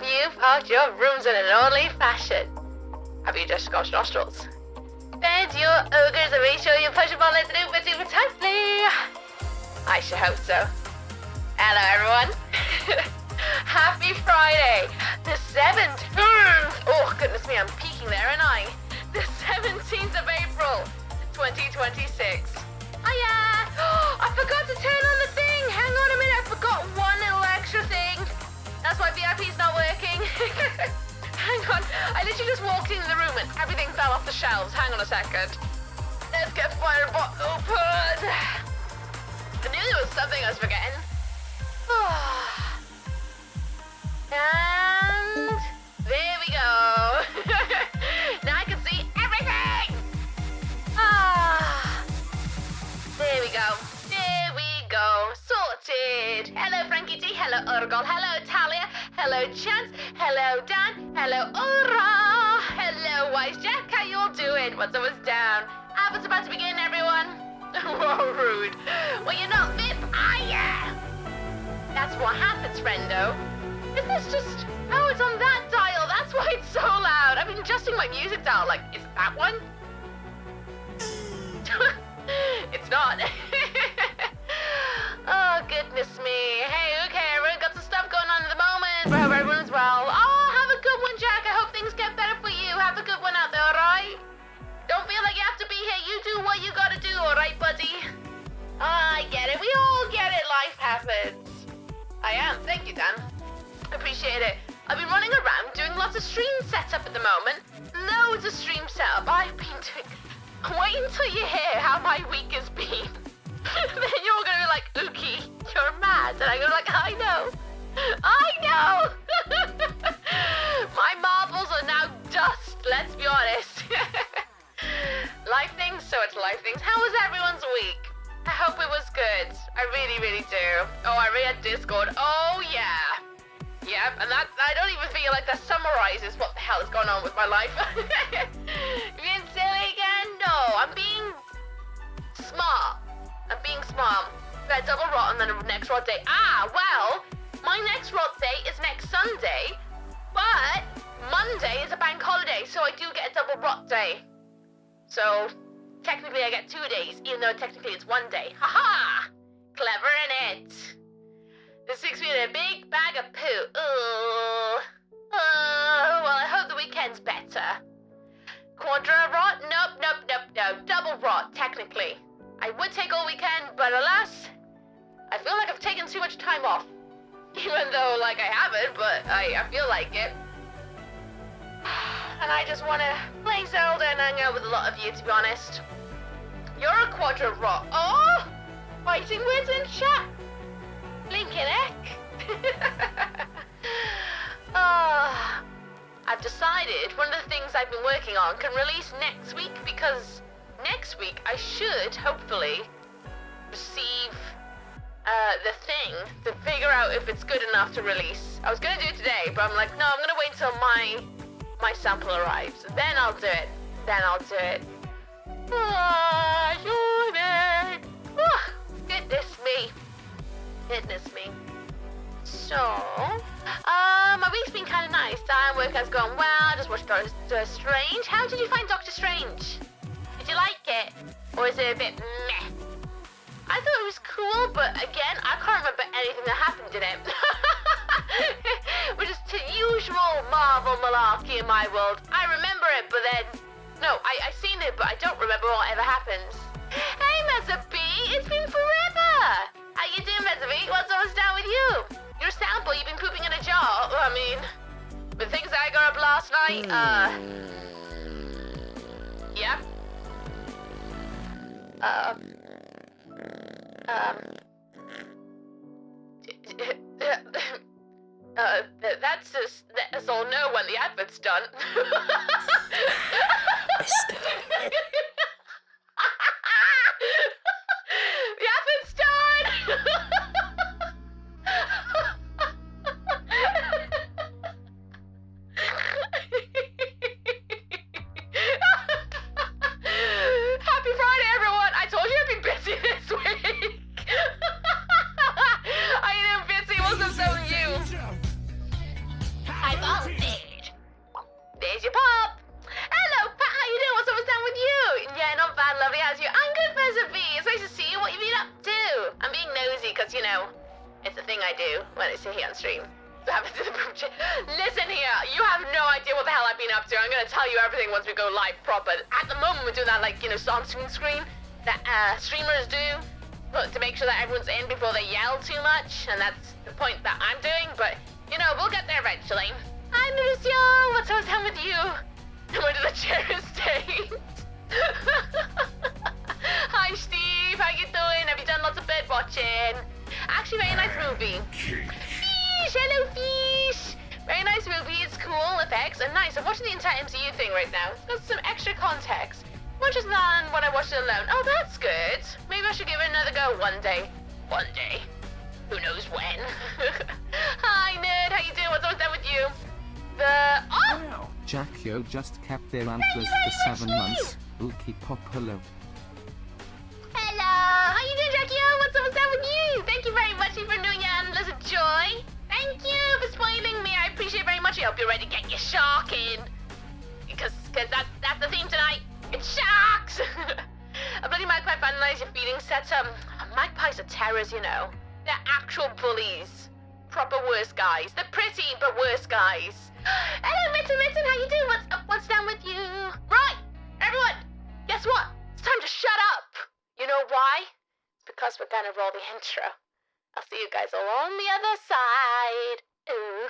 you've parked your rooms in an orderly fashion. Have you just scotched nostrils? Fed your ogres and make sure you push your bonnets and over super tightly. I should hope so. Hello everyone. Happy Friday, the 17th. Oh goodness me, I'm peeking there, aren't I? The 17th of April, 2026. Hiya! I forgot to turn on the thing. Hang on a minute, I forgot one little extra thing. That's why VIP's not working. Hang on, I literally just walked into the room and everything fell off the shelves. Hang on a second. Let's get Firebot open. I knew there was something I was forgetting. And there we go. Now I can see everything. There we go. There we go. Sorted. Hello Frankie T. Hello Urgol. Hello Talia. Hello Chance. Hello Dan. Hello Aura. Hello Wise Jack. How you all doing? What's up? What's down? Apple's about to begin, everyone. Whoa, rude. Well, you're not VIP, are ya? That's what happens, friendo. Is this just... Oh, it's on that dial. That's why it's so loud. I've been adjusting my music dial. Like, is it that one? It's not. Oh, goodness me. Hey, okay, everyone got some stuff going on at the moment. I hope everyone's well. Oh, have a good one, Jack. I hope things get better for you. Have a good one out there, all right? Don't feel like you have to be here. You do what you gotta do, all right, buddy? I get it. We all get it. Life happens. I am. Thank you, Dan. Appreciate it. I've been running around doing lots of stream setup at the moment. Loads of stream setup. I've been doing... Wait until you hear how my week has been. Then you're going to be like, Ooky, you're mad. And I'm going to be like, I know. My marbles are now dust, let's be honest. Life things, so it's life things. How was everyone's week? I hope it was good. I really, really do. Oh, I read Discord. Oh, yeah. Yep, and that, I don't even feel like that summarizes what the hell is going on with my life. Being silly again? No, I'm being smart. Got a double rot and then a next rot day. Well, my next rot day is next Sunday, but Monday is a bank holiday, so I do get a double rot day. So, technically I get 2 days, even though technically it's 1 day. Haha! Clever, innit? This sticks me in a big bag of poo. Well, I hope the weekend's better. Quadra rot? Nope. Double rot, technically. I would take all weekend, but alas, I feel like I've taken too much time off. Even though, like, I haven't, but I feel like it. And I just want to play Zelda and hang out with a lot of you, to be honest. You're a quadra rot. Oh! Fighting words in chat. Blinking heck. I've decided one of the things I've been working on can release next week, because next week I should hopefully receive the thing to figure out if it's good enough to release. I was going to do it today, but I'm like, no, I'm going to wait until my sample arrives. Then I'll do it. Goodness me. So, my week's been kind of nice. Work has gone well. I just watched Doctor Strange. How did you find Doctor Strange? Did you like it? Or is it a bit meh? I thought it was cool, but again, I can't remember anything that happened in it. Which is the usual Marvel malarkey in my world. I remember it, but then... No, I seen it, but I don't remember what ever happens. Hey, Mezza B, it's been forever! How you doing, Mezza B? What's down with you? You're a sample, you've been pooping in a jar. I mean, the things I got up last night, yeah. That's all no when the advert's done. The advert's done! Happy Friday, everyone! I told you I'd be busy this week! I am busy, wasn't so you. I busy because, you know, it's a thing I do when I sit here on stream. So I haven't done the boom chat. Listen here, you have no idea what the hell I've been up to. I'm going to tell you everything once we go live proper. At the moment, we're doing that, like, you know, on-screen screen that streamers do to make sure that everyone's in before they yell too much. And that's the point that I'm doing. But, you know, we'll get there eventually. Hi, Lucio. What's always down with you? Where did the chair stay? Hi, Steve. How you doing? Have you done lots of bird watching? Actually, very nice movie. Fish! Hello, Fish! Very nice movie. It's cool effects and nice. I'm watching the entire MCU thing right now. It's got some extra context. Much as than when I watched it alone. Oh, that's good. Maybe I should give it another go one day. One day. Who knows when? Hi, Nerd. How you doing? What's always done with you? Oh! Jackio just kept their antlers for 7 months. Ooky Popolo. Hello! How you doing, Jackio? What's up with you? Thank you very much for renewing your antlers of joy. Thank you for spoiling me. I appreciate it very much. I hope you're ready to get your shark in. Because that's the theme tonight. It's sharks! A bloody magpie vandalized your feeding set. Magpies are terrors, you know. They're actual bullies. Proper worse guys. They're pretty, but worse guys. Hello, Mitten, how you doing? What's up? What's down with you? Right, everyone, guess what? It's time to shut up. You know why? It's because we're gonna roll the intro. I'll see you guys all on the other side. Ooh.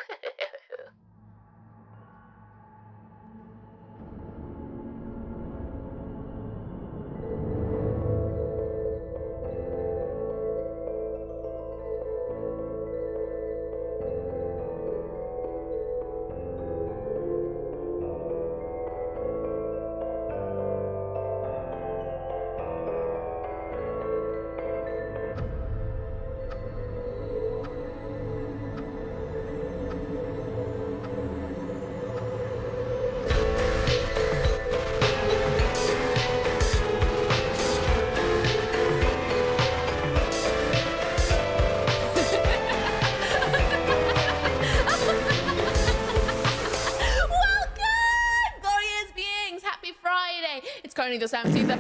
The 17th of...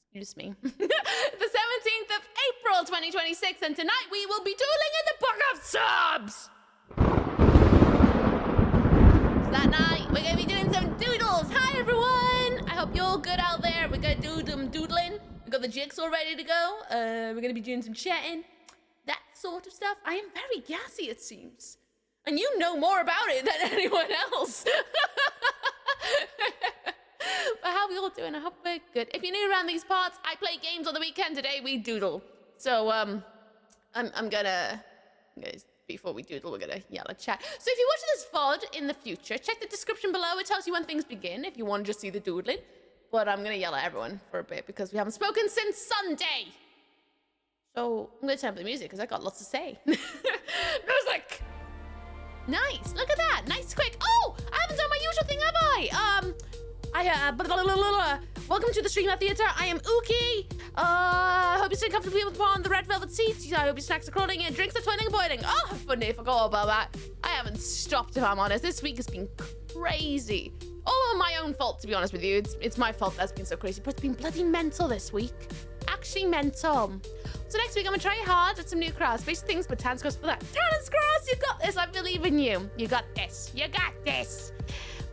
Excuse me. The 17th of April 2026, and tonight we will be dueling in the Book of Subs! So that night, we're going to be doing some doodles. Hi, everyone! I hope you're all good out there. We're going to do some doodling. We've got the jigsaw ready to go. We're going to be doing some chatting. That sort of stuff. I am very gassy, it seems. And you know more about it than anyone else. But how are we all doing? I hope we're good. If you're new around these parts, I play games on the weekend. Today we doodle. So I'm gonna before we doodle, we're gonna yell at chat. So if you're watching this VOD in the future, check the description below. It tells you when things begin if you want to just see the doodling. But I'm gonna yell at everyone for a bit because we haven't spoken since Sunday. So I'm gonna turn up the music because I got lots to say. Music. Nice. Look at that. Nice, quick. Oh, I haven't done my usual thing, have I? Welcome to the Streamer Theater. I am Ooky. Hope you sit comfortably upon the red velvet seats. I hope your snacks are crawling and drinks are toiling and boiling. Oh, funny, I forgot about that. I haven't stopped, if I'm honest. This week has been crazy. All my own fault, to be honest with you. It's my fault that's been so crazy, but it's been bloody mental this week. Actually mental. So next week, I'm gonna try hard at some new crafts. Basic things, but Tan's cross for that. Tan's cross, you got this. I believe in you. You got this. You got this.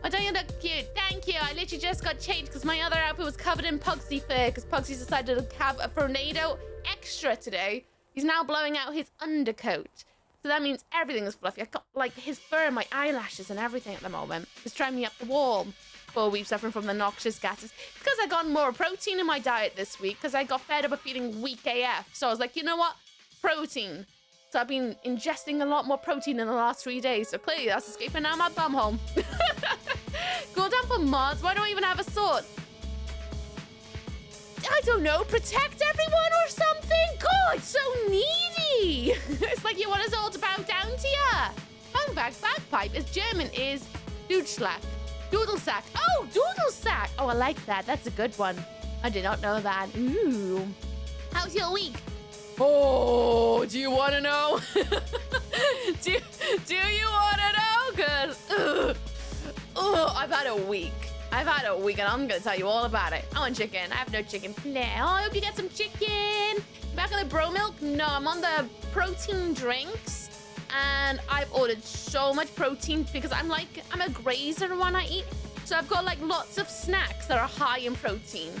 Why don't you look cute? Thank you. I literally just got changed because my other outfit was covered in Pugsy fur because Pugsy's decided to have a tornado extra today. He's now blowing out his undercoat. So that means everything is fluffy. I got like his fur and my eyelashes and everything at the moment. It's driving me up the wall. 4 weeks suffering from the noxious gases. It's because I got more protein in my diet this week because I got fed up of feeling weak AF. So I was like, you know what? Protein. So I've been ingesting a lot more protein in the last 3 days. So clearly that's escaping out my bum hole. Go down for mods. Why don't I even have a sword? I don't know. Protect everyone or something? God, it's so needy. It's like you want us all to bow down to you. Fun fact, bagpipe is German is Deutschlack. Doodlesack. Oh, Doodlesack. Oh, I like that. That's a good one. I did not know that. Ooh. How's your week? Oh, do you want to know? do you want to know? Because, I've had a week. I've had a week and I'm gonna tell you all about it. I want chicken. I have no chicken. Oh, I hope you get some chicken. Back on the bro milk? No, I'm on the protein drinks. And I've ordered so much protein because I'm a grazer when I eat. So I've got like lots of snacks that are high in protein,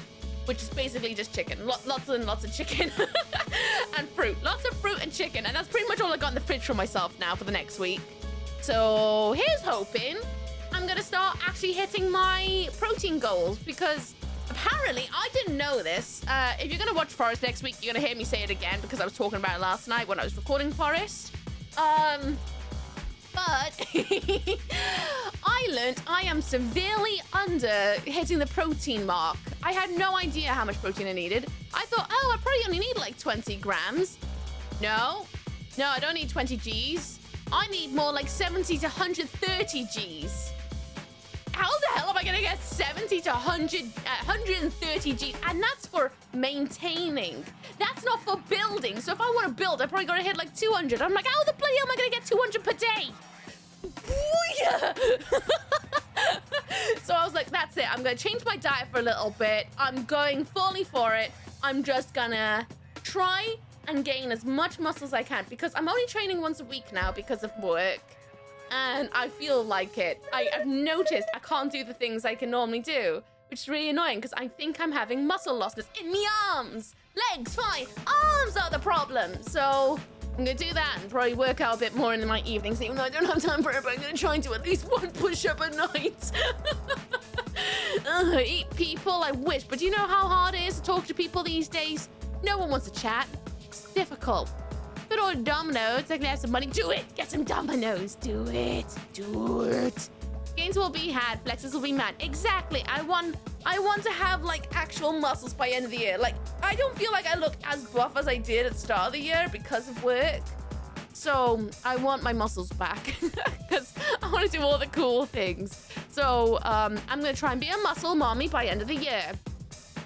which is basically just chicken. Lots and lots of chicken and fruit. Lots of fruit and chicken. And that's pretty much all I got in the fridge for myself now for the next week. So here's hoping I'm gonna start actually hitting my protein goals because apparently I didn't know this. If you're gonna watch Forest next week, you're gonna hear me say it again because I was talking about it last night when I was recording Forest. But I learned I am severely under hitting the protein mark. I had no idea how much protein I needed. I thought, oh, I probably only need like 20 grams. No, I don't need 20 Gs. I need more like 70 to 130 Gs. How the hell am I gonna get 70 to 130 Gs? And that's for maintaining. That's not for building. So if I want to build, I probably gotta hit like 200. I'm like, how the bloody hell am I gonna get 200 per day? So I was like, that's it. I'm gonna change my diet for a little bit. I'm going fully for it. I'm just gonna try and gain as much muscle as I can because I'm only training once a week now because of work. And I feel like it. I've noticed I can't do the things I can normally do, which is really annoying because I think I'm having muscle lossness in my arms. Legs, fine. Arms are the problem. So I'm going to do that and probably work out a bit more in my evenings, even though I don't have time for it, but I'm going to try and do at least one push-up a night. Eat people, I wish. But do you know how hard it is to talk to people these days? No one wants to chat. It's difficult. Good old Domino's, I can have some money. Do it! Get some Domino's. Do it. Do it. Gains will be had, flexes will be mad. Exactly. I want to have like actual muscles by end of the year. Like, I don't feel like I look as buff as I did at the start of the year because of work. So I want my muscles back because I want to do all the cool things. So I'm going to try and be a muscle mommy by end of the year.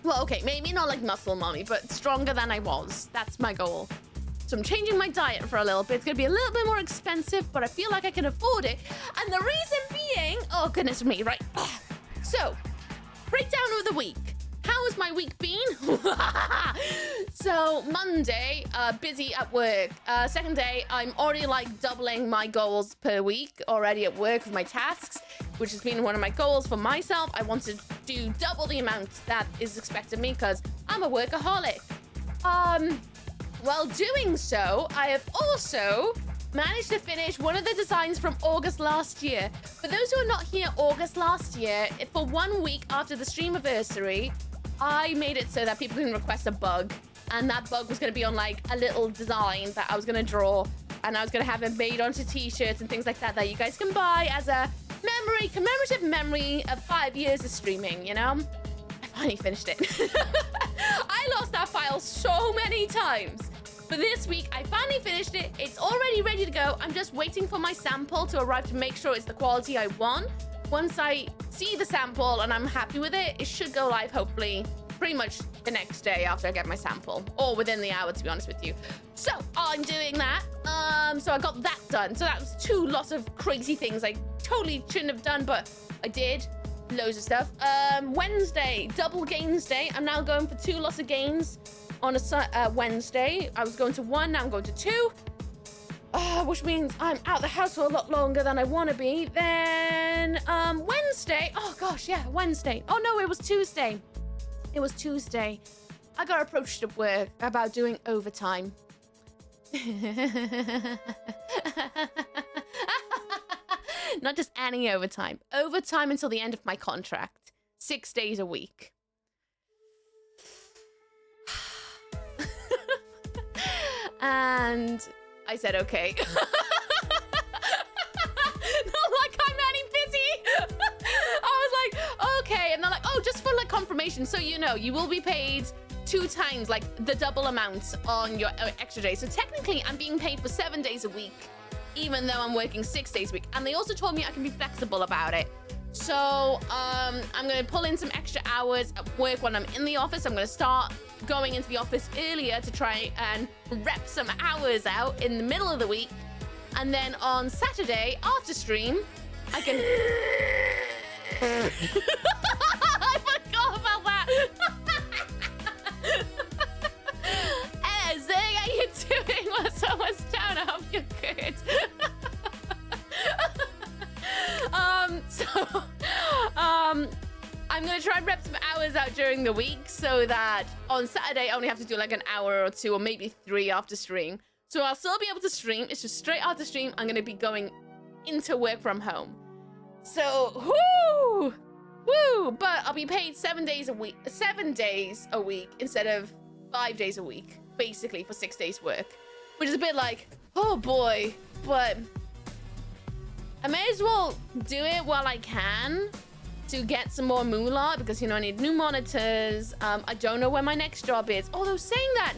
Well, okay, maybe not like muscle mommy, but stronger than I was. That's my goal. So I'm changing my diet for a little bit. It's going to be a little bit more expensive, but I feel like I can afford it. And the reason being, oh goodness me, right? So, breakdown of the week. How has my week been? So Monday, busy at work. Second day, I'm already like doubling my goals per week already at work with my tasks, which has been one of my goals for myself. I want to do double the amount that is expected of me because I'm a workaholic. While doing so, I have also managed to finish one of the designs from August last year. For those who are not here August last year, for 1 week after the streamiversary, I made it so that people can request a bug. And that bug was going to be on like a little design that I was going to draw. And I was going to have it made onto t-shirts and things like that that you guys can buy as a commemorative memory of 5 years of streaming, you know? I finally finished it. I lost that file so many times. But this week, I finally finished it. It's already ready to go. I'm just waiting for my sample to arrive to make sure it's the quality I want. Once I see the sample and I'm happy with it, it should go live, hopefully, pretty much the next day after I get my sample. Or within the hour, to be honest with you. So, I'm doing that. So I got that done. So that was 2 lots of crazy things I totally shouldn't have done, but I did. Loads of stuff. Wednesday, double gains day. I'm now going for 2 lots of gains on a Wednesday. I was going to 1, now I'm going to 2. Which means I'm out the house for a lot longer than I want to be. Then Wednesday. Oh gosh, yeah, Wednesday. Oh no, it was Tuesday. It was Tuesday. I got approached at work about doing overtime. Not just any overtime. Overtime until the end of my contract. 6 days a week. And I said, okay. Not like I'm any busy. I was like, okay. And they're like, oh, just for like confirmation. So you know, you will be paid 2 times like the double amount on your extra day. So technically I'm being paid for 7 days a week, even though I'm working 6 days a week. And they also told me I can be flexible about it. So I'm going to pull in some extra hours at work when I'm in the office. I'm going to start going into the office earlier to try and rep some hours out in the middle of the week. And then on Saturday, after stream, I can I forgot about that. Zing, how you doing? Well, someone's down. I hope you're good. I'm gonna try and rep some hours out during the week so that on Saturday I only have to do like an hour or 2 or maybe 3 after stream. So I'll still be able to stream. It's just straight after stream I'm gonna be going into work from home. So woo! But I'll be paid 7 days a week instead of 5 days a week, basically for 6 days work, which is a bit like, oh boy, but I may as well do it while I can to get some more moolah because, you know, I need new monitors. I don't know where my next job is. Although saying that,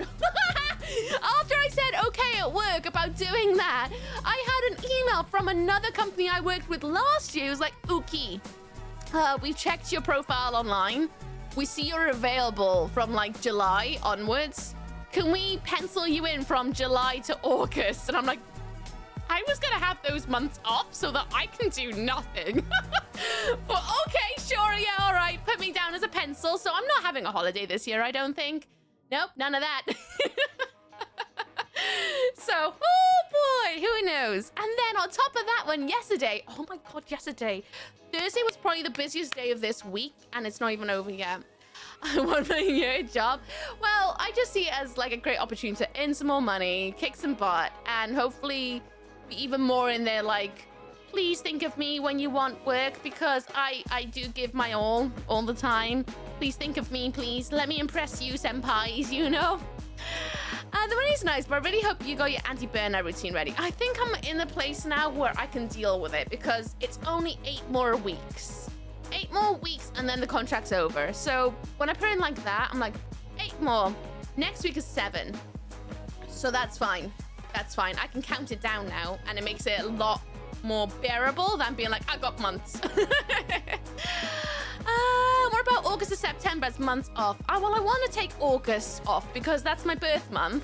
after I said okay at work about doing that, I had an email from another company I worked with last year. It was like, Ooky, we've checked your profile online. We see you're available from like July onwards. Can we pencil you in from July to August? And I'm like, I was gonna have those months off so that I can do nothing. But okay, sure, yeah, all right. Put me down as a pencil. So I'm not having a holiday this year, I don't think. Nope, none of that. So, oh boy, who knows? And then on top of that one, yesterday, oh my God, yesterday. Thursday was probably the busiest day of this week and it's not even over yet. I want my year job. Well, I just see it as like a great opportunity to earn some more money, kick some butt, and hopefully be even more in there like, please think of me when you want work because I do give my all the time. Please think of me, please. Let me impress you, senpais, you know? The money's nice, but I really hope you got your anti-burnout routine ready. I think I'm in the place now where I can deal with it because it's only 8 more weeks. 8 more weeks and then the contract's over. So when I put in like that, I'm like, 8 more. Next week is 7. So that's fine. That's fine. I can count it down now and it makes it a lot more bearable than being like, I got months. What about August to September as months off? Well, I want to take August off because that's my birth month.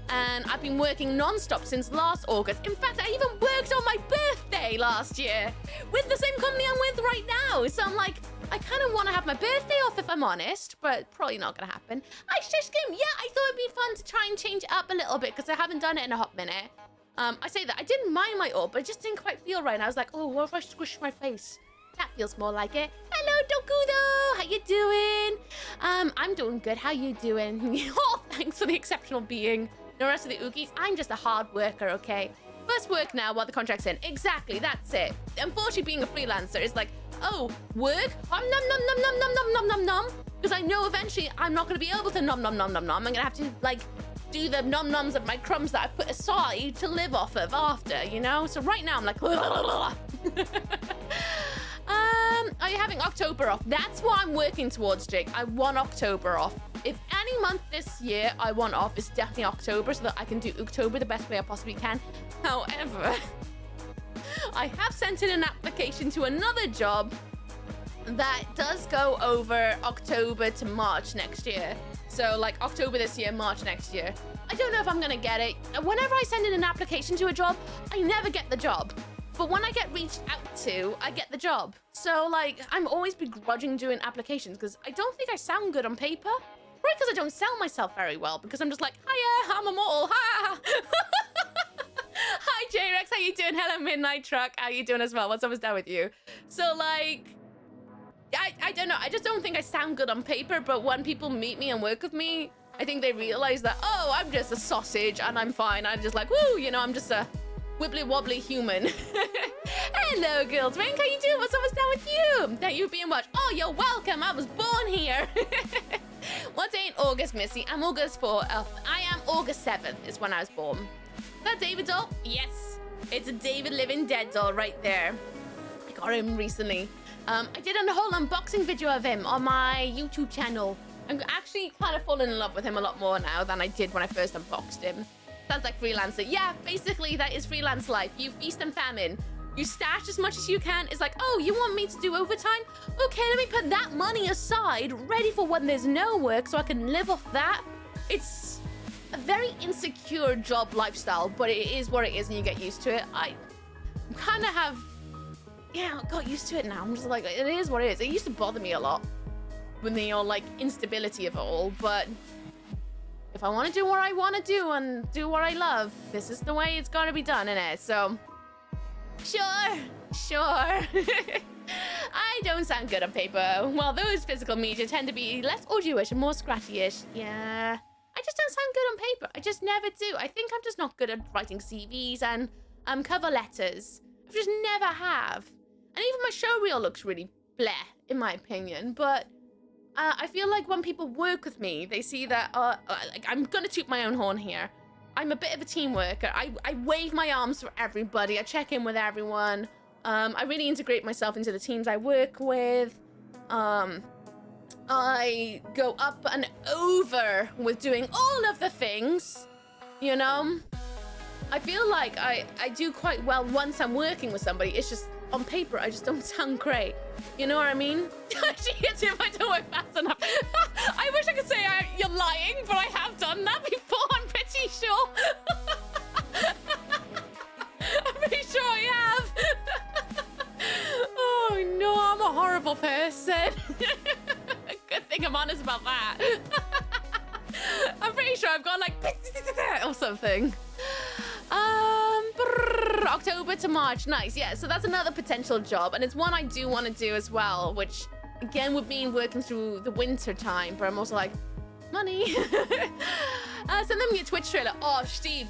And I've been working non-stop since last August. In fact, I even worked on my birthday last year with the same company I'm with right now. So I'm like, I kind of want to have my birthday off if I'm honest, but probably not going to happen. I thought it'd be fun to try and change it up a little bit because I haven't done it in a hot minute. I say that I didn't mind my orb, but I just didn't quite feel right. And I was like, oh, what if I squish my face? That feels more like it. Hello, Dokudo. How you doing? I'm doing good. How you doing? Oh, thanks for the exceptional being. The rest of the Ookies, I'm just a hard worker, okay? First work now while the contract's in. Exactly, that's it. Unfortunately, being a freelancer is like, oh, work? Nom nom nom nom nom nom nom nom nom nom. Because I know eventually I'm not going to be able to nom nom nom nom nom. I'm going to have to, like, do the nom noms of my crumbs that I put aside to live off of after, you know? So right now I'm like, are you having October off? That's what I'm working towards, Jake. I want October off. If any month this year I want off, it's definitely October so that I can do October the best way I possibly can. However, I have sent in an application to another job that does go over October to March next year. So like October this year, March next year. I don't know if I'm gonna get it. Whenever I send in an application to a job, I never get the job. But when I get reached out to, I get the job. So like, I'm always begrudging doing applications because I don't think I sound good on paper. Probably because I don't sell myself very well because I'm just like, hiya, I'm immortal, ha! Hi J-Rex, how you doing? Hello Midnight Truck, how you doing as well? What's up down with you? So like, I don't know, I just don't think I sound good on paper, but when people meet me and work with me, I think they realize that, oh, I'm just a sausage and I'm fine. I'm just like, woo, you know, I'm just a wibbly wobbly human. Hello girls, Rank, how you doing? What's up down with you? Thank you for being watched. Oh, you're welcome, I was born here. What day in August, Missy? I'm August 4th. I am August 7th is when I was born. Is that David doll? Yes, it's a David Living Dead doll right there. I got him recently. I did a whole unboxing video of him on my YouTube channel. I'm actually kind of falling in love with him a lot more now than I did when I first unboxed him. Sounds like freelancer. Yeah, basically that is freelance life. You feast and famine. You stash as much as you can. It's like, oh, you want me to do overtime? Okay, let me put that money aside, ready for when there's no work so I can live off that. It's a very insecure job lifestyle, but it is what it is and you get used to it. I kind of have yeah, I got used to it now. I'm just like, it is what it is. It used to bother me a lot with the like instability of it all, but if I want to do what I want to do and do what I love, this is the way it's got to be done, innit? So, sure. I don't sound good on paper. Well, those physical media tend to be less audio-ish and more scratchy-ish. Yeah, I just don't sound good on paper. I just never do. I think I'm just not good at writing CVs and cover letters. I just never have. And even my show reel looks really bleh, in my opinion, but I feel like when people work with me, they see that, like, I'm gonna toot my own horn here. I'm a bit of a team worker. I wave my arms for everybody. I check in with everyone. I really integrate myself into the teams I work with. I go up and over with doing all of the things, you know? I feel like I do quite well once I'm working with somebody. It's just, on paper, I just don't sound great. You know what I mean? She hits me if I don't work fast enough. I wish I could say you're lying, but I have done that before, I'm pretty sure. I'm pretty sure I have. Oh no, I'm a horrible person. Good thing I'm honest about that. I'm pretty sure I've gone like or something. October to March, nice. Yeah, so that's another potential job, and it's one I do want to do as well, which again would mean working through the winter time, but I'm also like, money. Send them your Twitch trailer. Oh, Steve,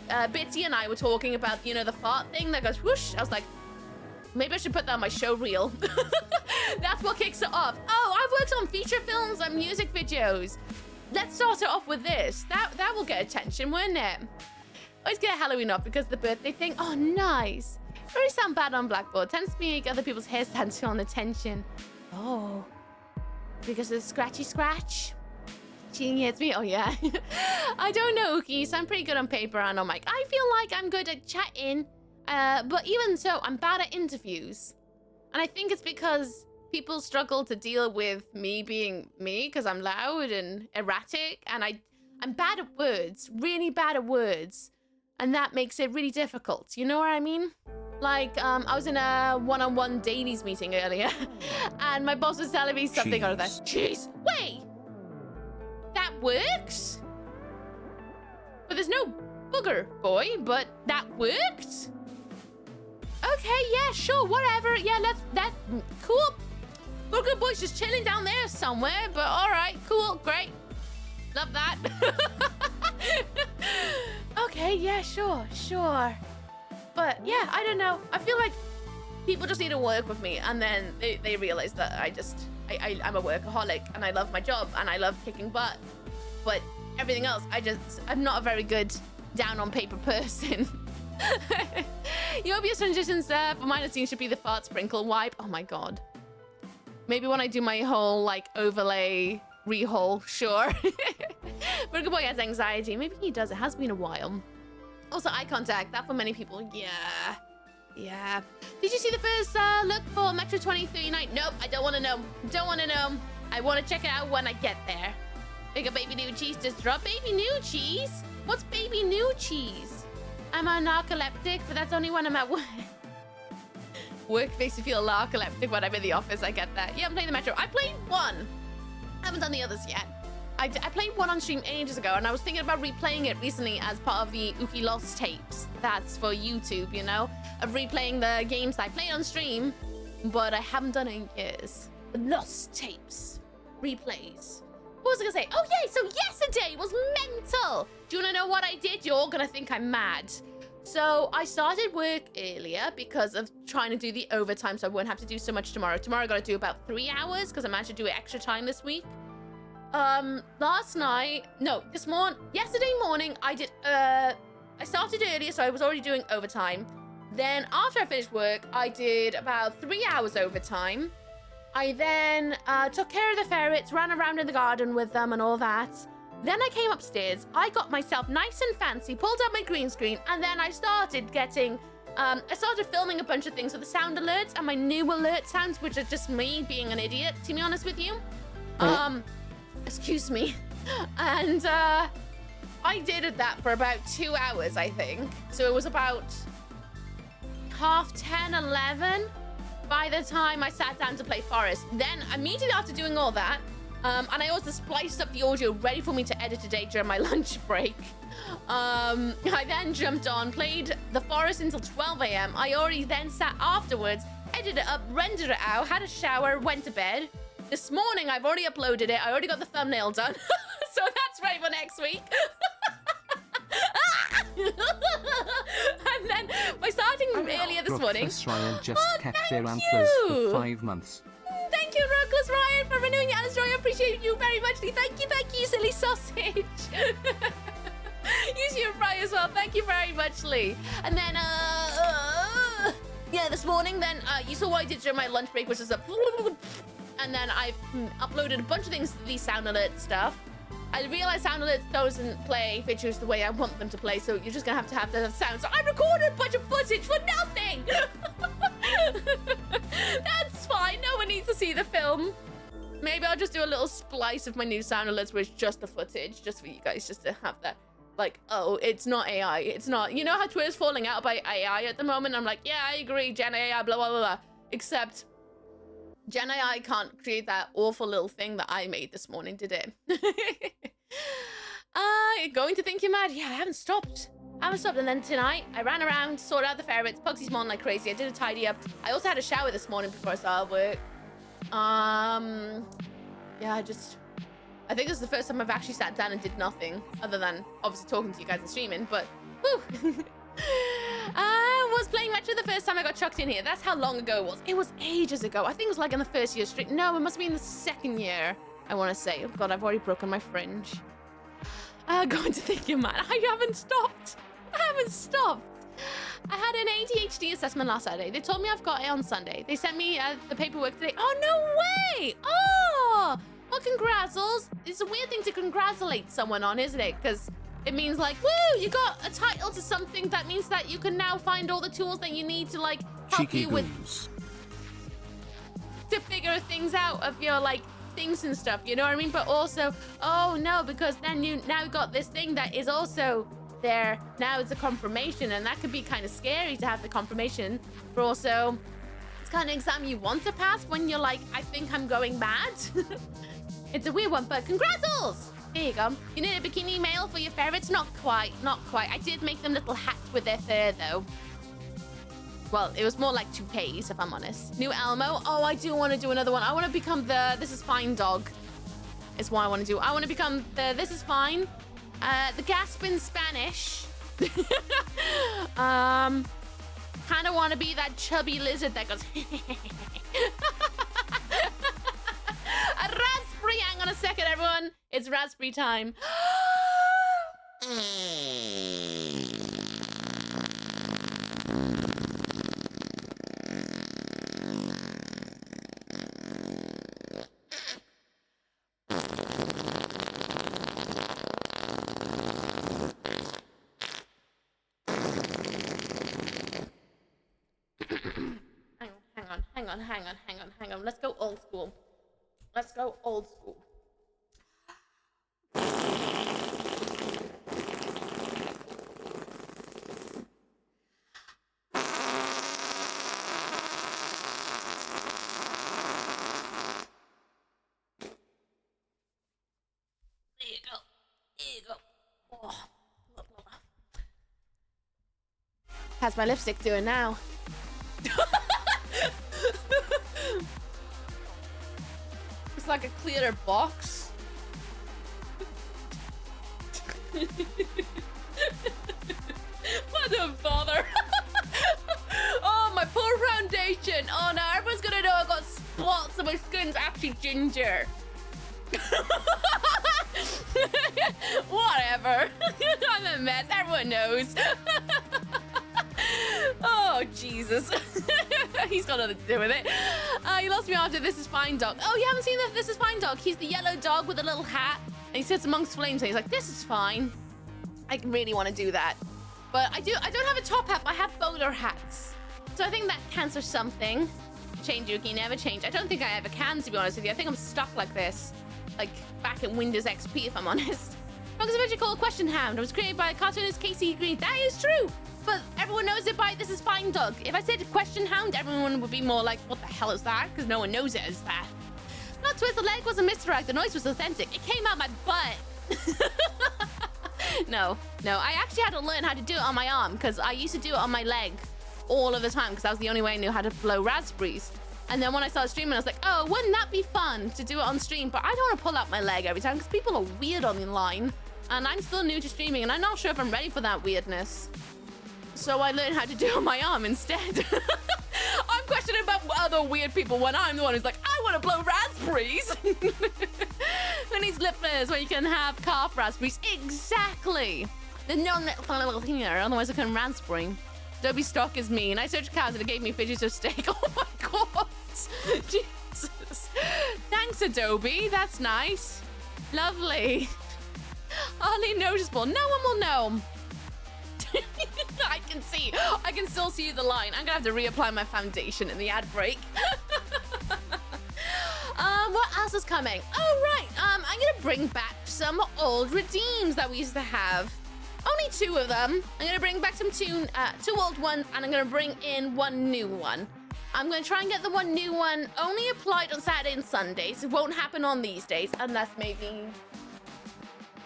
Bitsy and I were talking about, you know, the fart thing that goes whoosh. I was like, maybe I should put that on my show reel. That's what kicks it off. Oh, I've worked on feature films and music videos. Let's start it off with this. That will get attention, won't it? Always get a Halloween off because of the birthday thing. Oh, nice. Really sound bad on Blackboard. Tends to make other people's hair stand on attention. Oh, because of the scratchy scratch. Cheating hits me. Oh, yeah. I don't know, Ooky, so I'm pretty good on paper and on mic. I feel like I'm good at chatting, but even so, I'm bad at interviews. And I think it's because people struggle to deal with me being me because I'm loud and erratic, and I'm bad at words, really bad at words. And that makes it really difficult. You know what I mean? Like, I was in a one-on-one dailies meeting earlier, and my boss was telling me something or other. Jeez, wait! That works? But there's no booger, boy, but that worked? Okay, yeah, sure, whatever. Yeah, that's cool. Booger boy's just chilling down there somewhere, but all right, cool, great. Love that. Okay, yeah, sure. But yeah, I don't know. I feel like people just need to work with me, and then they realize that I'm a workaholic and I love my job and I love kicking butt. But everything else, I'm not a very good down on paper person. Your obvious transitions for minor scenes should be the fart sprinkle wipe. Oh my god. Maybe when I do my whole like overlay rehaul, sure. Burger Boy has anxiety. Maybe he does. It has been a while. Also, eye contact. That for many people. Yeah. Did you see the first look for Metro 2039? Nope. I don't want to know. I want to check it out when I get there. Big up baby new cheese. Just drop baby new cheese. What's baby new cheese? I'm a narcoleptic, but that's only when I'm at work. Work makes me feel narcoleptic when I'm in the office. I get that. Yeah, I'm playing the Metro. I played one. I haven't done the others yet. I played one on stream ages ago, and I was thinking about replaying it recently as part of the Ooky Lost tapes. That's for YouTube, you know? Of replaying the games that I played on stream, but I haven't done it in years. The Lost tapes. Replays. What was I gonna say? Oh, yay! So yesterday was mental! Do you wanna know what I did? You're all gonna think I'm mad. So I started work earlier this of trying to do the overtime so I won't have to do so much tomorrow. Tomorrow I gotta do about 3 hours because I managed to do extra time this week. Yesterday morning I started earlier, so I was already doing overtime. Then after I finished work, I did about 3 hours overtime. I then took care of the ferrets, ran around in the garden with them and all that. Then I came upstairs, I got myself nice and fancy, pulled out my green screen, and then I started filming a bunch of things with the sound alerts and my new alert sounds, which are just me being an idiot, to be honest with you. Excuse me. And I did that for about 2 hours, I think. So it was about 10:30, 11 by the time I sat down to play Forest. Then immediately after doing all that, and I also spliced up the audio ready for me to edit today during my lunch break. I then jumped on, played the Forest until 12 a.m. I already then sat afterwards, edited it up, rendered it out, had a shower, went to bed. This morning, I've already uploaded it. I already got the thumbnail done. So that's ready for next week. And then by starting earlier this morning. Rookless Ryan just kept their antlers for 5 months. Thank you, Rookless Ryan, for renewing your antlers. I appreciate you very much. Thank you, silly sausage. Use your fry as well. Thank you very much, Lee. And then, yeah, this morning, then you saw what I did during my lunch break, which is and then I've uploaded a bunch of things to the sound alert stuff. I realized sound alert doesn't play features the way I want them to play, so you're just gonna have the sound. So I recorded a bunch of footage for nothing. That's fine. No one needs to see the film. Maybe I'll just do a little splice of my new sound alerts where it's just the footage, just for you guys, just to have that. Like, oh, it's not AI. It's not. You know how Twitter's falling out by AI at the moment? I'm like, yeah, I agree, Gen AI, blah, blah, blah, blah. Except Gen AI can't create that awful little thing that I made this morning, did it? Going to think you're mad? Yeah, I haven't stopped. And then tonight, I ran around, sorted out the ferrets, Pugsy's mowing like crazy. I did a tidy up. I also had a shower this morning before I started work. Yeah, I think this is the first time I've actually sat down and did nothing other than obviously talking to you guys and streaming, but whew. I was playing Metro the first time I got chucked in here. That's how long ago it was. It was ages ago. I think it was like in the first year stream. No, it must be in the second year, I want to say. Oh God, I've already broken my fringe. Going to think you're mad. I haven't stopped. I had an ADHD assessment last Saturday. They told me I've got it on Sunday. They sent me the paperwork today. Oh, no way. Oh, well, congratulations. It's a weird thing to congratulate someone on, isn't it? Because it means like, woo, you got a title to something. That means that you can now find all the tools that you need to like help Cheeky you with, to figure things out of your like things and stuff, you know what I mean? But also, oh no, because then you now got this thing that is also there. Now it's a confirmation, and that could be kind of scary to have the confirmation, but also it's kind of exam you want to pass when you're like, I think I'm going mad. It's a weird one, but congrats! There you go. You need a bikini male for your ferrets? Not quite. I did make them little hats with their fur though. Well, it was more like toupees, if I'm honest. New Elmo. Oh, I do want to do another one. I want to become the This Is Fine dog. Is what I want to do. I want to become the This Is Fine. The gasp in Spanish. Kind of want to be that chubby lizard that goes. A raspberry. Hang on a second, everyone. It's raspberry time. Hang on. Let's go old school. There you go. Oh. How's my lipstick doing now? It's like a clearer box. What a bother. Oh, my poor foundation. Oh no, everyone's gonna know I got spots and my skin's actually ginger. Whatever. I'm a mess. Everyone knows. Oh, Jesus. He's got nothing to do with it. You lost me after This Is Fine dog. Oh, you haven't seen the This Is Fine dog? He's the yellow dog with a little hat. And he sits amongst flames and he's like, this is fine. I really want to do that. But I don't have a top hat. I have bowler hats. So I think that counts for something. Change Ooky, never change. I don't think I ever can, to be honest with you. I think I'm stuck like this. Like back in Windows XP, if I'm honest. Frog is a very cool question hound. It was created by cartoonist Casey Green. That is true. but everyone knows it by this is fine dog. If I said question hound, everyone would be more like, what the hell is that? Because no one knows it as that. Not twist, the leg wasn't misdirect, the noise was authentic. It came out my butt. No, I actually had to learn how to do it on my arm because I used to do it on my leg all of the time because that was the only way I knew how to blow raspberries. And then when I started streaming, I was like, oh, wouldn't that be fun to do it on stream? But I don't want to pull out my leg every time because people are weird online. And I'm still new to streaming and I'm not sure if I'm ready for that weirdness. So I learned how to do it on my arm instead. I'm questioning about other weird people when I'm the one who's like, I want to blow raspberries. Who needs lip flares when you can have calf raspberries? Exactly. There's no little thing there, otherwise I couldn't raspberry. Adobe stock is mean. I searched cows and it gave me fidgets of steak. Oh my god. Jesus. Thanks, Adobe. That's nice. Lovely. Hardly noticeable. No one will know. I can see. I can still see the line. I'm gonna have to reapply my foundation in the ad break. What else is coming? Oh, right. I'm gonna bring back some old redeems that we used to have. Only 2 of them. I'm gonna bring back some two old ones, and I'm gonna bring in 1 new one. I'm gonna try and get the 1 new one only applied on Saturday and Sundays. It won't happen on these days, unless maybe...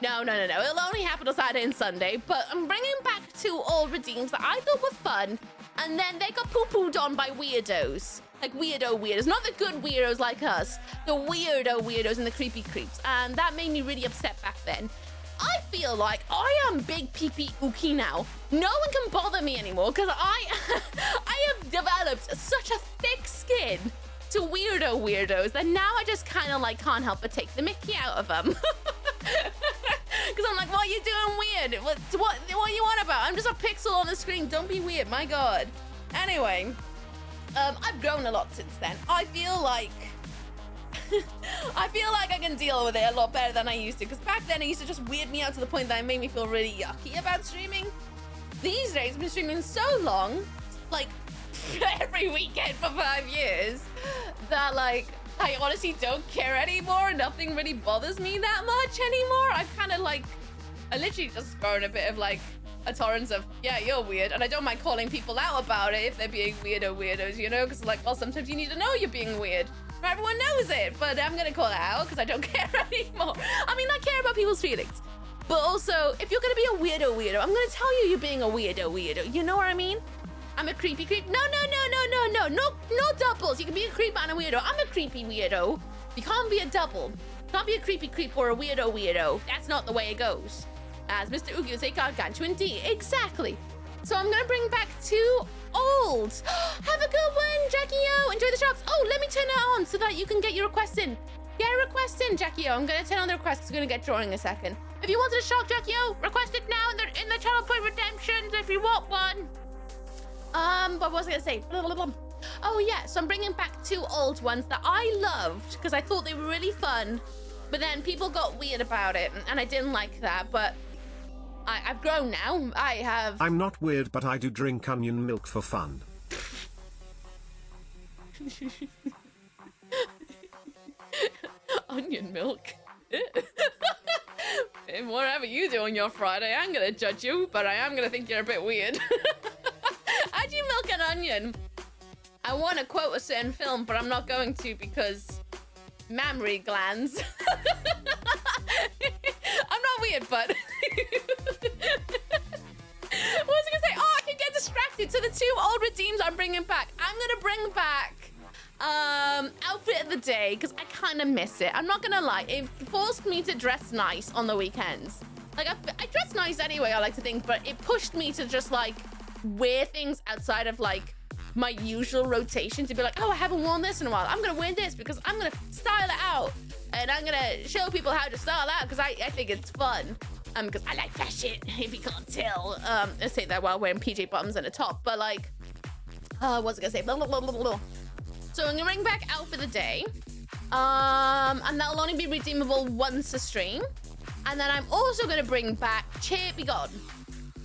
No. It'll only happen on Saturday and Sunday, but I'm bringing back 2 old redeems that I thought were fun, and then they got poo-pooed on by weirdos. Like weirdos. Not the good weirdos like us. The weirdos and the creepy creeps. And that made me really upset back then. I feel like I am big pee-pee Ooky now. No one can bother me anymore because I have developed such a thick skin to weirdos that now I just kind of like can't help but take the mickey out of them. Because I'm like, what are you doing weird? What are you on about? I'm just a pixel on the screen. Don't be weird, my god. Anyway, I've grown a lot since then. I feel like I can deal with it a lot better than I used to. Because back then it used to just weird me out to the point that it made me feel really yucky about streaming. These days I've been streaming so long, like every weekend for 5 years, that like I honestly don't care anymore. Nothing really bothers me that much anymore. I've kind of like, I literally just grown a bit of like a tolerance of, yeah, you're weird. And I don't mind calling people out about it if they're being weirdos, you know? Because like, well, sometimes you need to know you're being weird. Not everyone knows it, but I'm gonna call it out because I don't care anymore. I mean, I care about people's feelings. But also, if you're gonna be a weirdo, I'm gonna tell you you're being a weirdo. You know what I mean? I'm a creepy creep. No doubles. You can be a creep and a weirdo. I'm a creepy weirdo. You can't be a double. You can't be a creepy creep or a weirdo. That's not the way it goes. As Mr. Ooky would say, gargantuan-D. Exactly. So I'm gonna bring back 2 old. Have a good one, Jackie-O. Enjoy the shops. Oh, let me turn it on so that you can get your request in. Get a request in, Jackie-O. I'm gonna turn on the request. It's gonna get drawing in a second. If you wanted a shock, Jackie-O, request it now in the channel point redemptions if you want one. What was I gonna say? Oh yeah, so I'm bringing back 2 old ones that I loved because I thought they were really fun, but then people got weird about it, and I didn't like that. But I've grown now. I have. I'm not weird, but I do drink onion milk for fun. Onion milk. And whatever you do on your Friday, I'm gonna judge you, but I am gonna think you're a bit weird. How'd you milk an onion? I want to quote a certain film, but I'm not going to because mammary glands. I'm not weird, but what was I gonna say? Oh, I can get distracted. So the 2 old redeems I'm bringing back. I'm gonna bring back outfit of the day because I kind of miss it. I'm not gonna lie, it forced me to dress nice on the weekends. Like I dress nice anyway, I like to think, but it pushed me to just like wear things outside of like my usual rotation, to be like, oh, I haven't worn this in a while. I'm gonna wear this because I'm gonna style it out, and I'm gonna show people how to style out because I think it's fun. Because I like fashion, if you can't tell. I say that while wearing PJ bottoms and a top, but like, what was I gonna say? Blah, blah, blah, blah, blah. So I'm gonna bring back outfit of the day, and that'll only be redeemable once a stream. And then I'm also gonna bring back Chirpy God.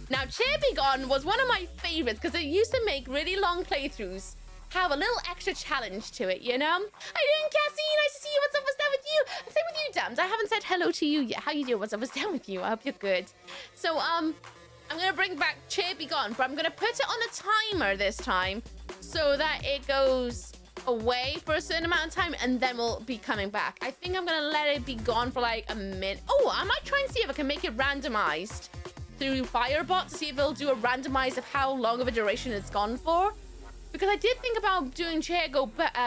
Now, Chirpy God was one of my favorites because it used to make really long playthroughs have a little extra challenge to it, you know? How you doing, Cassie? Nice to see you. What's down with you? Same with you, Dams. I haven't said hello to you yet. How you doing? What's down with you? I hope you're good. So, I'm gonna bring back Chair Be Gone, but I'm going to put it on a timer this time so that it goes away for a certain amount of time and then we'll be coming back. I think I'm going to let it be gone for like a minute. Oh, I might try and see if I can make it randomized through Firebot to see if it'll do a randomize of how long of a duration it's gone for. Because I did think about doing Chair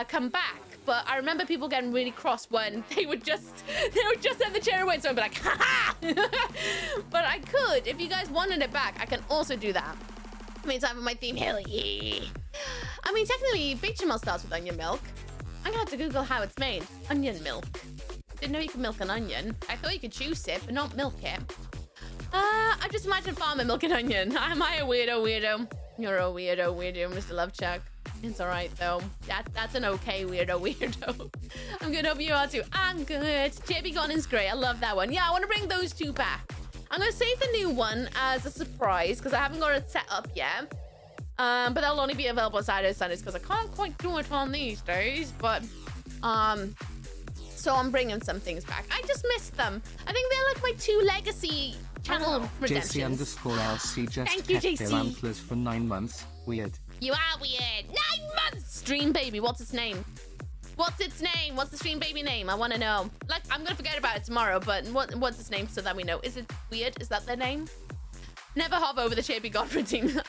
come back, but I remember people getting really cross when they would just send the chair away, so I'd be like, haha! But I could, if you guys wanted it back, I can also do that. Meantime, with my theme, hell yeah. I mean, technically, bechamel starts with onion milk. I'm gonna have to Google how it's made. Onion milk. Didn't know you could milk an onion. I thought you could juice it, but not milk it. I just imagine farmer milking onion. Am I a weirdo? You're a weirdo, Mr. Lovechuck. It's all right, though. That's an okay weirdo. I'm good, hope you are too. I'm good. JB Gonning's great. I love that one. Yeah, I want to bring those two back. I'm going to save the new one as a surprise because I haven't got it set up yet. But they'll only be available on Saturdays, Sundays because I can't quite do it on these days. But, so I'm bringing some things back. I just missed them. I think they're like my 2 legacy channel redemptions. JC_LC just Thank you, kept JC. their antlers for 9 months. Weird. You are weird. 9 months! Stream baby, what's its name? What's its name? What's the stream baby name? I want to know. Like, I'm going to forget about it tomorrow, but what's its name so that we know? Is it weird? Is that their name? Never hover over the Shapey Godfrey team. But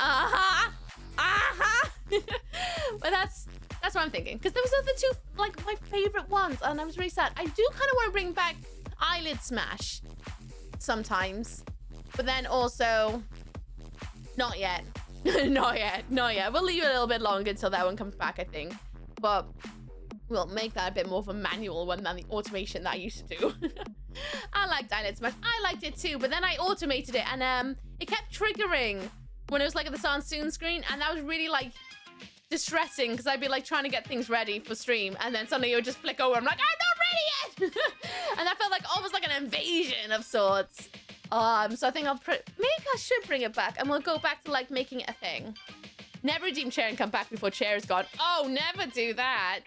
that's what I'm thinking. Because those are the 2, like, my favorite ones. And I was really sad. I do kind of want to bring back Eyelid Smash sometimes. But then also, not yet. Not yet. We'll leave it a little bit longer until that one comes back, I think. But we'll make that a bit more of a manual one than the automation that I used to do. I liked Eyelid Smash. I liked it too, but then I automated it and it kept triggering when it was like at the Sans Soon screen, and that was really like distressing because I'd be like trying to get things ready for stream and then suddenly it would just flick over. I'm like, I'm not ready yet! And that felt like almost like an invasion of sorts. So I think maybe I should bring it back and we'll go back to like making it a thing. Never redeem Chair and come back before Chair is gone. Oh, never do that.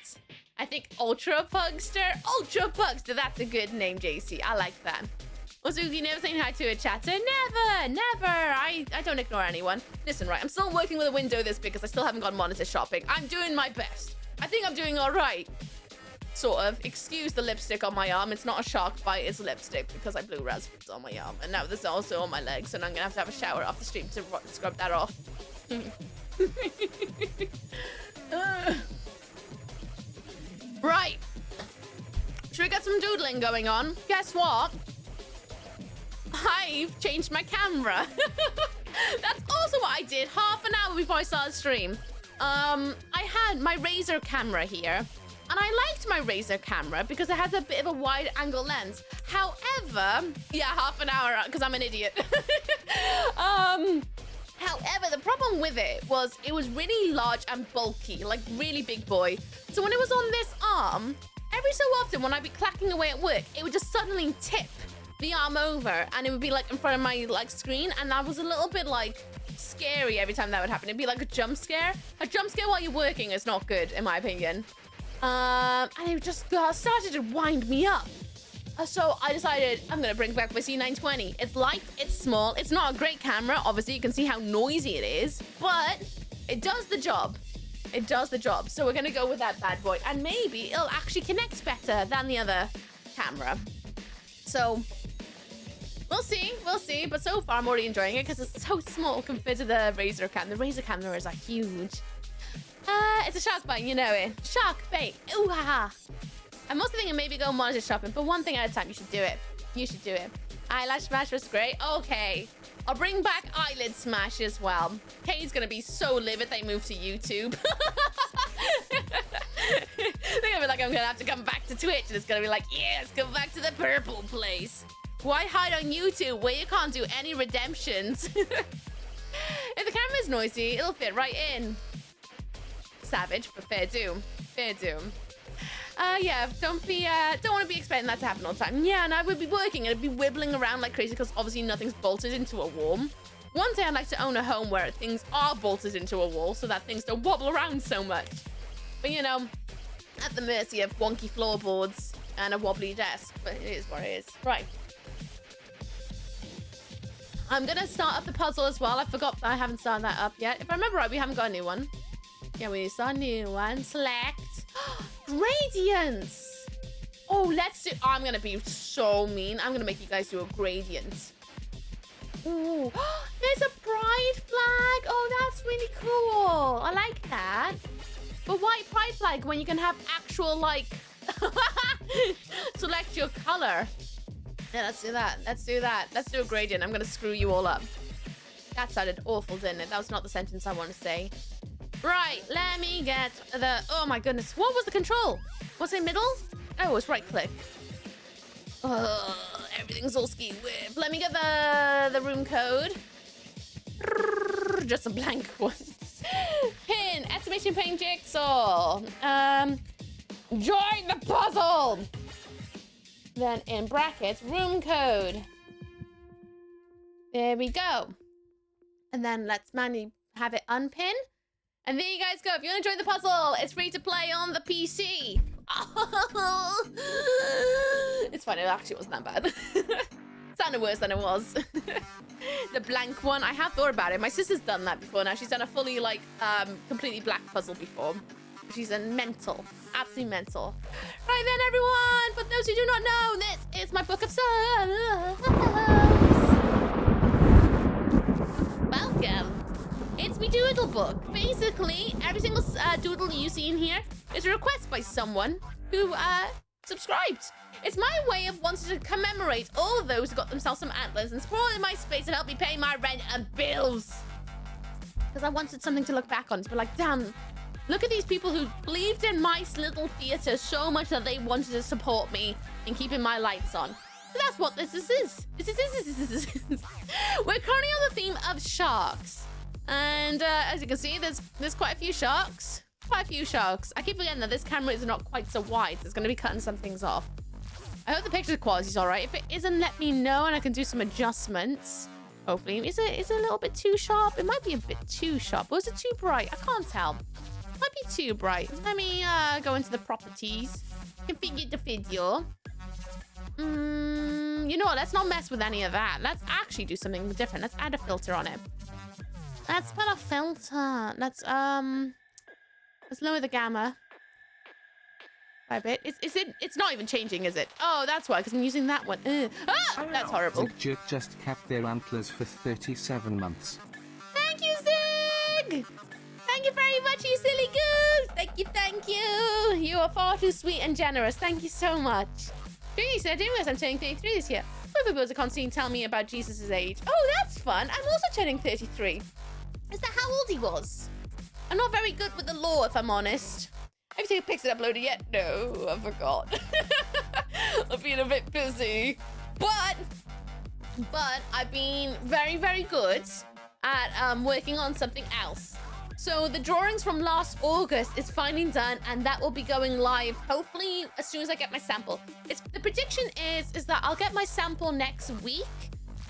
I think Ultra Pugster, that's a good name, JC. I like that. Also, you never saying hi to a chatter? Never. I don't ignore anyone. Listen, right, I'm still working with a window this big because I still haven't gone monitor shopping. I'm doing my best. I think I'm doing all right. Sort of. Excuse the lipstick on my arm. It's not a shark bite, it's lipstick because I blew raspberries on my arm. And now there's also on my legs, and I'm going to have a shower off the stream to scrub that off. Right. Should we get some doodling going on? Guess what? I've changed my camera. That's also what I did half an hour before I started stream. I had my Razer camera here. And I liked my Razer camera because it has a bit of a wide angle lens. However, yeah, half an hour because I'm an idiot. However, the problem with it was really large and bulky, like really big boy. So when it was on this arm, every so often when I'd be clacking away at work, it would just suddenly tip the arm over and it would be like in front of my like screen. And that was a little bit like scary every time that would happen. It'd be like a jump scare. A jump scare while you're working is not good, in my opinion. And it just started to wind me up. So I decided I'm going to bring back my C920. It's light, it's small, it's not a great camera. Obviously, you can see how noisy it is, but it does the job. It does the job. So we're going to go with that bad boy. And maybe it'll actually connect better than the other camera. So we'll see. But so far, I'm already enjoying it because it's so small compared to the Razer camera. The Razer cameras are huge. It's a shark bite, you know it. Shark bait. Ooh ha ha. I'm also thinking maybe go monitor shopping, but one thing at a time. You should do it. Eyelash Smash was great. Okay. I'll bring back Eyelid Smash as well. Kay's gonna be so livid they moved to YouTube. They're gonna be like, I'm gonna have to come back to Twitch, and it's gonna be like, yes, come back to the purple place. Why hide on YouTube where you can't do any redemptions? If the camera's noisy, it'll fit right in. Savage, but fair doom. Yeah, don't want to be expecting that to happen all the time. Yeah, and I would be working and I'd be wibbling around like crazy because obviously nothing's bolted into a wall. One day I'd like to own a home where things are bolted into a wall so that things don't wobble around so much. But you know, at the mercy of wonky floorboards and a wobbly desk, but it is what it is. Right. I'm gonna start up the puzzle as well. I forgot I haven't started that up yet. If I remember right, we haven't got a new one. Yeah, we start a new one. Select. Gradients. Oh, let's do... I'm gonna be so mean. I'm gonna make you guys do a gradient. Ooh. There's a pride flag. Oh, that's really cool. I like that. But why pride flag when you can have actual, like... select your color. Yeah, let's do that. Let's do that. Let's do a gradient. I'm gonna screw you all up. That sounded awful, didn't it? That was not the sentence I want to say. Right, let me get the... Oh my goodness. What was the control? Was it middle? Oh, it's right click. Everything's all ski whip. Let me get the room code. Just a blank one. Pin. Estimation pin jigsaw. Join the puzzle. Then in brackets, room code. There we go. And then let's manually have it unpin. And there you guys go. If you want to join the puzzle, it's free to play on the PC. It's fine. It actually wasn't that bad. Sounded worse than it was. The blank one. I have thought about it. My sister's done that before now. She's done a fully, like, completely black puzzle before. She's a mental. Absolutely mental. Right then, everyone. For those who do not know, this is my book of songs. Welcome. It's me doodle book. Basically, every single doodle you see in here is a request by someone who subscribed. It's my way of wanting to commemorate all of those who got themselves some antlers and supported my space and helped me pay my rent and bills. Because I wanted something to look back on to be like, damn, look at these people who believed in my little theatre so much that they wanted to support me in keeping my lights on. So that's what this is. We're currently on the theme of sharks. And as you can see, there's quite a few sharks. I keep forgetting that this camera is not quite so wide. It's going to be cutting some things off. I hope the picture quality is all right. If it isn't, let me know and I can do some adjustments. Hopefully. Is it a little bit too sharp? It might be a bit too sharp. Or is it too bright? I can't tell. It might be too bright. Let me go into the properties. Configure the video. You know what? Let's not mess with any of that. Let's actually do something different. Let's add a filter on it. Let's put a filter. Let's lower the gamma by a bit. It's not even changing, is it? Oh, that's why, because I'm using that one. Ah, that's horrible. Zig just kept their antlers for 37 months. Thank you, Zig! Thank you very much, you silly goose! Thank you! You are far too sweet and generous. Thank you so much. Doing this, I'm turning 33 this year. Some people at Constantine tell me about Jesus' age. Oh, that's fun. I'm also turning 33. Is that how old he was? I'm not very good with the law, if I'm honest. Have you seen pics and uploaded yet? No, I forgot. I've been a bit busy. But I've been very, very good at working on something else. So the drawings from last August is finally done, and that will be going live hopefully as soon as I get my sample. The prediction is that I'll get my sample next week.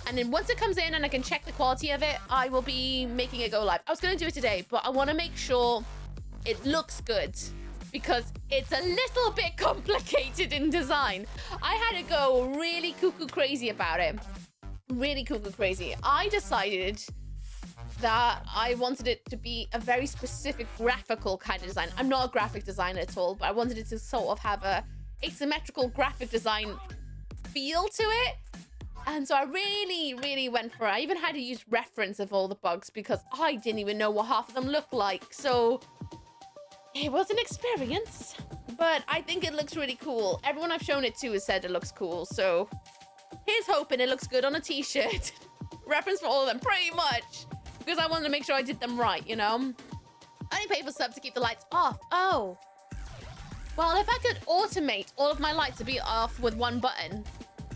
And then once it comes in and I can check the quality of it, I will be making it go live. I was going to do it today, but I want to make sure it looks good because it's a little bit complicated in design. I had to go really cuckoo crazy about it. Really cuckoo crazy. I decided that I wanted it to be a very specific graphical kind of design. I'm not a graphic designer at all, but I wanted it to sort of have a asymmetrical graphic design feel to it. And so I really, really went for it. I even had to use reference of all the bugs because I didn't even know what half of them looked like. So it was an experience, but I think it looks really cool. Everyone I've shown it to has said it looks cool. So here's hoping it looks good on a t-shirt. Reference for all of them, pretty much. Because I wanted to make sure I did them right, you know? I only pay for sub to keep the lights off. Oh. Well, if I could automate all of my lights to be off with one button,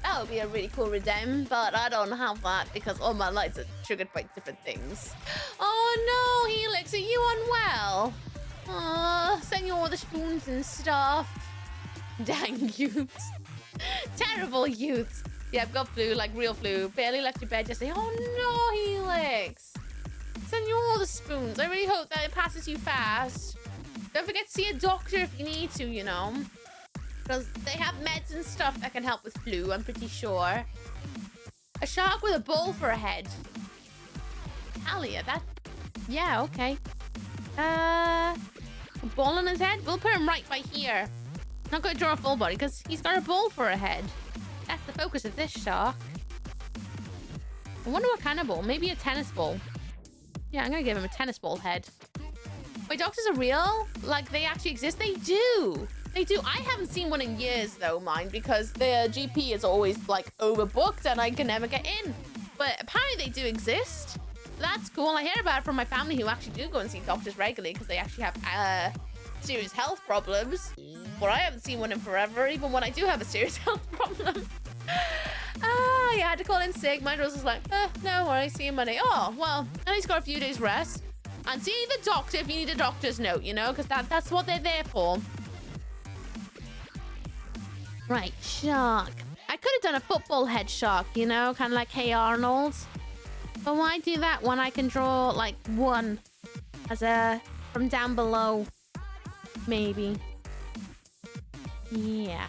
that would be a really cool redeem, but I don't have that because all my lights are triggered by different things. Oh no, Helix, are you unwell? Send you all the spoons and stuff. Dang youths. Terrible youths. Yeah, I've got flu, like real flu. Barely left your bed yesterday. Oh no, Helix. Send you all the spoons. I really hope that it passes you fast. Don't forget to see a doctor if you need to, you know. Because they have meds and stuff that can help with flu, I'm pretty sure. I A shark with a ball for a head. Hell yeah, that... Yeah, okay. A ball on his head? We'll put him right by here. Not going to draw a full body because he's got a ball for a head. That's the focus of this shark. I wonder what kind of ball. Maybe a tennis ball. Yeah, I'm going to give him a tennis ball head. Wait, doctors are real? Like, they actually exist? They do. They do. I haven't seen one in years, though, mine, because the GP is always, like, overbooked and I can never get in. But apparently they do exist. That's cool. I hear about it from my family who actually do go and see doctors regularly because they actually have serious health problems. But I haven't seen one in forever, even when I do have a serious health problem. Yeah, I had to call in sick. My daughter was like, no worries, see you Monday. Oh, well, at least got a few days rest. And see the doctor if you need a doctor's note, you know, because that's what they're there for. Right, shark. I could have done a football head shark, you know, kind of like Hey Arnold. But why do that when I can draw, like, one as from down below? Maybe. Yeah.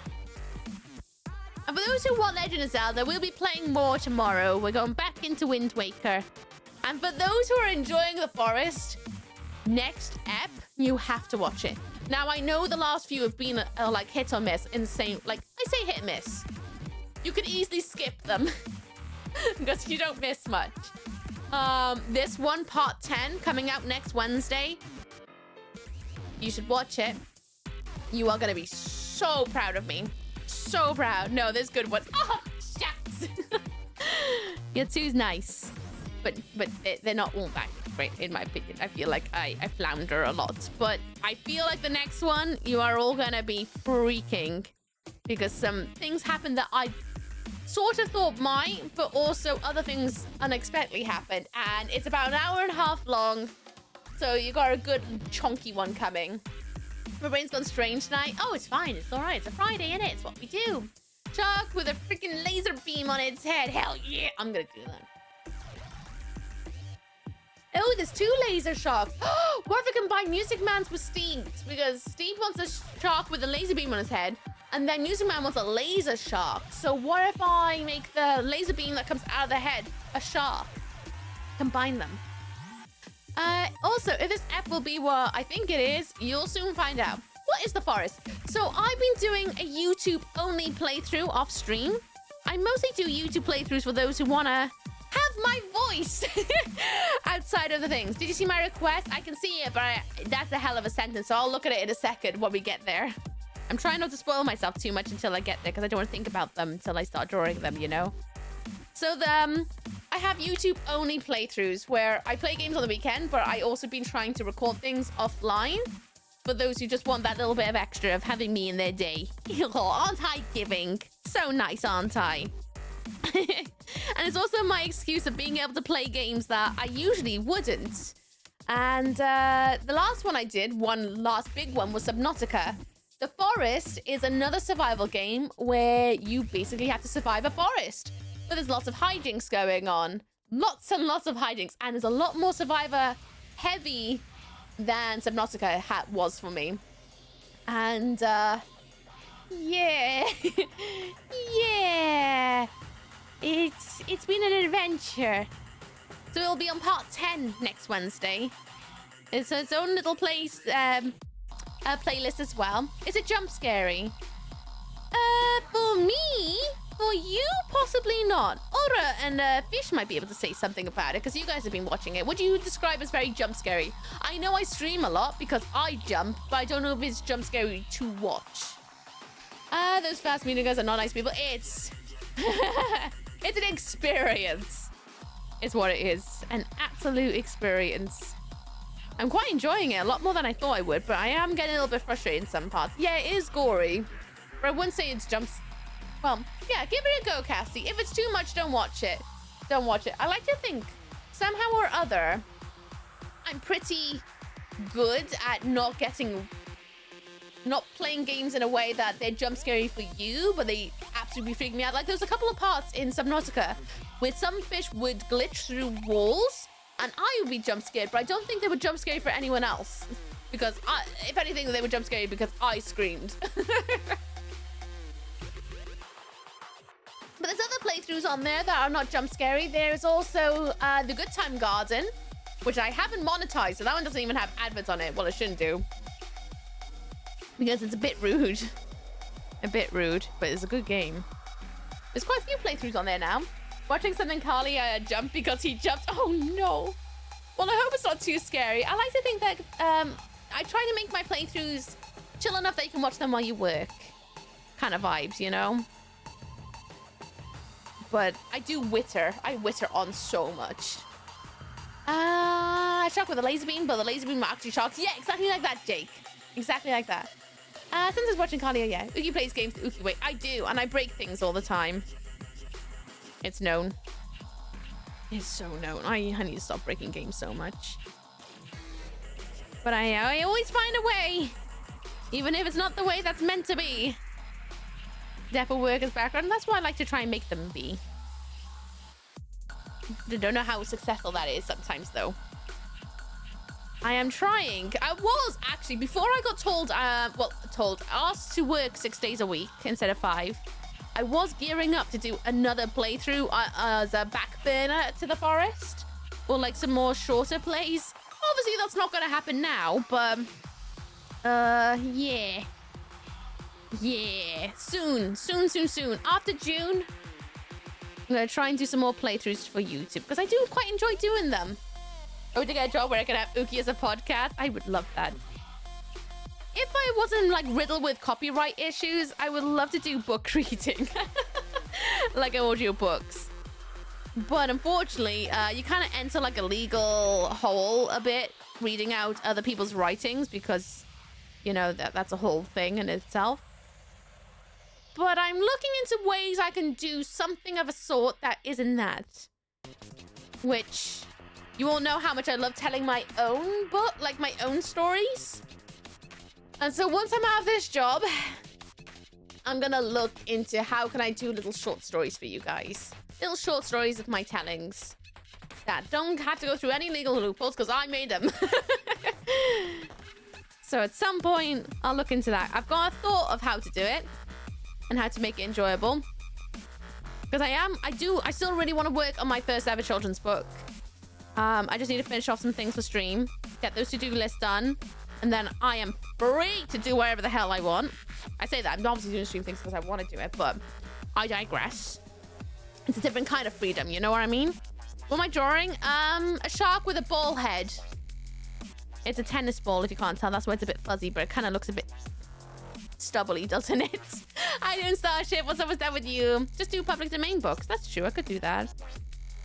And for those who want Legend of Zelda, we'll be playing more tomorrow. We're going back into Wind Waker. And for those who are enjoying the forest, next ep, you have to watch it. Now, I know the last few have been like hit or miss in the same, like, I say hit and miss. You could easily skip them because you don't miss much. This one, part 10, coming out next Wednesday. You should watch it. You are going to be so proud of me. So proud. No, there's good ones. Oh, shucks. Yatsu's nice. But they're not all that great, in my opinion. I feel like I flounder a lot. But I feel like the next one, you are all going to be freaking. Because some things happened that I sort of thought might, but also other things unexpectedly happened. And it's about an hour and a half long. So you got a good chunky one coming. My brain's gone strange tonight. Oh, it's fine. It's all right. It's a Friday, innit? It's what we do. Shark with a freaking laser beam on its head. Hell yeah. I'm going to do that. Oh, there's 2 laser sharks. What if I combine Music Man's with Steve's? Because Steve wants a shark with a laser beam on his head, and then Music Man wants a laser shark. So what if I make the laser beam that comes out of the head a shark? Combine them. Also, if this app will be what I think it is, you'll soon find out. What is the forest? So I've been doing a YouTube-only playthrough off stream. I mostly do YouTube playthroughs for those who want to have my voice outside of the things. Did you see my request? I can see it, but that's a hell of a sentence, so I'll look at it in a second when we get there. I'm trying not to spoil myself too much until I get there, because I don't want to think about them until I start drawing them, you know? So I have YouTube-only playthroughs where I play games on the weekend, but I also been trying to record things offline for those who just want that little bit of extra of having me in their day. Aren't I giving? So nice, aren't I? And it's also my excuse of being able to play games that I usually wouldn't. And the last one I did, one last big one, was Subnautica. The Forest is another survival game where you basically have to survive a forest. But there's lots of hijinks going on. Lots and lots of hijinks. And there's a lot more survivor heavy than Subnautica was for me. And yeah. Yeah. It's been an adventure. So it'll be on part 10 next Wednesday. It's its own little playlist as well. Is it jump scary? For me? For you? Possibly not. Aura and Fish might be able to say something about it because you guys have been watching it. Would you describe as very jump scary? I know I stream a lot because I jump, but I don't know if it's jump scary to watch. Those fast media guys are not nice people. It's it's an experience. It's what it is. An absolute experience. I'm quite enjoying it, a lot more than I thought I would, but I am getting a little bit frustrated in some parts. Yeah, it is gory, but I wouldn't say it's jumps. Well, yeah, give it a go, Cassie. If it's too much, don't watch it. Don't watch it. I like to think, somehow or other, I'm pretty good at not playing games in a way that they're jump scary for you, but they absolutely freak me out. Like, there's a couple of parts in Subnautica where some fish would glitch through walls, and I would be jump scared, but I don't think they would jump scary for anyone else. Because, if anything, they would jump scary because I screamed. But there's other playthroughs on there that are not jump scary. There's also the Good Time Garden, which I haven't monetized, so that one doesn't even have adverts on it. Well, it shouldn't do. Because it's a bit rude. A bit rude, but it's a good game. There's quite a few playthroughs on there now. Watching something Carly jump because he jumped. Oh, no. Well, I hope it's not too scary. I like to think that I try to make my playthroughs chill enough that you can watch them while you work. Kind of vibes, you know? But I do witter. I witter on so much. I shock with a laser beam, but the laser beam actually shocks. Yeah, exactly like that, Jake. Exactly like that. Since I was watching Carly, yeah. Ooky plays games the Ooky way. I do, and I break things all the time. It's known. It's so known. I need to stop breaking games so much. But I always find a way. Even if it's not the way that's meant to be. Therefore, work as background. That's why I like to try and make them be. I don't know how successful that is sometimes, though. I am trying. I was actually, before I got told, asked to work 6 days a week instead of 5. I was gearing up to do another playthrough as a back burner to the forest. Or like some more shorter plays. Obviously, that's not going to happen now, but... yeah. Yeah. Soon. After June, I'm going to try and do some more playthroughs for YouTube. Because I do quite enjoy doing them. I would get a job where I could have Ooky as a podcast. I would love that. If I wasn't like riddled with copyright issues, I would love to do book reading. Like audiobooks. But unfortunately, you kind of enter like a legal hole a bit reading out other people's writings because, you know, that's a whole thing in itself. But I'm looking into ways I can do something of a sort that isn't that. Which, you all know how much I love telling my own book, like my own stories. And so once I'm out of this job, I'm gonna look into how can I do little short stories for you guys. Little short stories of my tellings that don't have to go through any legal loopholes because I made them. So at some point, I'll look into that. I've got a thought of how to do it and how to make it enjoyable. Because I still really want to work on my first ever children's book. I just need to finish off some things for stream, get those to-do lists done, and then I am free to do whatever the hell I want. I say that, I'm obviously doing stream things because I want to do it, but I digress. It's a different kind of freedom, you know what I mean? What am I drawing? A shark with a ball head. It's a tennis ball, if you can't tell. That's why it's a bit fuzzy, but it kind of looks a bit stubbly, doesn't it? I didn't Starship. What's up with that with you? Just do public domain books. That's true. I could do that.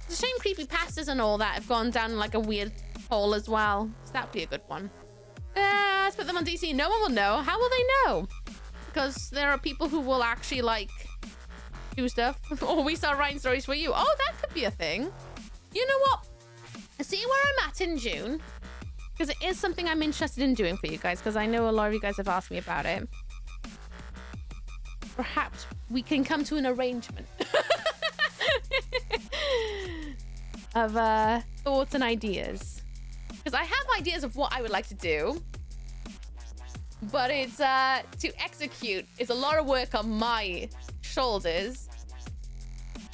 It's a shame creepypastas and all that have gone down like a weird hole as well. So that'd be a good one. Let's put them on DC. No one will know. How will they know? Because there are people who will actually like do stuff. Or we start writing stories for you. Oh, that could be a thing. You know what? See where I'm at in June. Because it is something I'm interested in doing for you guys. Because I know a lot of you guys have asked me about it. Perhaps we can come to an arrangement. Of thoughts and ideas. Because I have ideas of what I would like to do. But it's to execute is a lot of work on my shoulders.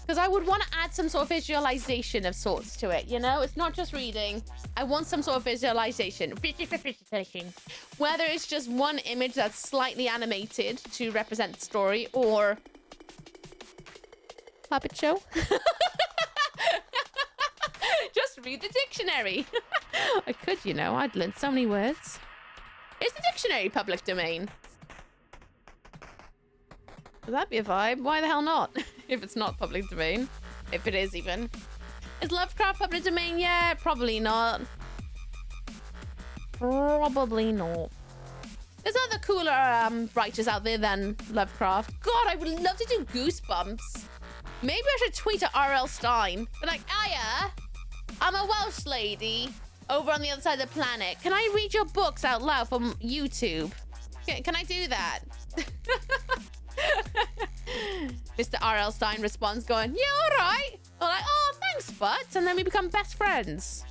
Because I would want to add some sort of visualization of sorts to it, you know? It's not just reading. I want some sort of visualization. Whether it's just one image that's slightly animated to represent the story or puppet show. Just read the dictionary. I could, you know. I'd learned so many words. Is the dictionary public domain? Would that be a vibe? Why the hell not? If it's not public domain. If it is even. Is Lovecraft public domain? Yeah, probably not. Probably not. There's other cooler writers out there than Lovecraft. God, I would love to do Goosebumps. Maybe I should tweet at R.L. Stein. But like, Aya, I'm a Welsh lady over on the other side of the planet. Can I read your books out loud from YouTube? Can I do that? Mr. R.L. Stein responds going, yeah, all right. We're like, oh, thanks, bud. And then we become best friends.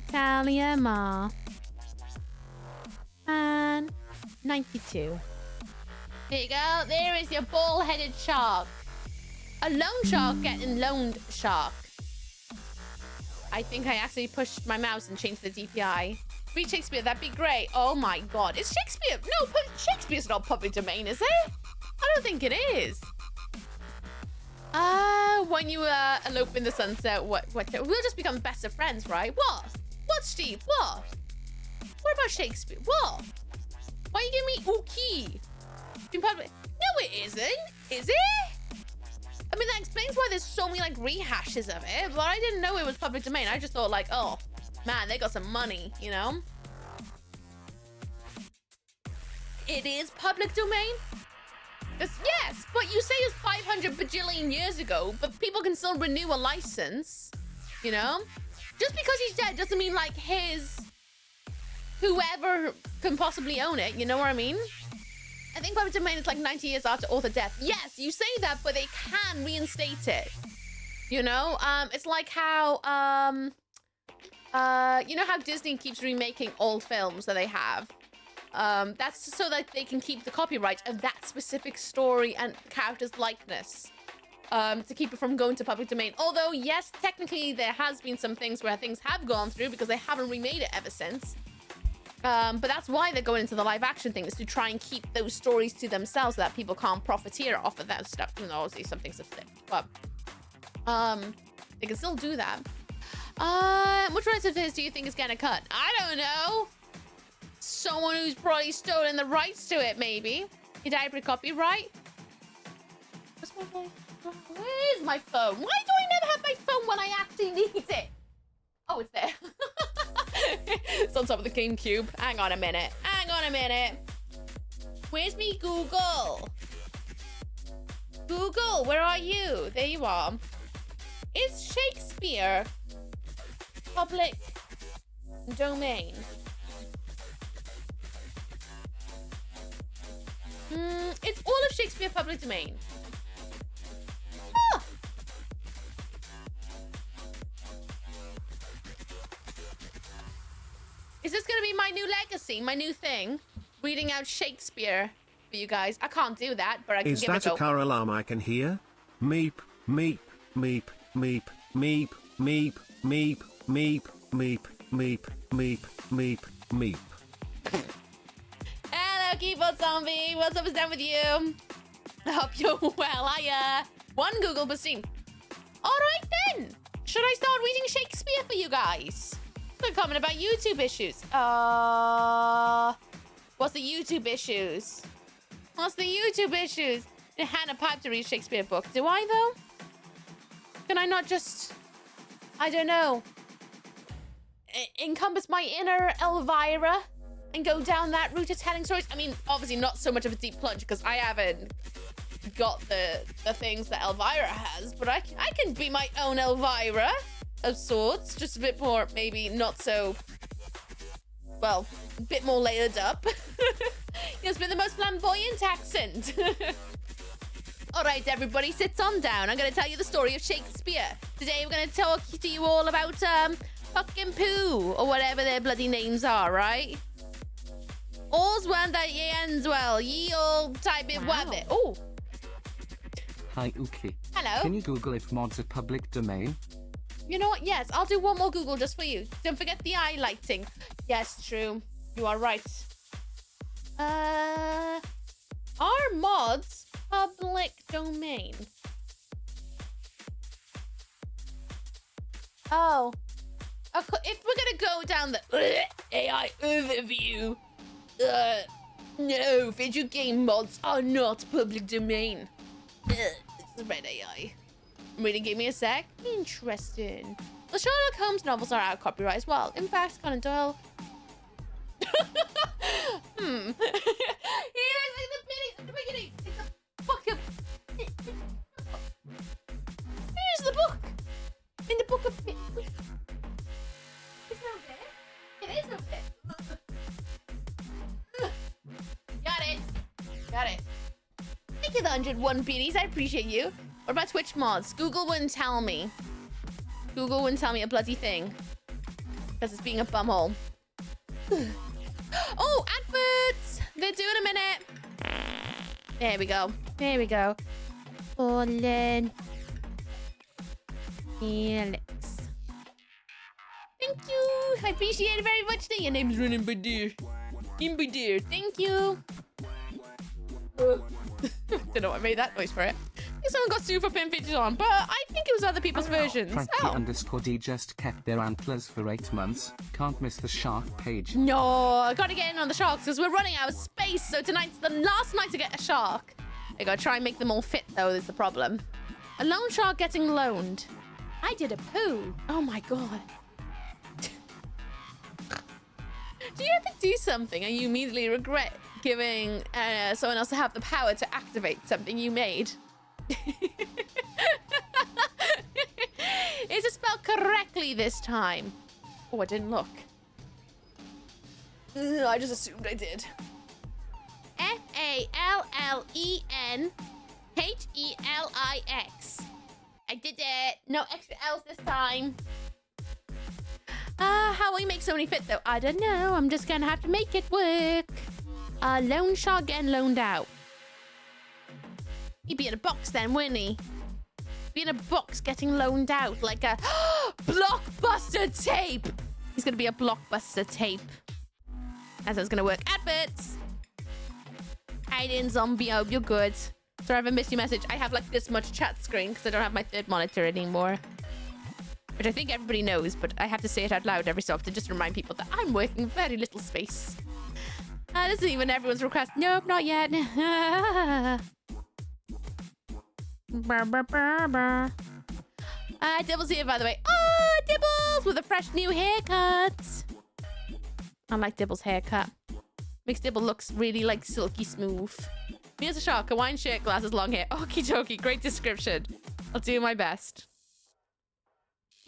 Talia Ma. And 92. There you go. There is your ball-headed shark. A loan shark getting loaned shark. I think I actually pushed my mouse and changed the DPI. Read Shakespeare, that'd be great. Oh my god. Is Shakespeare? No, Shakespeare's not public domain, is it? I don't think it is. When you elope in the sunset, what? We'll just become better friends, right? What? What, Steve? What? What about Shakespeare? What? Why are you giving me Ooky? In public? No, it isn't. Is it? I mean, that explains why there's so many, like, rehashes of it, but I didn't know it was public domain. I just thought, like, oh, man, they got some money, you know? It is public domain? Yes, but you say it's 500 bajillion years ago, but people can still renew a license, you know? Just because he's dead doesn't mean, like, whoever can possibly own it, you know what I mean? I think public domain is like 90 years after author death. Yes, you say that, but they can reinstate it. You know? It's like how, you know how Disney keeps remaking old films that they have? That's so that they can keep the copyright of that specific story and character's likeness. To keep it from going to public domain. Although, yes, technically there has been some things where things have gone through because they haven't remade it ever since. But that's why they're going into the live action thing, is to try and keep those stories to themselves so that people can't profiteer off of that stuff. You know, obviously some things have slipped, but they can still do that. Which rights of his do you think is gonna cut? I don't know. Someone who's probably stolen the rights to it, maybe. Did I copyright? Where's my phone? Where's my phone? Why do I never have my phone when I actually need it? Oh, it's there. It's on top of the GameCube. Hang on a minute. Hang on a minute. Where's me Google? Google, where are you? There you are. Is Shakespeare public domain? It's all of Shakespeare public domain. Ah! Is this gonna be my new legacy, my new thing? Reading out Shakespeare for you guys. I can't do that, but I can give it a go. Is that a car alarm I can hear? Meep, meep, meep, meep, meep, meep, meep, meep, meep, meep, meep, meep, meep. Hello, keyboard zombie. What's up is down with you? I hope you're well. One Google Basim. All right then. Should I start reading Shakespeare for you guys? Good comment about YouTube issues. What's the YouTube issues? What's the YouTube issues? Hannah Pipe to read Shakespeare book. Do I though? Can I not just, I don't know, encompass my inner Elvira and go down that route of telling stories? I mean, obviously not so much of a deep plunge because I haven't got the things that Elvira has, but I can be my own Elvira of sorts, just a bit more, maybe not so, well, a bit more layered up. It's been the most flamboyant accent. All right, everybody, sit on down. I'm going to tell you the story of Shakespeare. Today, we're going to talk to you all about fucking Pooh, or whatever their bloody names are, right? All's well that ye ends well. Ye all type it wabbit. Oh. Hi, Ooky. Hello. Can you Google if mods are public domain? You know what? Yes, I'll do one more Google just for you. Don't forget the highlighting. Yes, true. You are right. Are mods public domain? Oh. If we're gonna go down the AI overview, no, video game mods are not public domain. It's red AI. Reading, give me a sec. Interesting. The Sherlock Holmes novels are out of copyright as well. In fact, Conan Doyle. Here's the beginning. It's a book of. Here's the book. In the book of. It's over there. It is over there. Got it. Got it. Thank you, the 101 biddies. I appreciate you. What about Twitch mods? Google wouldn't tell me. Google wouldn't tell me a bloody thing. Because it's being a bumhole. Oh, adverts! They're due in a minute. There we go. There we go. Fallen. Alex. Thank you. I appreciate it very much. Your name's running by dear. In by dear. Thank you. Don't know why I made that noise for it. I think someone got super pin features on, but I think it was other people's versions. Frankie_D just kept their antlers for 8 months. Can't miss the shark page. No, I gotta get in on the sharks because we're running out of space. So tonight's the last night to get a shark. I gotta try and make them all fit though, is the problem. A lone shark getting loaned. I did a poo. Oh my god. Do you ever do something and you immediately regret giving someone else to have the power to activate something you made? Is it spelled correctly this time? Oh, I didn't look. I just assumed I did. Fallenhelix. I did it. No extra L's this time. How will you make so many fit though? I don't know. I'm just gonna have to make it work. Lone shark getting loaned out. He'd be in a box then, wouldn't he? Be in a box getting loaned out like a blockbuster tape. He's gonna be a blockbuster tape. That's how it's gonna work. Adverts. Hide in zombie. I hope you're good. Sorry, I haven't missed your message. I have like this much chat screen because I don't have my third monitor anymore. Which I think everybody knows, but I have to say it out loud every so often just to remind people that I'm working very little space. This isn't even everyone's request. Nope, not yet. Dibble's here, by the way. Oh, Dibbles with a fresh new haircut. I like Dibble's haircut. Makes Dibble looks really like silky smooth. Me as a shark, Hawaiian shirt, glasses, long hair. Okie dokie, great description. I'll do my best.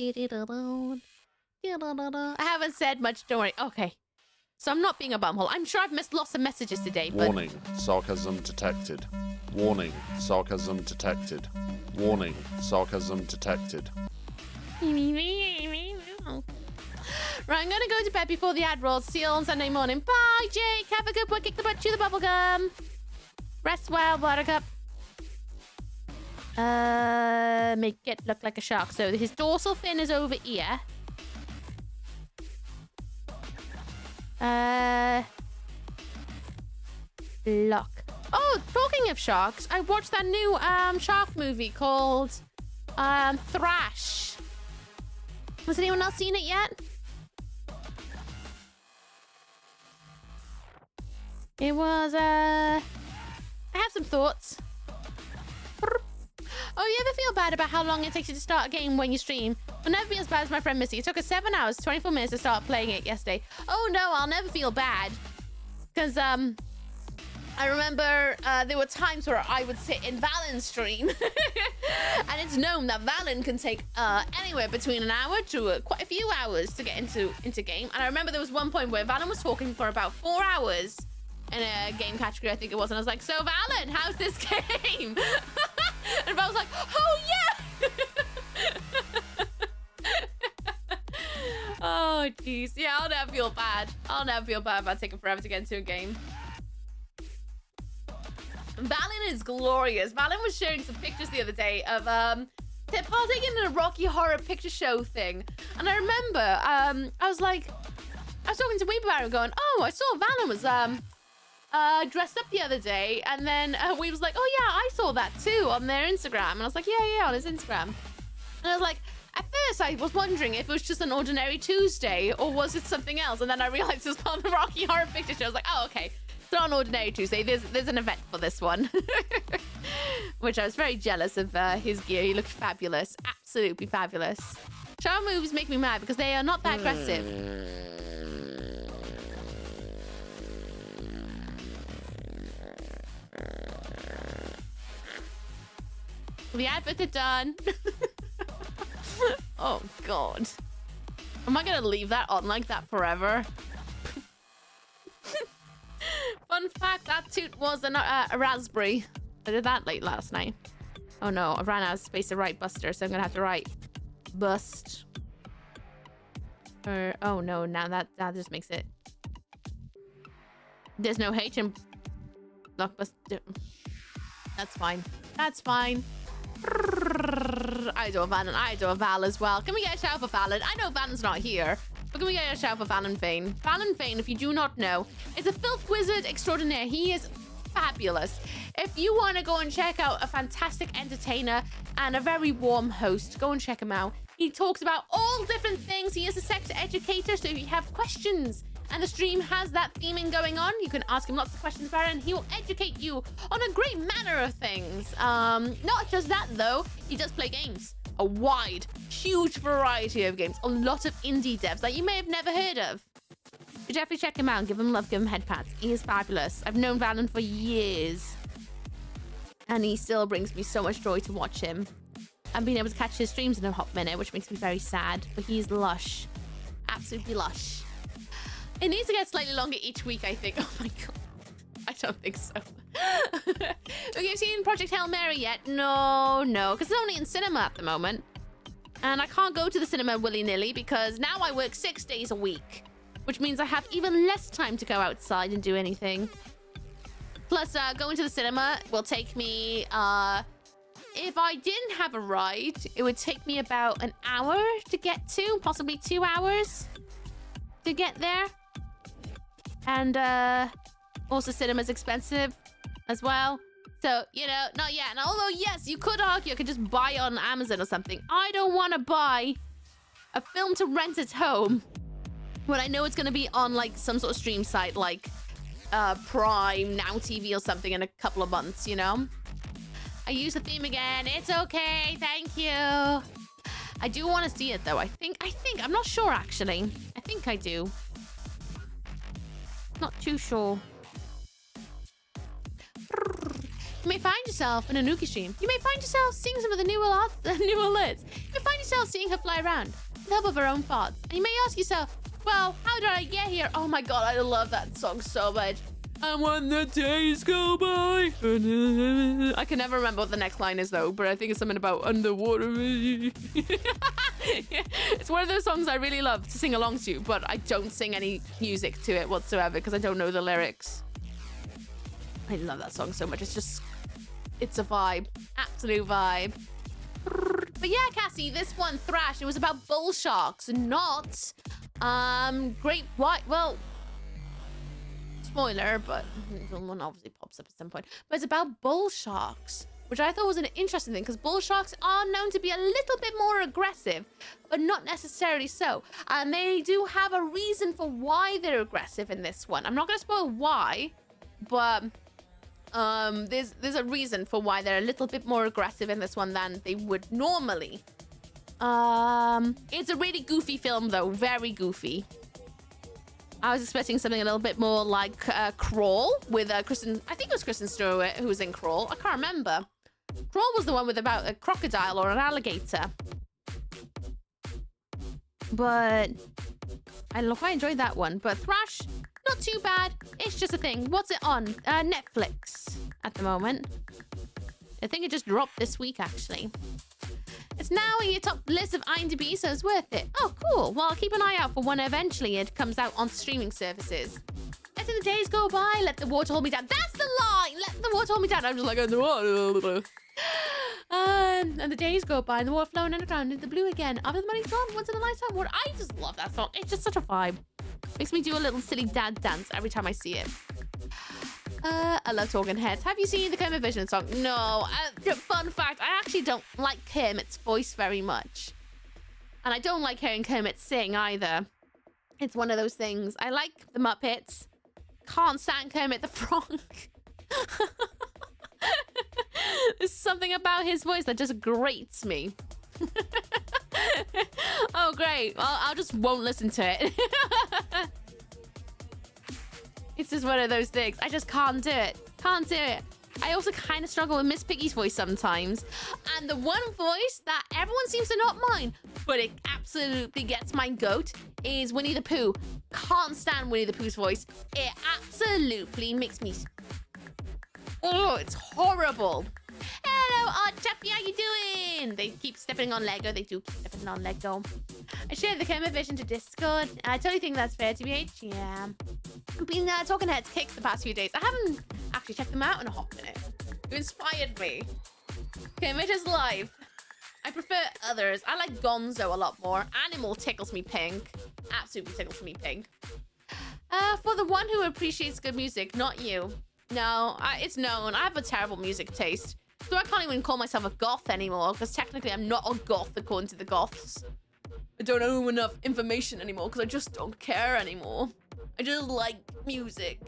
I haven't said much, don't worry. Okay. So I'm not being a bumhole. I'm sure I've missed lots of messages today, but... Warning, sarcasm detected. Warning, sarcasm detected. Warning, sarcasm detected. Right, I'm gonna go to bed before the ad rolls. See you on Sunday morning. Bye, Jake. Have a good one. Kick the butt, chew the bubblegum. Rest well, Buttercup. Make it look like a shark. So his dorsal fin is over here. Lock. Oh, talking of sharks, I watched that new shark movie called Thrash. Has anyone else seen it yet? It was I have some thoughts. Oh, you ever feel bad about how long it takes you to start a game when you stream? I'll never be as bad as my friend Missy. It took us 7 hours, 24 minutes to start playing it yesterday. Oh no, I'll never feel bad. Because I remember there were times where I would sit in Valen's stream. And it's known that Valen can take anywhere between an hour to quite a few hours to get into game. And I remember there was one point where Valen was talking for about 4 hours in a game category, I think it was. And I was like, so Valen, how's this game? And Val was like, oh yeah! Oh jeez. Yeah, I'll never feel bad. I'll never feel bad about taking forever to get into a game. Valen is glorious. Valen was sharing some pictures the other day of partaking in a Rocky Horror Picture Show thing. And I remember I was talking to Weeb about it going, oh, I saw Valen was dressed up the other day, and then we was like, oh yeah, I saw that too on their Instagram. And I was like, yeah, on his Instagram. And I was like, at first I was wondering if it was just an ordinary Tuesday or was it something else, and then I realized it was part of the Rocky Horror Picture Show. I was like, oh okay, it's not an ordinary Tuesday, there's an event for this one. Which I was very jealous of his gear. He looked fabulous, absolutely fabulous. Shark movies make me mad because they are not that aggressive. The adverts are done. Oh god. Am I gonna leave that on like that forever? Fun fact, that toot was a raspberry. I did that late last night. Oh no, I ran out of space to write Buster, so I'm gonna have to write bust. Or oh no, now that just makes it. There's no H in blockbuster. That's fine. That's fine. I adore Van and I adore Val as well. Can we get a shout for Valen? I know Valen's not here, but can we get a shout for Valen Vane? Valen Vane, if you do not know, is a filth wizard extraordinaire. He is fabulous. If you want to go and check out a fantastic entertainer and a very warm host, go and check him out. He talks about all different things. He is a sex educator, so if you have questions and the stream has that theming going on, you can ask him lots of questions about it and he will educate you on a great manner of things. Not just that though, he does play games. A wide, huge variety of games. A lot of indie devs that you may have never heard of. You definitely check him out and give him love, give him head pats. He is fabulous. I've known Valen for years. And he still brings me so much joy to watch him. I've been able to catch his streams in a hot minute, which makes me very sad. But he's lush. Absolutely lush. It needs to get slightly longer each week, I think. Oh my god. I don't think so. Okay, have you seen Project Hail Mary yet? No. Because it's only in cinema at the moment. And I can't go to the cinema willy-nilly because now I work 6 days a week. Which means I have even less time to go outside and do anything. Plus, going to the cinema will take me... if I didn't have a ride, it would take me about an hour to get to. Possibly 2 hours to get there. And also cinema's expensive as well. So, you know, not yet. And although, yes, you could argue I could just buy it on Amazon or something. I don't want to buy a film to rent at home when I know it's going to be on, like, some sort of stream site, like Prime, Now TV or something in a couple of months, you know? I use the theme again. It's okay. Thank you. I do want to see it, though. I think. I'm not sure, actually. I think I do. Not too sure. You may find yourself in an Ooky stream. You may find yourself seeing some of the new alerts. You may find yourself seeing her fly around with the help of her own thoughts. And you may ask yourself, well, how did I get here? Oh my god, I love that song so much. And when the days go by... I can never remember what the next line is, though, but I think it's something about underwater. It's one of those songs I really love to sing along to, but I don't sing any music to it whatsoever because I don't know the lyrics. I love that song so much. It's a vibe. Absolute vibe. But yeah, Cassie, this one, Thrash, it was about bull sharks, not great white... Well... Spoiler, but one obviously pops up at some point. But it's about bull sharks, which I thought was an interesting thing because bull sharks are known to be a little bit more aggressive, but not necessarily so. And they do have a reason for why they're aggressive in this one. I'm not going to spoil why, but there's a reason for why they're a little bit more aggressive in this one than they would normally. It's a really goofy film, though. Very goofy. I was expecting something a little bit more like Crawl with Kristen... I think it was Kristen Stewart who was in Crawl. I can't remember. Crawl was the one with about a crocodile or an alligator. But I quite enjoyed that one. But Thrash, not too bad. It's just a thing. What's it on? Netflix at the moment. I think it just dropped this week, actually. It's now in your top list of IMDb, so it's worth it. Oh, cool. Well, keep an eye out for when eventually it comes out on streaming services. Letting the days go by, let the water hold me down. That's the line! Let the water hold me down. I'm just like, and the days go by, and the water flowing underground into the blue again. After the money's gone, once in a lifetime. What? I just love that song. It's just such a vibe. Makes me do a little silly dad dance every time I see it. I love Talking Heads. Have you seen the Kermit Vision song? No. Fun fact, I actually don't like Kermit's voice very much. And I don't like hearing Kermit sing either. It's one of those things. I like the Muppets. Can't stand Kermit the Frog. There's something about his voice that just grates me. Oh, great. Well, I just won't listen to it. It's just one of those things. I just can't do it. Can't do it. I also kind of struggle with Miss Piggy's voice sometimes. And the one voice that everyone seems to not mind, but it absolutely gets my goat, is Winnie the Pooh. Can't stand Winnie the Pooh's voice. It absolutely makes me... Oh, it's horrible. Hello, Art Chappie, how you doing? They keep stepping on Lego. They do keep stepping on Lego. I shared the Kermit Vision to Discord. I totally think that's fair, TBH. Yeah. I've been Talking Heads Kicks the past few days. I haven't actually checked them out in a hot minute. You inspired me. Okay, Mitch's life. I prefer others. I like Gonzo a lot more. Animal tickles me pink. Absolutely tickles me pink. For the one who appreciates good music, not you. No, it's known. I have a terrible music taste. So I can't even call myself a goth anymore, because technically I'm not a goth according to the goths. I don't know enough information anymore, because I just don't care anymore. I just like music.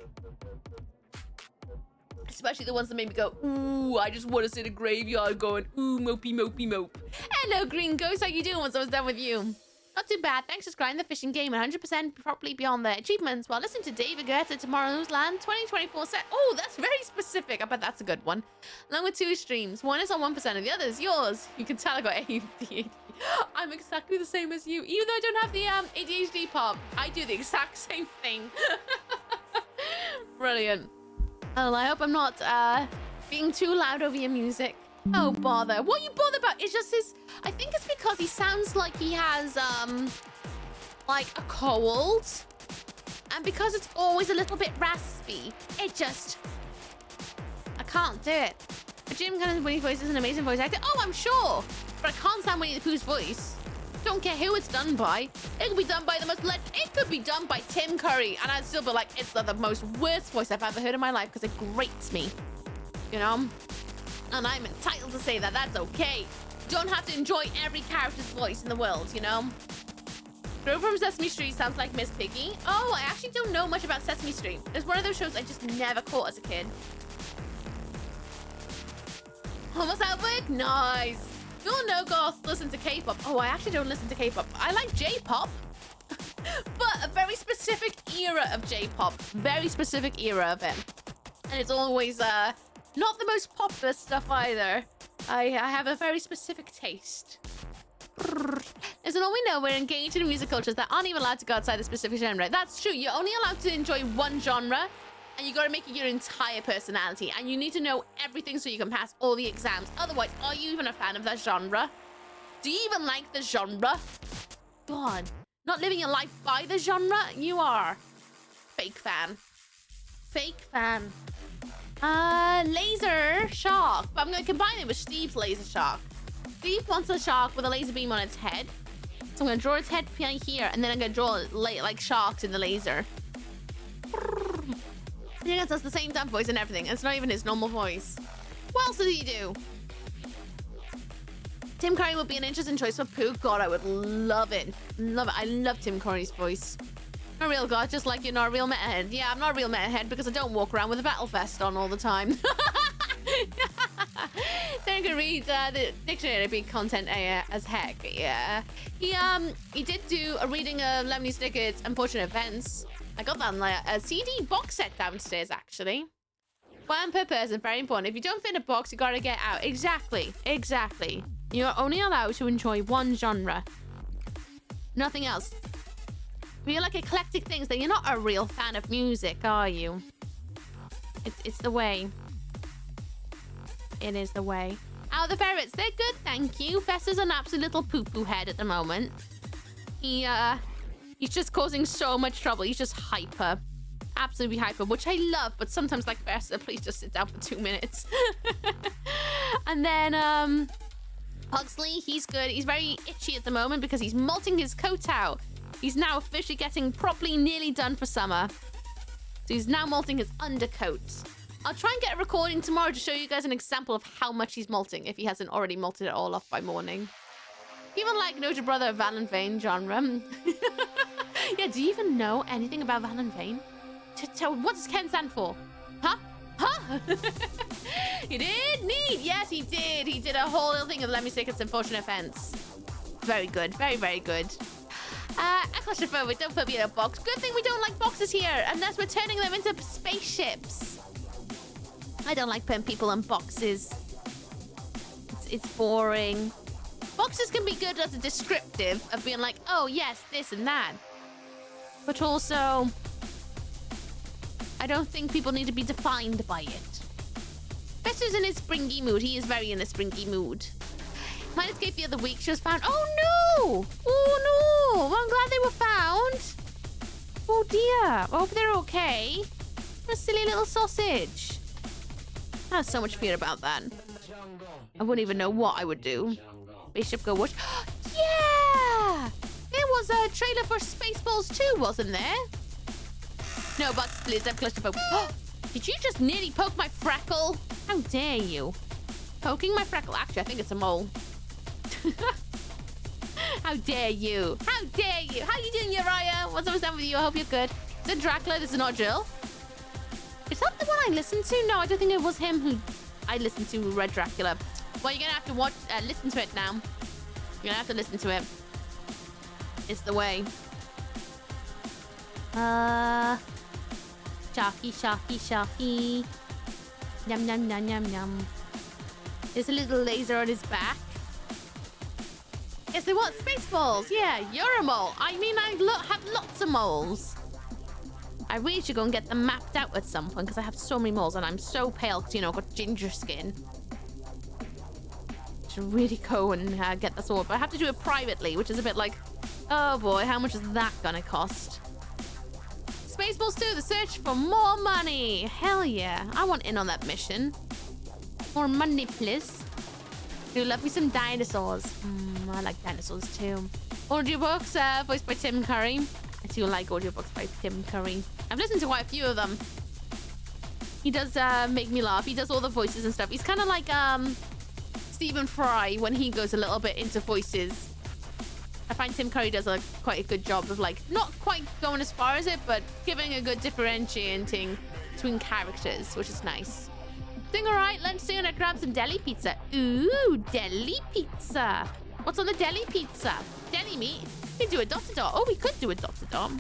Especially the ones that make me go, ooh, I just want to sit in a graveyard going, ooh, mopey, mopey, mope. Hello, Green Ghost, how you doing once I was done with you? Not too bad, thanks for grinding the fishing game 100% properly beyond the achievements while listening to David Guetta Tomorrow's Land 2024 set. Oh, that's very specific. I bet that's a good one. Along with 2 streams. One is on 1% and the other is yours. You can tell I got ADHD. I'm exactly the same as you. Even though I don't have the ADHD pop, I do the exact same thing. Brilliant. Oh, I hope I'm not being too loud over your music. Oh, bother. What are you bothered about? It's just his... I think it's because he sounds like he has, like a cold. And because it's always a little bit raspy, it just... I can't do it. Jim Gunn's Winnie voice is an amazing voice actor. Oh, I'm sure. But I can't sound Winnie the Pooh's voice. Don't care who it's done by. It could be done by the most... It could be done by Tim Curry. And I'd still be like, it's the most worst voice I've ever heard in my life because it grates me. You know? And I'm entitled to say that. That's okay. Don't have to enjoy every character's voice in the world, you know? Girl from Sesame Street sounds like Miss Piggy. Oh, I actually don't know much about Sesame Street. It's one of those shows I just never caught as a kid. Almost out of work? Nice. You'll know goth listen to K-pop. Oh, I actually don't listen to K-pop. I like J-pop. But a very specific era of J-pop. Very specific era of it. And it's always, not the most popular stuff either. I have a very specific taste. Listen, all we know, we're engaged in music cultures that aren't even allowed to go outside the specific genre. That's true. You're only allowed to enjoy one genre, and you got to make it your entire personality. And you need to know everything so you can pass all the exams. Otherwise, are you even a fan of that genre? Do you even like the genre? God, not living your life by the genre? You are. Fake fan. Fake fan. Laser shark. But I'm going to combine it with Steve's laser shark. Steve wants a shark with a laser beam on its head. So I'm going to draw its head behind here, and then I'm going to draw like sharks in the laser. Yeah, that's the same damn voice and everything. It's not even his normal voice. What else does he do? Tim Curry would be an interesting choice for Pooh. God, I would love it. Love it. I love Tim Curry's voice. Not real god, just like you're not a real metalhead. Yeah, I'm not a real metalhead because I don't walk around with a battle vest on all the time. Then you can read the dictionary to be content as heck. Yeah. He did do a reading of Lemony Snicket's Unfortunate Events. I got that on a CD box set downstairs, actually. One per person, very important. If you don't fit in a box, you gotta get out. Exactly. Exactly. You're only allowed to enjoy one genre. Nothing else. If you like eclectic things, then you're not a real fan of music, are you? It's the way. It is the way. Oh, the ferrets, they're good, thank you. Fester's an absolute little poo-poo head at the moment. He's just causing so much trouble. He's just hyper. Absolutely hyper, which I love, but sometimes like Fester, please just sit down for 2 minutes. And then, Huxley, he's good. He's very itchy at the moment because he's molting his coat out. He's now officially getting properly nearly done for summer. So he's now molting his undercoat. I'll try and get a recording tomorrow to show you guys an example of how much he's molting if he hasn't already molted it all off by morning. Even like Noted Brother of Val and Vane genre. Yeah, do you even know anything about Val and Vane? What does Ken stand for? Huh? Huh? He did neat. Yes, he did. He did a whole little thing of Lemmy Snicket's Unfortunate Events. Very good. Very, very good. Claustrophobic, don't put me in a box. Good thing we don't like boxes here, unless we're turning them into spaceships. I don't like putting people in boxes. It's boring. Boxes can be good as a descriptive of being like, oh yes, this and that. But also, I don't think people need to be defined by it. Fester's in his springy mood. He is very in a springy mood. Mine escaped the other week. She was found. Oh no! Oh no! Well, I'm glad they were found. Oh dear. I hope they're okay. What a silly little sausage. I have so much fear about that. I wouldn't even know what I would do. Spaceship Go watch. Yeah! There was a trailer for Spaceballs 2, wasn't there? No, but please, I've clutched a poke. Did you just nearly poke my freckle? How dare you? Poking my freckle. Actually, I think it's a mole. How dare you? How dare you? How you doing, Uriah? What's up with you? I hope you're good. Is it Dracula? This is not Jill. Is that the one I listened to? No, I don't think it was him who I listened to who read Dracula. Well, you're gonna have to watch, listen to it now. You're gonna have to listen to it. It's the way. Sharky, sharky, sharky. Yum, yum, yum, yum, yum. There's a little laser on his back. Yes, they want Spaceballs. Yeah, you're a mole. I mean, I have lots of moles. I really should go and get them mapped out at some point because I have so many moles and I'm so pale because, you know, I've got ginger skin. Should really go and get this all. But I have to do it privately, which is a bit like, oh boy, how much is that gonna cost? Spaceballs 2, the search for more money. Hell yeah. I want in on that mission. More money, please. Do love me some dinosaurs. I like dinosaurs too. Audiobooks, voiced by Tim Curry. I do like audiobooks by Tim Curry. I've listened to quite a few of them. He does make me laugh. He does all the voices and stuff. He's kind of like Stephen Fry when he goes a little bit into voices. I find Tim Curry does quite a good job of like, not quite going as far as it, but giving a good differentiating between characters, which is nice. Doing all right, lunch soon. I grabbed some deli pizza. Ooh, deli pizza. What's on the deli pizza? Deli meat? We could do a dot-to-dot. Oh, we could do a dot-to-dot.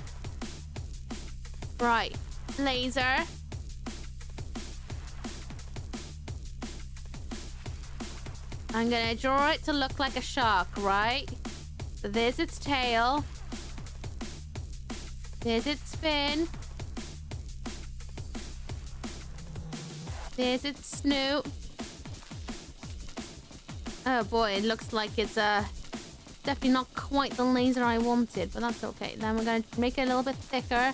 Right. Laser. I'm gonna draw it to look like a shark, right? So there's its tail. There's its fin. There's its snoot. Oh boy, it looks like it's definitely not quite the laser I wanted, but that's okay. Then we're gonna make it a little bit thicker.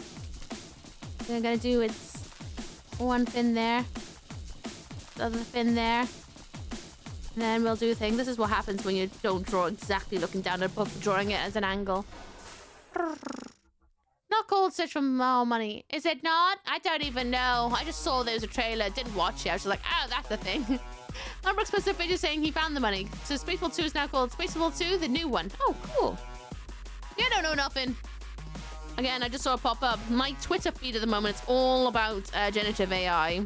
We're gonna do its one fin there, the other fin there, and then we'll do things. This is what happens when you don't draw exactly looking down at a book, drawing it as an angle. Not called Search for More Money. Is it not? I don't even know. I just saw there was a trailer. Didn't watch it. I was just like, oh, that's the thing. Lumber's posted a video saying he found the money. So Spaceball 2 is now called Spaceball 2, the new one. Oh, cool. Yeah, I don't know nothing. Again, I just saw it pop up. My Twitter feed at the moment, it's all about generative AI.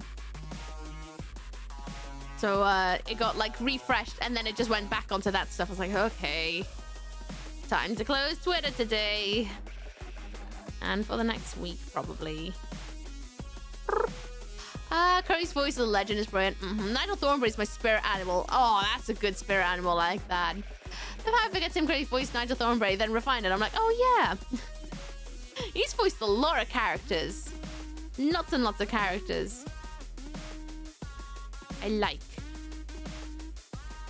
So it got like refreshed and then it just went back onto that stuff. I was like, okay. Time to close Twitter today. And for the next week, probably. Curry's voice of the legend is brilliant. Nigel Thornberry is my spirit animal. Oh, that's a good spirit animal. I like that. If I forget Tim Curry's voice, Nigel Thornberry, then refine it. I'm like, oh yeah. He's voiced a lot of characters. Lots and lots of characters. I like.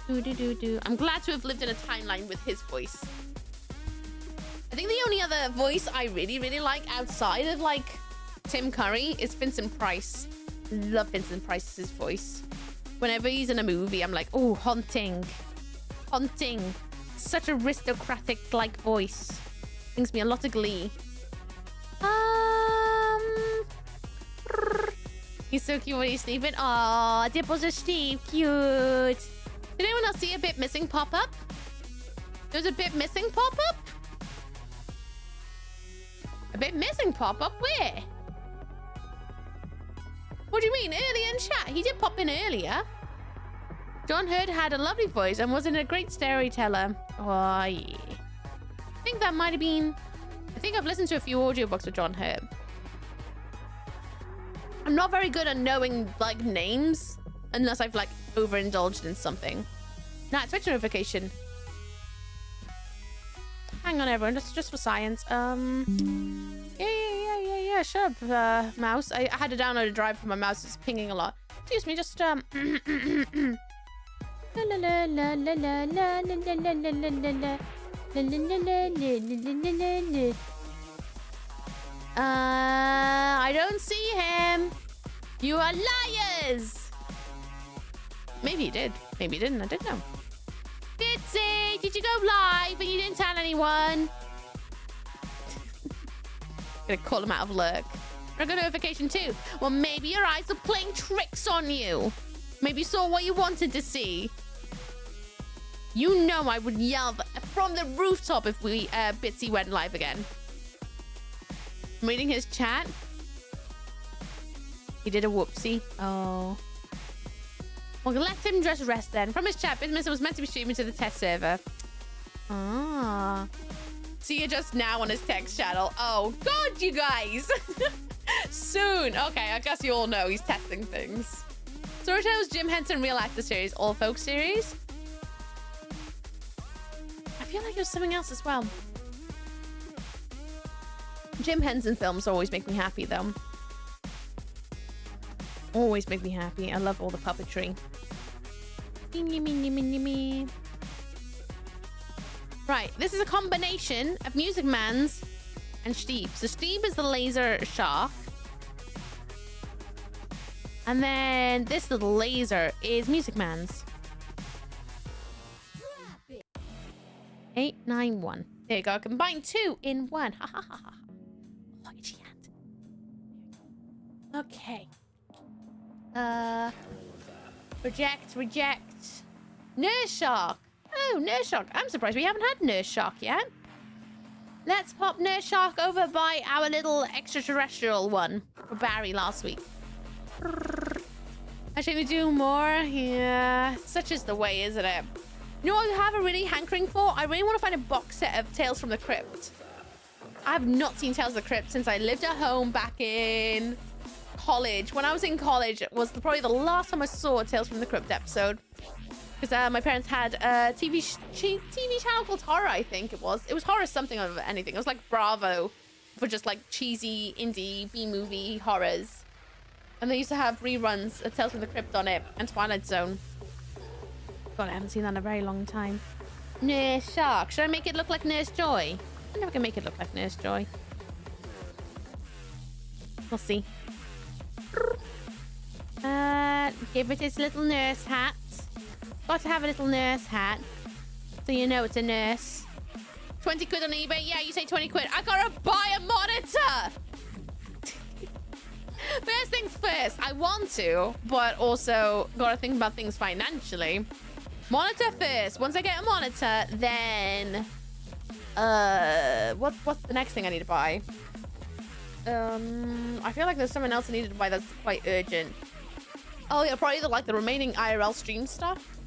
I'm glad to have lived in a timeline with his voice. I think the only other voice I really, really like outside of like Tim Curry is Vincent Price. Love Vincent Price's voice. Whenever he's in a movie, I'm like, oh, haunting. Haunting. Such aristocratic like voice. Brings me a lot of glee. He's so cute when he's sleeping. Aw, Dipples are Steve. Cute. Did anyone else see a bit missing pop up? There's a bit missing pop up? A bit missing pop up? Where? What do you mean? Earlier in chat? He did pop in earlier. John Hurt had a lovely voice and was a great storyteller. Oh, yeah. I think that might have been... I think I've listened to a few audiobooks with John Hurt. I'm not very good at knowing, like, names. Unless I've, like, overindulged in something. Nah, Twitch notification. Hang on, everyone. Just for science. Yeah, sure, mouse. I had to download a drive for my mouse. It's pinging a lot. Excuse me, just, I don't see him. You are liars. Maybe you did. Maybe you didn't. I didn't know. Bitsy, did you go live and you didn't tell anyone? Gonna call him out of luck. I got a notification too. Well, maybe your eyes are playing tricks on you. Maybe you saw what you wanted to see. You know I would yell from the rooftop if we Bitsy went live again. I'm reading his chat. He did a whoopsie. Oh. Well, let him just rest then. From his chat, Business was meant to be streaming to the test server. Ah. See you just now on his text channel. Oh, God, you guys. Soon. Okay, I guess you all know he's testing things. Storyteller's Jim Henson Real Actor Series, All Folk Series. I feel like it was something else as well. Jim Henson films always make me happy, though. Always make me happy. I love all the puppetry. Right, this is a combination of Music Man's and Steve. So Steve is the laser shark. And then this little laser is Music Man's. 891. There you go. Combine 2 in 1. Ha ha ha ha. Oh, itchy hand. Okay. Reject. Nurse Shark. Oh, Nurse Shark. I'm surprised we haven't had Nurse Shark yet. Let's pop Nurse Shark over by our little extraterrestrial one for Barry last week. Actually, we do more. Yeah, such is the way, isn't it? You know what I have a really hankering for? I really want to find a box set of Tales from the Crypt. I have not seen Tales of the Crypt since I lived at home back in college. When I was in college, it was probably the last time I saw a Tales from the Crypt episode. Because my parents had a TV channel called Horror, I think it was. It was Horror something of anything. It was like Bravo for just like cheesy indie B-movie horrors. And they used to have reruns of Tales from the Crypt on it and Twilight Zone. God, I haven't seen that in a very long time. Nurse Shark. Should I make it look like Nurse Joy? I never can make it look like Nurse Joy. We'll see. Give it its little nurse hat. Got to have a little nurse hat. So you know it's a nurse. 20 quid on eBay? Yeah, you say 20 quid. I gotta buy a monitor! First things first. I want to, but also gotta think about things financially. Monitor first. Once I get a monitor, then... What's the next thing I need to buy? I feel like there's someone else I needed to buy that's quite urgent. Oh yeah, probably the remaining IRL stream stuff.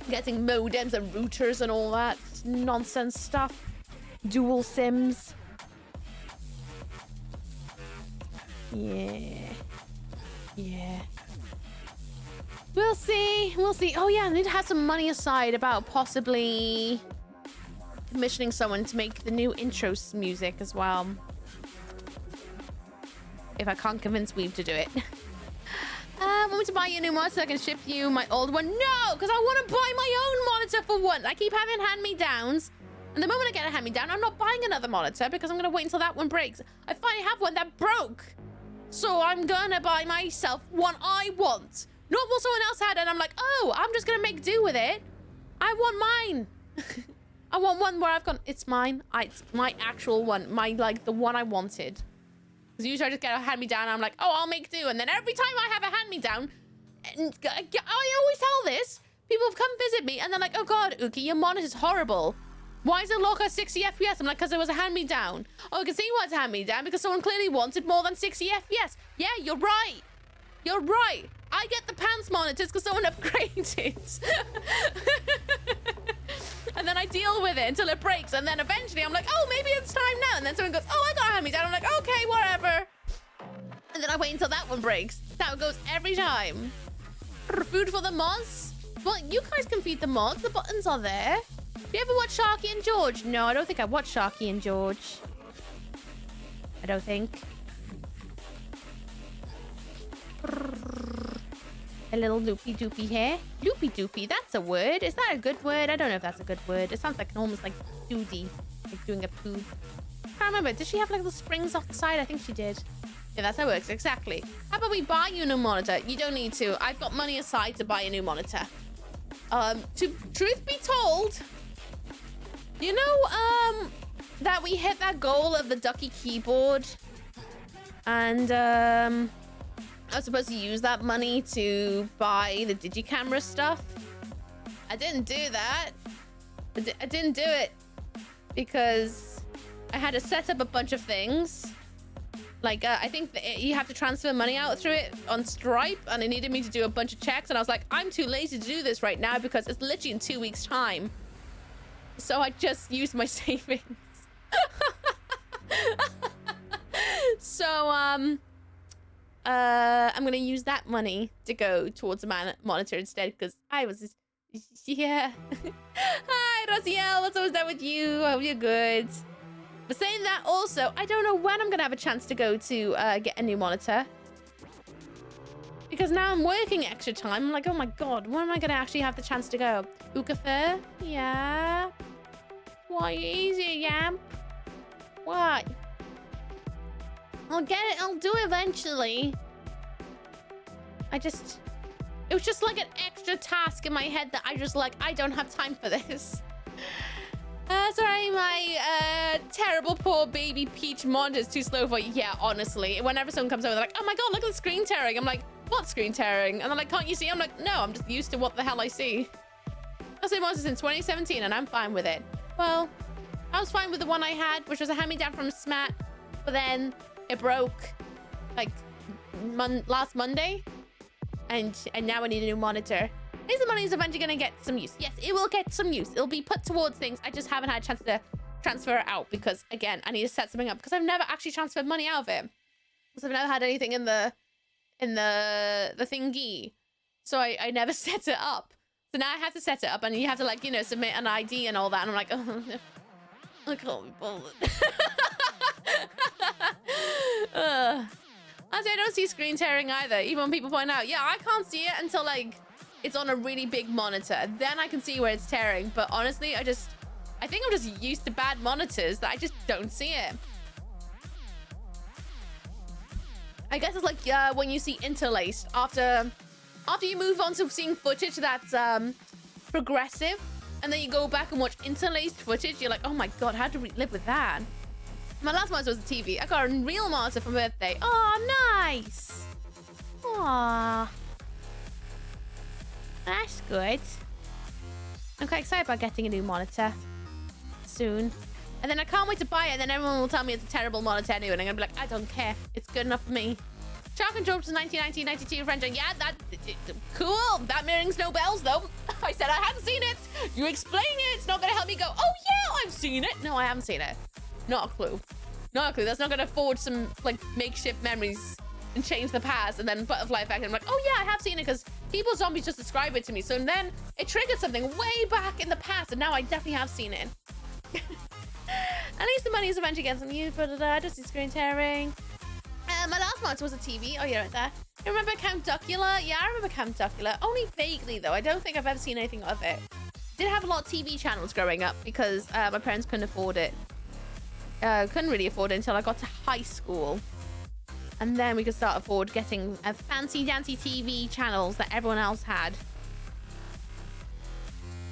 Getting modems and routers and all that nonsense stuff. Dual sims. Yeah. We'll see. Oh yeah, I need to have some money aside about possibly commissioning someone to make the new intro music as well. If I can't convince Weave to do it. Want me to buy you a new monitor so I can ship you my old one? No, because I want to buy my own monitor for once. I keep having hand-me-downs. And the moment I get a hand-me-down, I'm not buying another monitor because I'm going to wait until that one breaks. I finally have one that broke. So I'm going to buy myself one I want. Not what someone else had and I'm like, oh, I'm just going to make do with it. I want mine. I want one where I've gone, it's mine. It's my actual one. The one I wanted. Because usually I just get a hand-me-down and I'm like, oh, I'll make do. And then every time I have a hand-me-down, and I always tell this, people have come visit me and they're like, oh God, Ooky, your monitor's horrible. Why is it lock at 60 FPS? I'm like, because it was a hand-me-down. Oh, I can see why it's a hand-me-down because someone clearly wanted more than 60 FPS. Yeah, you're right. You're right. I get the pants monitors because someone upgraded. And then I deal with it until it breaks. And then eventually I'm like, oh, maybe it's time now. And then someone goes, oh, I got a hand-me-down. I'm like, okay, whatever. And then I wait until that one breaks. That goes every time. Food for the mods? Well, you guys can feed the mods. The buttons are there. Do you ever watch Sharky and George? No, I don't think I've watched Sharky and George. I don't think. A little loopy-doopy hair. Loopy-doopy, that's a word. Is that a good word? I don't know if that's a good word. It sounds like almost like doody. Like doing a poo. I can't remember. Did she have like the springs off the side? I think she did. Yeah, that's how it works, exactly. How about we buy you a new monitor? You don't need to. I've got money aside to buy a new monitor. Truth be told, you know, that we hit that goal of the ducky keyboard, and I was supposed to use that money to buy the digicamera stuff. I didn't do that. I didn't do it because I had to set up a bunch of things. Like, I think you have to transfer money out through it on Stripe, and it needed me to do a bunch of checks, and I was like, I'm too lazy to do this right now because it's literally in 2 weeks' time. So I just used my savings. So, I'm gonna use that money to go towards a monitor instead, because I was just, yeah. Hi, Rosiel, what's always done with you? I hope you're good. But saying that also, I don't know when I'm gonna have a chance to go to get a new monitor. Because now I'm working extra time. I'm like, oh my god, when am I gonna actually have the chance to go? Ookafer? Yeah? What, easy, Yamp? What? I'll get it, I'll do it eventually. It was just like an extra task in my head that I just like, I don't have time for this. Sorry, my terrible poor baby Peach monitor is too slow for you. Yeah, honestly, whenever someone comes over, they're like, oh my god, look at the screen tearing. I'm like, what screen tearing? And they're like, can't you see? I'm like, no, I'm just used to what the hell I see. I've seen monitors since 2017 and I'm fine with it. Well, I was fine with the one I had, which was a hand-me-down from Smat, but then it broke like last Monday, and now I need a new monitor. Is the money is eventually going to get some use? Yes, it will get some use. It'll be put towards things. I just haven't had a chance to transfer it out because, again, I need to set something up because I've never actually transferred money out of it. Because I've never had anything in the thingy. So I never set it up. So now I have to set it up, and you have to, like, you know, submit an ID and all that. And I'm like, oh, no. I can't be bothered. Honestly, I don't see screen tearing either. Even when people point out, yeah, I can't see it until, like, it's on a really big monitor. Then I can see where it's tearing. But honestly, I think I'm just used to bad monitors that I just don't see it. I guess it's like when you see interlaced. After you move on to seeing footage that's progressive, and then you go back and watch interlaced footage, you're like, oh my god, how do we live with that? My last monitor was a TV. I got a real monitor for my birthday. Oh, nice. Aww. That's good. I'm quite excited about getting a new monitor soon. And then I can't wait to buy it, and then everyone will tell me it's a terrible monitor anyway, and I'm gonna be like, I don't care. It's good enough for me. Shark and George was 1992 French, and yeah, cool. That rings no bells, though. I said I hadn't seen it. You explain it. It's not gonna help me go, oh yeah, I've seen it. No, I haven't seen it. Not a clue. Not a clue. That's not gonna forge some, like, makeshift memories and change the past, and then butterfly effect. And I'm like, oh yeah, I have seen it because people zombies just describe it to me. So then it triggered something way back in the past, and now I definitely have seen it. At least the money is eventually getting some use, but I just see screen tearing. My last monitor was a TV. Oh, yeah, right there. You remember Count Duckula? Yeah, I remember Count Duckula. Only vaguely, though. I don't think I've ever seen anything of it. Did have a lot of TV channels growing up because my parents couldn't afford it. Couldn't really afford it until I got to high school. And then we could start afford getting fancy dancy TV channels that everyone else had.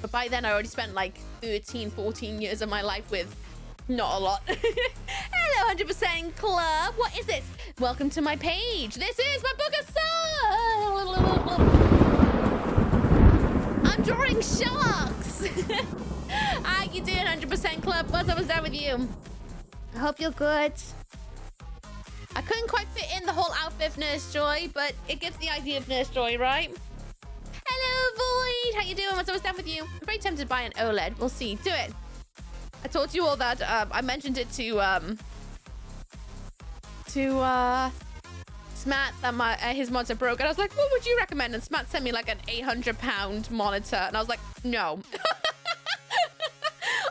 But by then I already spent like 13, 14 years of my life with not a lot. Hello, 100% Club. What is this? Welcome to my page. This is my book of songs. I'm drawing sharks. How you doing, 100% Club? What's up, down with you? I hope you're good. I couldn't quite fit in the whole outfit of Nurse Joy, but it gives the idea of Nurse Joy, right? Hello, Void. How you doing? What's always down with you? I'm very tempted to buy an OLED. We'll see. Do it. I told you all that. I mentioned it to Smat that his monitor broke, and I was like, "What would you recommend?" And Smat sent me like an £800 monitor, and I was like, "No,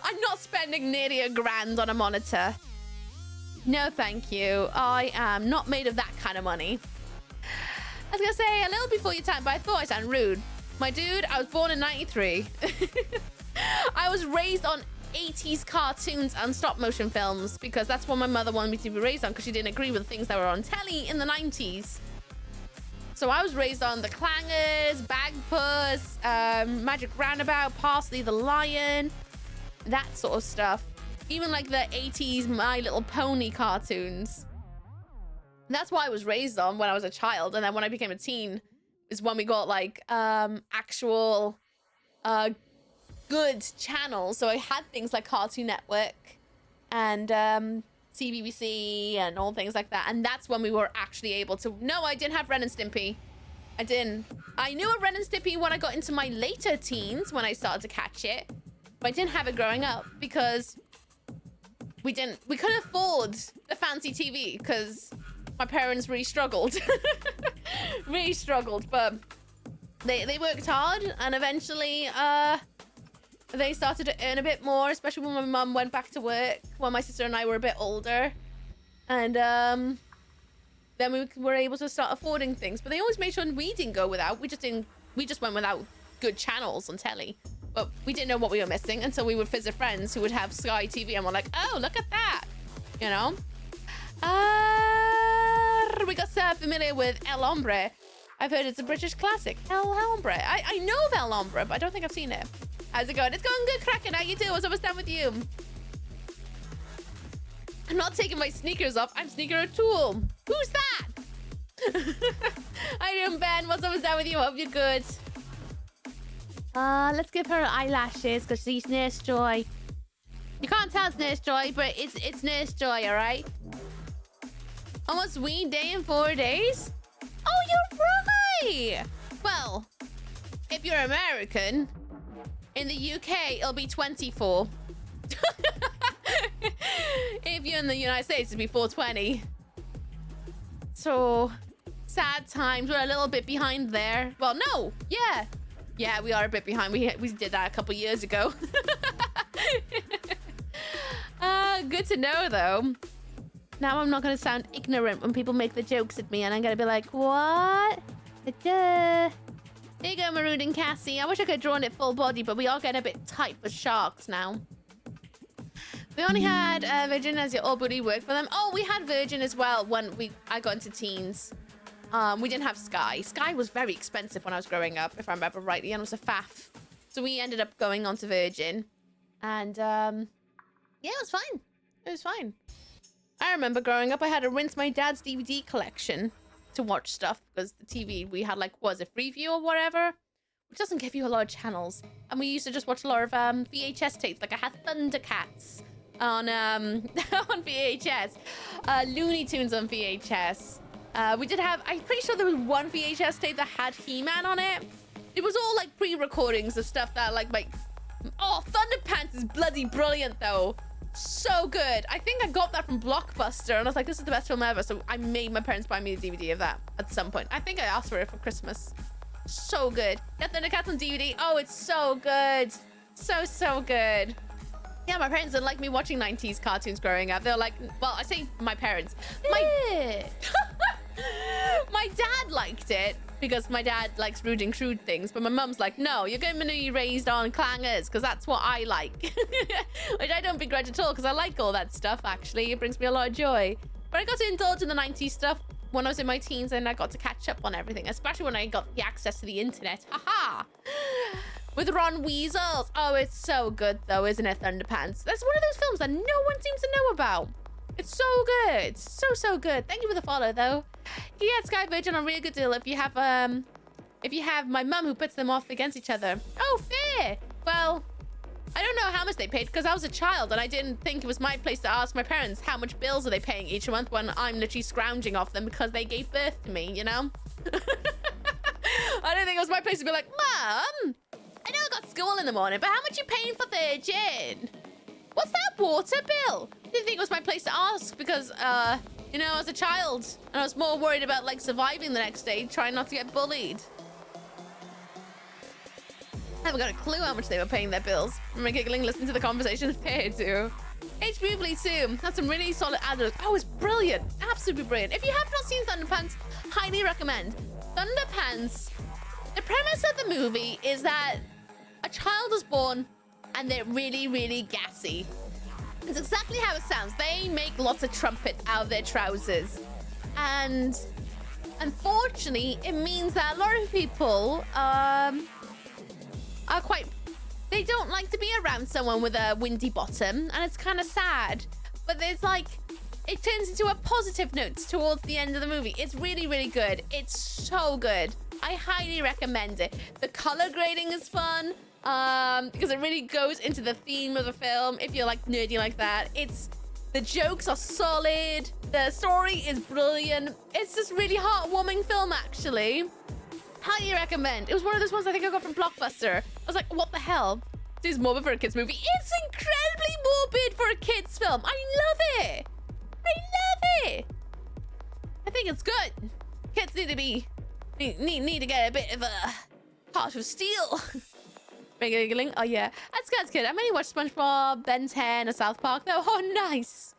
I'm not spending nearly £1,000 on a monitor. No, thank you. I am not made of that kind of money." I was gonna say a little before your time, but I thought I sound rude. My dude, I was born in '93. I was raised on 80s cartoons and stop motion films because that's what my mother wanted me to be raised on because she didn't agree with the things that were on telly in the 90s. So I was raised on the Clangers, Bagpuss, Magic Roundabout, Parsley the Lion, that sort of stuff. Even like the 80s My Little Pony cartoons. That's what I was raised on when I was a child. And then when I became a teen is when we got like actual good channels. So I had things like Cartoon Network and CBBC and all things like that. And that's when we were actually able to... No, I didn't have Ren and Stimpy. I didn't. I knew of Ren and Stimpy when I got into my later teens when I started to catch it. But I didn't have it growing up because we couldn't afford the fancy TV because my parents really struggled. Really struggled, but they worked hard and eventually they started to earn a bit more, especially when my mum went back to work while my sister and I were a bit older. And then we were able to start affording things. But they always made sure we didn't go without. We just went without good channels on telly. But we didn't know what we were missing until we would visit friends who would have Sky TV and we're like, oh, look at that. You know? We got so familiar with El Hombre. I've heard it's a British classic. El Hombre. I know of El Hombre, but I don't think I've seen it. How's it going? It's going good, Kraken. How you doing? What's up with you? I'm not taking my sneakers off. I'm Sneaker O'Toole. Who's that? How you doing, Ben? What's up with you? Hope you're good. Let's give her eyelashes because she's Nurse Joy. You can't tell it's Nurse Joy, but it's Nurse Joy, all right? Almost Ween Day in 4 days? Oh, you're right! Well, if you're American, in the UK, it'll be 24. If you're in the United States, it'll be 420. So, sad times. We're a little bit behind there. Well, no. Yeah. Yeah, we are a bit behind. We did that a couple years ago. Good to know, though. Now I'm not going to sound ignorant when people make the jokes at me, and I'm going to be like, what? Duh. There you go, Maroon and Cassie. I wish I could have drawn it full body, but we are getting a bit tight for sharks now. We only had Virgin as your all booty work for them. Oh, we had Virgin as well when I got into teens. We didn't have Sky. Sky was very expensive when I was growing up, if I remember rightly, and it was a faff. So we ended up going on to Virgin. And, yeah, it was fine. It was fine. I remember growing up, I had to rinse my dad's DVD collection to watch stuff because the TV we had, like, was a Freeview or whatever, which doesn't give you a lot of channels. And we used to just watch a lot of VHS tapes. Like, I had Thundercats on on VHS, Looney Tunes on VHS. We did have, I'm pretty sure there was one VHS tape that had He-Man on it. It was all like pre-recordings of stuff that like oh, Thunderpants is bloody brilliant though. So good. I think I got that from Blockbuster and I was like, this is the best film ever. So I made my parents buy me a DVD of that at some point. I think I asked for it for Christmas. So good. Yeah, Thundercats on DVD. Oh, it's so good. So good. Yeah, my parents didn't like me watching 90s cartoons growing up. They were like, well, I say my parents. My dad liked it because my dad likes rude and crude things, but my mum's like, no, you're going to be raised on clangers because that's what I like. Which I don't begrudge at all because I like all that stuff, actually. It brings me a lot of joy. But I got to indulge in the 90s stuff when I was in my teens and I got to catch up on everything, especially when I got the access to the internet. Haha! With Ron Weasels. Oh, it's so good though, isn't it, Thunderpants? That's one of those films that no one seems to know about. It's so good. So good. Thank you for the follow though. You get Sky Virgin on a real good deal if you have my mum who puts them off against each other. Oh, fair. Well, I don't know how much they paid because I was a child and I didn't think it was my place to ask my parents how much bills are they paying each month when I'm literally scrounging off them because they gave birth to me, you know? I don't think it was my place to be like, Mum, I know I got school in the morning, but how much you paying for Virgin? What's that water bill? I didn't think it was my place to ask because, you know, I was a child and I was more worried about like surviving the next day, trying not to get bullied. I haven't got a clue how much they were paying their bills. I'm giggling, listening to the conversation paired to. H. Bubley too. That's some really solid adders. Oh, it's brilliant. Absolutely brilliant. If you have not seen Thunderpants, highly recommend. Thunderpants, the premise of the movie is that a child is born and they're really, really gassy. It's exactly how it sounds. They make lots of trumpets out of their trousers. And unfortunately, it means that a lot of people are quite... They don't like to be around someone with a windy bottom, and it's kind of sad. But there's like... It turns into a positive note towards the end of the movie. It's really, really good. It's so good. I highly recommend it. The color grading is fun. Because it really goes into the theme of the film if you're like nerdy like that. The jokes are solid, the story is brilliant. It's just really heartwarming film, actually. Highly recommend. It was one of those ones I think I got from Blockbuster. I was like, what the hell? This is morbid for a kids movie. It's incredibly morbid for a kids film. I love it. I love it. I think it's good. Kids need to get a bit of a heart of steel. Giggling. Oh yeah, that's good. I mainly watched SpongeBob, Ben 10, or South Park though. Oh nice.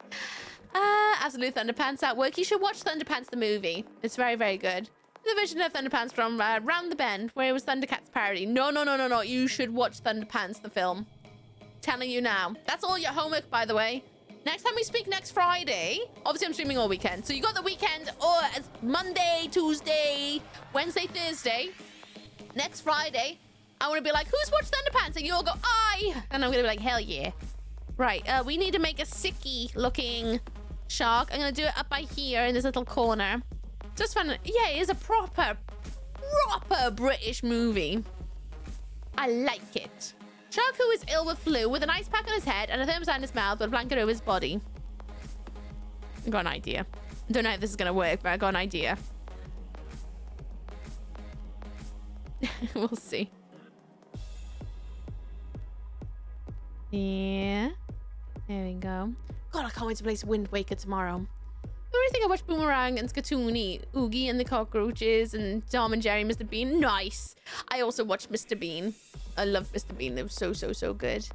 Absolute Thunderpants at work. You should watch Thunderpants the movie. It's very, very good. The version of Thunderpants from Round the Bend, where it was Thundercats parody. No. You should watch Thunderpants the film. Telling you now. That's all your homework, by the way. Next time we speak next Friday. Obviously, I'm streaming all weekend. So you got the weekend, or it's Monday, Tuesday, Wednesday, Thursday. Next Friday, I want to be like, who's watched Thunderpants? And you all go, I. And I'm going to be like, hell yeah. Right, we need to make a sicky looking shark. I'm going to do it up by here in this little corner. Just fun. Yeah, it is a proper British movie. I like it. Shark who is ill with flu with an ice pack on his head and a thermostat in his mouth with a blanket over his body. I got an idea. I don't know if this is going to work, but I got an idea. We'll see. Yeah. There we go. God, I can't wait to play Wind Waker tomorrow. I really think I watched Boomerang and Skatoony, Oogie and the Cockroaches, and Tom and Jerry, Mr. Bean. Nice. I also watched Mr. Bean. I love Mr. Bean. It was so good.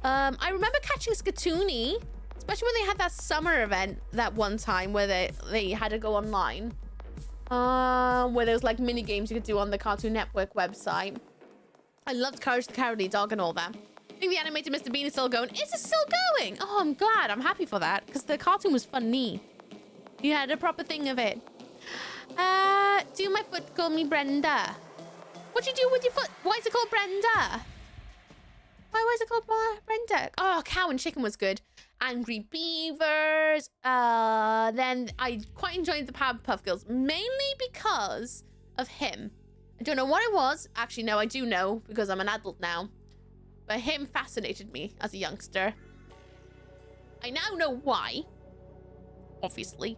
I remember catching Skatoony, especially when they had that summer event that one time where they had to go online. Where there was like mini games you could do on the Cartoon Network website. I loved Courage the Cowardly Dog and all that. I think the animated Mr. Bean is still going. Is it still going? Oh, I'm glad. I'm happy for that because the cartoon was funny. You had a proper thing of it. Do my foot call me Brenda? What'd you do with your foot? Why is it called Brenda? Why is it called Brenda? Oh, Cow and Chicken was good. Angry Beavers. Then I quite enjoyed the Powerpuff Girls, mainly because of him. I don't know what it was. Actually, no, I do know because I'm an adult now. But him fascinated me as a youngster. I now know why. Obviously.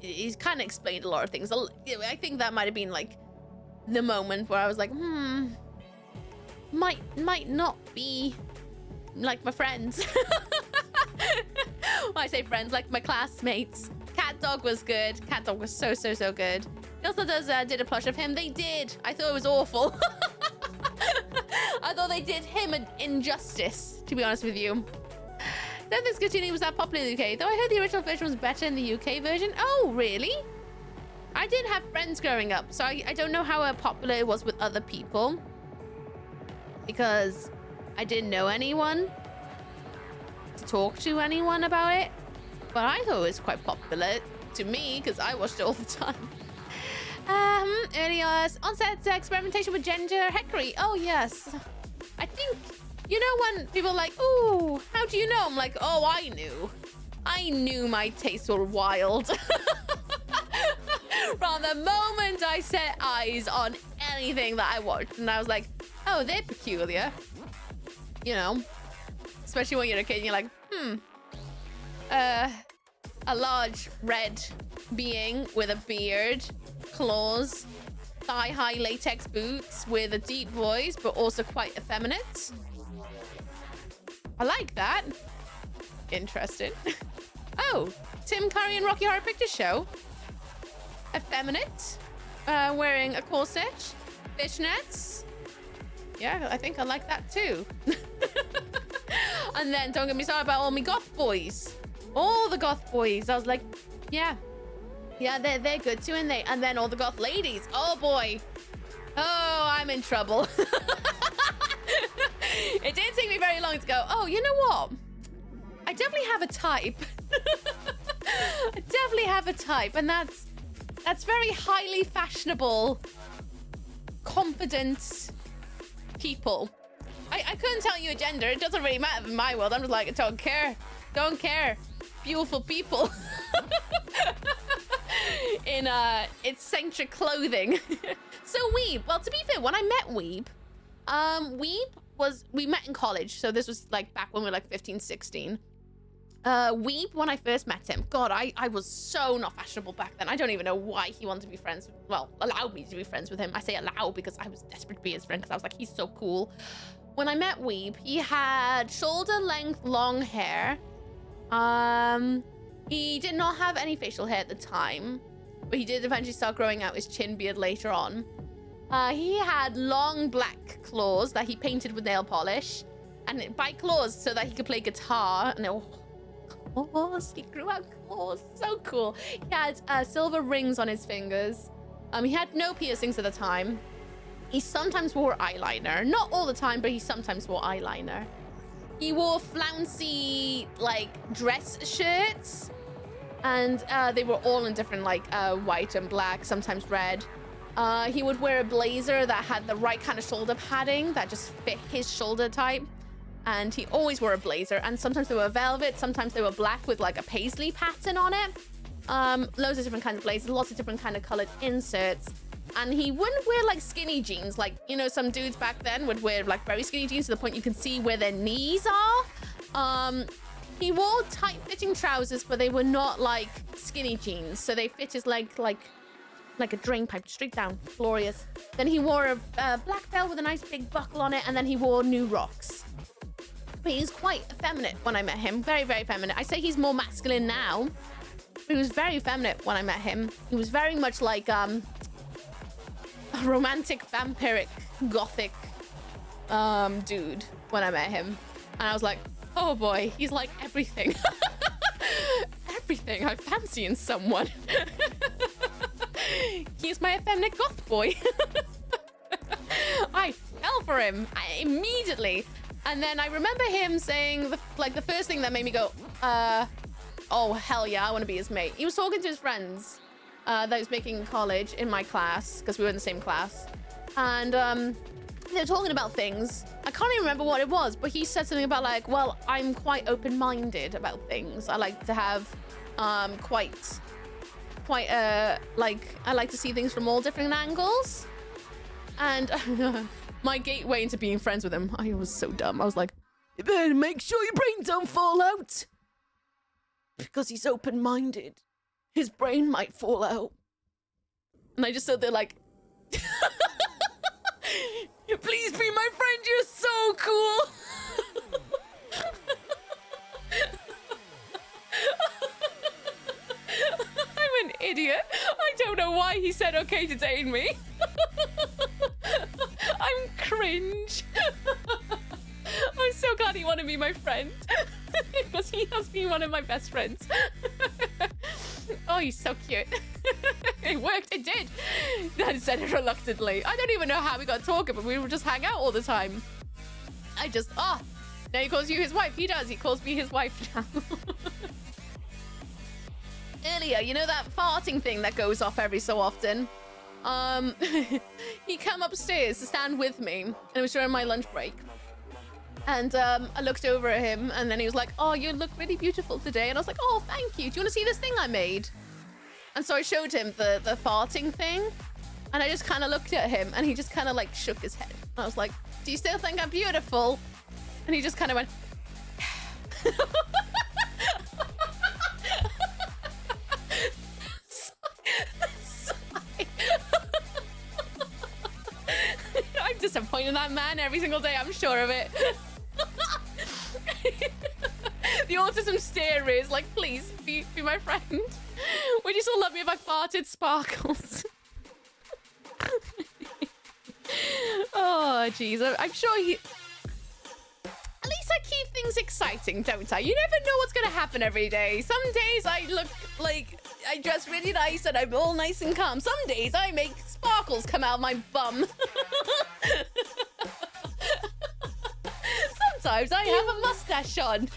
He's kind of explained a lot of things. I think that might have been like the moment where I was like, might not be like my friends. When I say friends, like my classmates. Cat Dog was good. Cat Dog was so good. He also did a plush of him. They did. I thought it was awful. I thought they did him an injustice, to be honest with you. Don't think Skatoony was that popular in the UK, though I heard the original version was better in the UK version. Oh, really? I didn't have friends growing up, so I don't know how popular it was with other people. Because I didn't know anyone to talk to anyone about it. But I thought it was quite popular to me, because I watched it all the time. Earlier, onset experimentation with gender heckery. Oh, yes. I think, you know when people are like, ooh, how do you know? I'm like, oh, I knew. I knew my tastes were wild. From the moment I set eyes on anything that I watched. And I was like, oh, they're peculiar. You know, especially when you're a kid and you're like, a large red being with a beard, claws, thigh-high latex boots with a deep voice, but also quite effeminate. I like that. Interesting. Oh, Tim Curry and Rocky Horror Picture Show. Effeminate. Wearing a corset. Fishnets. Yeah, I think I like that too. And then don't get me started about all my goth boys. All the goth boys. I was like, yeah, they're good too, and and then all the goth ladies. Oh boy. Oh, I'm in trouble. It didn't take me very long to go, oh, you know what? I definitely have a type. I definitely have a type, and that's very highly fashionable, confident people. I couldn't tell you a gender. It doesn't really matter in my world. I'm just like, I don't care. Don't care. Beautiful people. In eccentric clothing. So Weeb, well, to be fair, when I met Weeb, we met in college. So this was like back when we were like 15, 16. Weeb, when I first met him, God, I was so not fashionable back then. I don't even know why he wanted to be friends, well, allowed me to be friends with him. I say allow because I was desperate to be his friend because I was like, he's so cool. When I met Weeb, he had shoulder length long hair. He did not have any facial hair at the time, but he did eventually start growing out his chin beard later on. He had long black claws that he painted with nail polish, and by claws so that he could play guitar. And claws, he grew out claws, so cool. He had silver rings on his fingers. He had no piercings at the time. He sometimes wore eyeliner, not all the time, but he sometimes wore eyeliner. He wore flouncy like dress shirts, and they were all in different like white and black, sometimes red. He would wear a blazer that had the right kind of shoulder padding that just fit his shoulder type. And he always wore a blazer, and sometimes they were velvet, sometimes they were black with like a paisley pattern on it. Loads of different kinds of blazers, lots of different kind of colored inserts. And he wouldn't wear like skinny jeans, like, you know, some dudes back then would wear like very skinny jeans to the point you can see where their knees are. He wore tight-fitting trousers, but they were not like skinny jeans, so they fit his leg like a drain pipe straight down. Glorious. Then he wore a black belt with a nice big buckle on it, and then he wore new rocks. But he's quite effeminate when I met him. Very, very feminine. I say he's more masculine now, but he was very feminine when I met him. He was very much like a romantic, vampiric, gothic dude when I met him. And I was like, oh boy, he's like everything. Everything I fancy in someone. He's my effeminate goth boy. I fell for him immediately. And then I remember him saying, the first thing that made me go, oh, hell yeah, I want to be his mate. He was talking to his friends that he was making in college in my class, because we were in the same class. And they were talking about things. I can't even remember what it was, but he said something about like, well, I'm quite open-minded about things. I like to have quite I like to see things from all different angles. And my gateway into being friends with him, I was so dumb. I was like, you better make sure your brain don't fall out. Because he's open-minded. His brain might fall out. And I just stood there like, please be my friend, you're so cool. I'm an idiot. I don't know why he said okay to date me. I'm cringe. I'm so glad he wanted to be my friend. Because he has been one of my best friends. Oh, he's so cute. It worked, it did. I said it reluctantly. I don't even know how we got talking, but we would just hang out all the time. Now he calls you his wife. He does, he calls me his wife now. Earlier, you know that farting thing that goes off every so often? He came upstairs to stand with me, and it was during my lunch break. And I looked over at him, and then he was like, oh, you look really beautiful today. And I was like, oh, thank you. Do you want to see this thing I made? And so I showed him the farting thing. And I just kind of looked at him, and he just kind of like shook his head. And I was like, do you still think I'm beautiful? And he just kind of went, I'm disappointed in that man every single day, I'm sure of it. The autism stare is like, please be my friend. Would you still love me if I farted sparkles? Oh, jeez. I'm sure he... At least I keep things exciting, don't I? You never know what's going to happen every day. Some days I look like I dress really nice and I'm all nice and calm. Some days I make sparkles come out of my bum. sometimes I have a mustache on.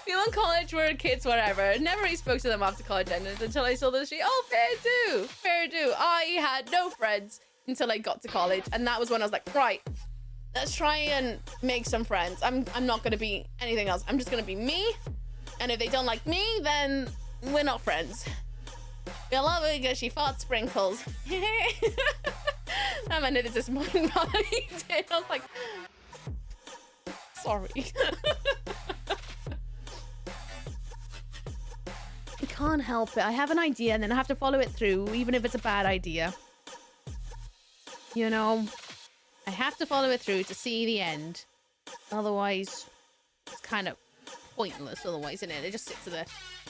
People in college were kids, whatever. Never really spoke to them after college ended until I saw the street. Oh, fair do. I had no friends until I got to college, and that was when I was like, right, let's try and make some friends. I'm not gonna be anything else. I'm just gonna be me, and if they don't like me, then we're not friends. I love it because she fought sprinkles. That ended it disappointing, but I did. I was like, sorry. I can't help it. I have an idea and then I have to follow it through, even if it's a bad idea. You know, I have to follow it through to see the end. Otherwise, it's kind of pointless. Otherwise, isn't it? It just sits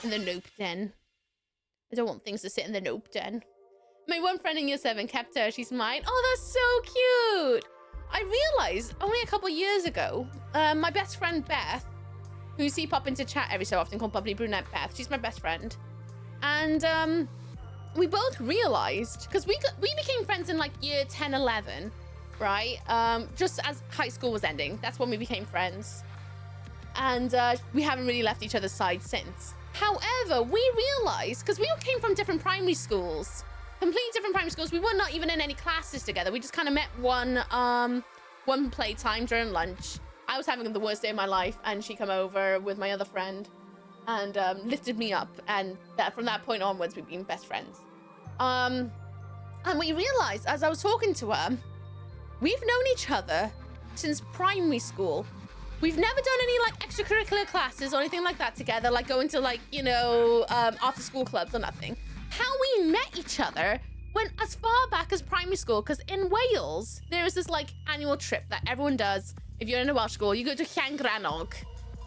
in the nope den. I don't want things to sit in the nope den. My one friend in year 7 kept her. She's mine. Oh, that's so cute. I realized only a couple years ago, my best friend Beth, who you see pop into chat every so often, called Bubbly Brunette Beth. She's my best friend. And we both realized, because we became friends in like year 10, 11, right? Just as high school was ending. That's when we became friends. And we haven't really left each other's side since. However, we realized, because we all came from different primary schools, completely different primary schools. We were not even in any classes together. We just kind of met one playtime during lunch. I was having the worst day of my life, and she came over with my other friend and lifted me up. And from that point onwards, we've been best friends. And we realized, as I was talking to her, we've known each other since primary school. We've never done any like extracurricular classes or anything like that together, like going to like, you know, after school clubs or nothing. How we met each other went as far back as primary school, because in Wales, there is this like annual trip that everyone does. If you're in a Welsh school, you go to Llangranog.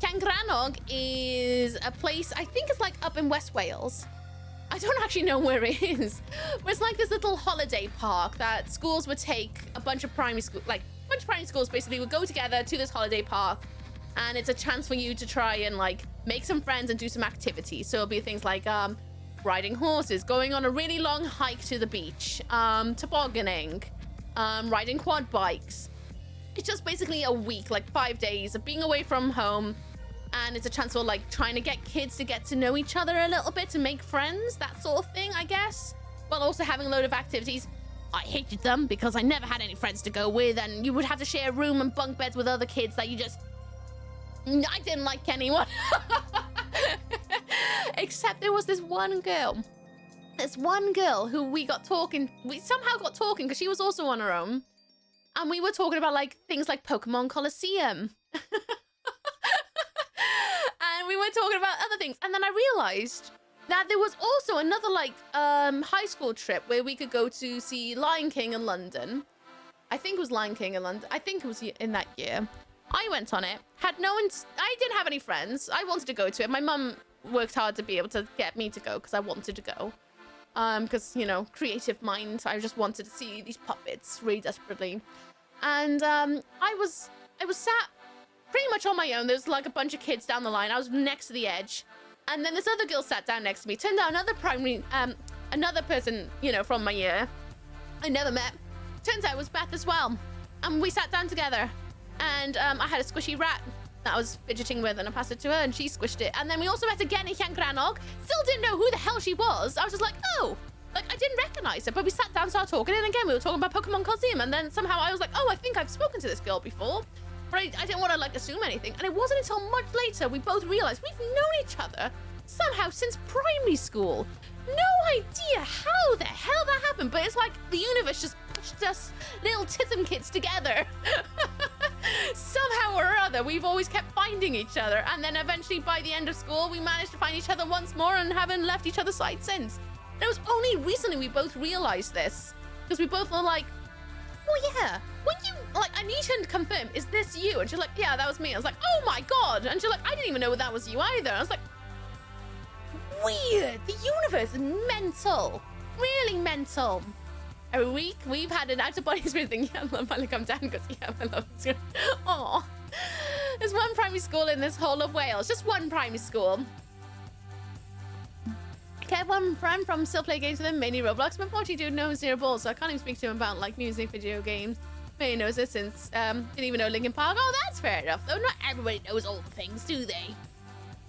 Llangranog is a place, I think it's like up in West Wales. I don't actually know where it is, but it's like this little holiday park that schools would take a bunch of primary school, like a bunch of primary schools basically would go together to this holiday park, and it's a chance for you to try and like make some friends and do some activities. So it'll be things like riding horses, going on a really long hike to the beach, tobogganing, riding quad bikes. It's just basically a week, like 5 days of being away from home. And it's a chance for like trying to get kids to get to know each other a little bit, to make friends, that sort of thing, I guess. While also having a load of activities. I hated them because I never had any friends to go with, and you would have to share a room and bunk beds with other kids that you just... I didn't like anyone. Except there was this one girl. This one girl who we somehow got talking because she was also on her own. And we were talking about like things like Pokemon Coliseum. And we were talking about other things. And then I realized that there was also another like high school trip where we could go to see Lion King in London. I think it was Lion King in London. I think it was in that year. I went on it. I didn't have any friends. I wanted to go to it. My mum worked hard to be able to get me to go because I wanted to go. Because, you know, creative mind. I just wanted to see these puppets really desperately. And I was sat pretty much on my own. There's like a bunch of kids down the line. I was next to the edge. And then this other girl sat down next to me. Turned out another person, you know, from my year I never met. Turns out it was Beth as well. And we sat down together. And I had a squishy rat that I was fidgeting with, and I passed it to her, and she squished it. And then we also met again in Llangranog. Still didn't know who the hell she was. I was just like, oh, like I didn't recognize her. But we sat down, started talking, and again we were talking about Pokemon Coliseum. And then somehow I was like, oh, I think I've spoken to this girl before. But I didn't want to like assume anything. And it wasn't until much later we both realized we've known each other somehow since primary school. No idea how the hell that happened, but it's like the universe just pushed us little tism kids together. Somehow or other, we've always kept finding each other, and then eventually by the end of school, we managed to find each other once more and haven't left each other's side since. And it was only recently we both realized this, because we both were like, oh yeah, when you, like, I need to confirm, is this you? And she's like, yeah, that was me. I was like, oh my God. And she's like, I didn't even know that was you either. I was like, weird. The universe is mental. Really mental. Every week, we've had an out-of-body experience thing. Yeah, I finally come down and goes, yeah, I love this. Aw. There's one primary school in this whole of Wales. Just one primary school. I kept one friend from still play games with him, mainly Roblox, but unfortunately do know zero balls, so I can't even speak to him about, like, music, video games. May knows this since didn't even know Linkin Park. Oh, that's fair enough. Though not everybody knows all the things, do they?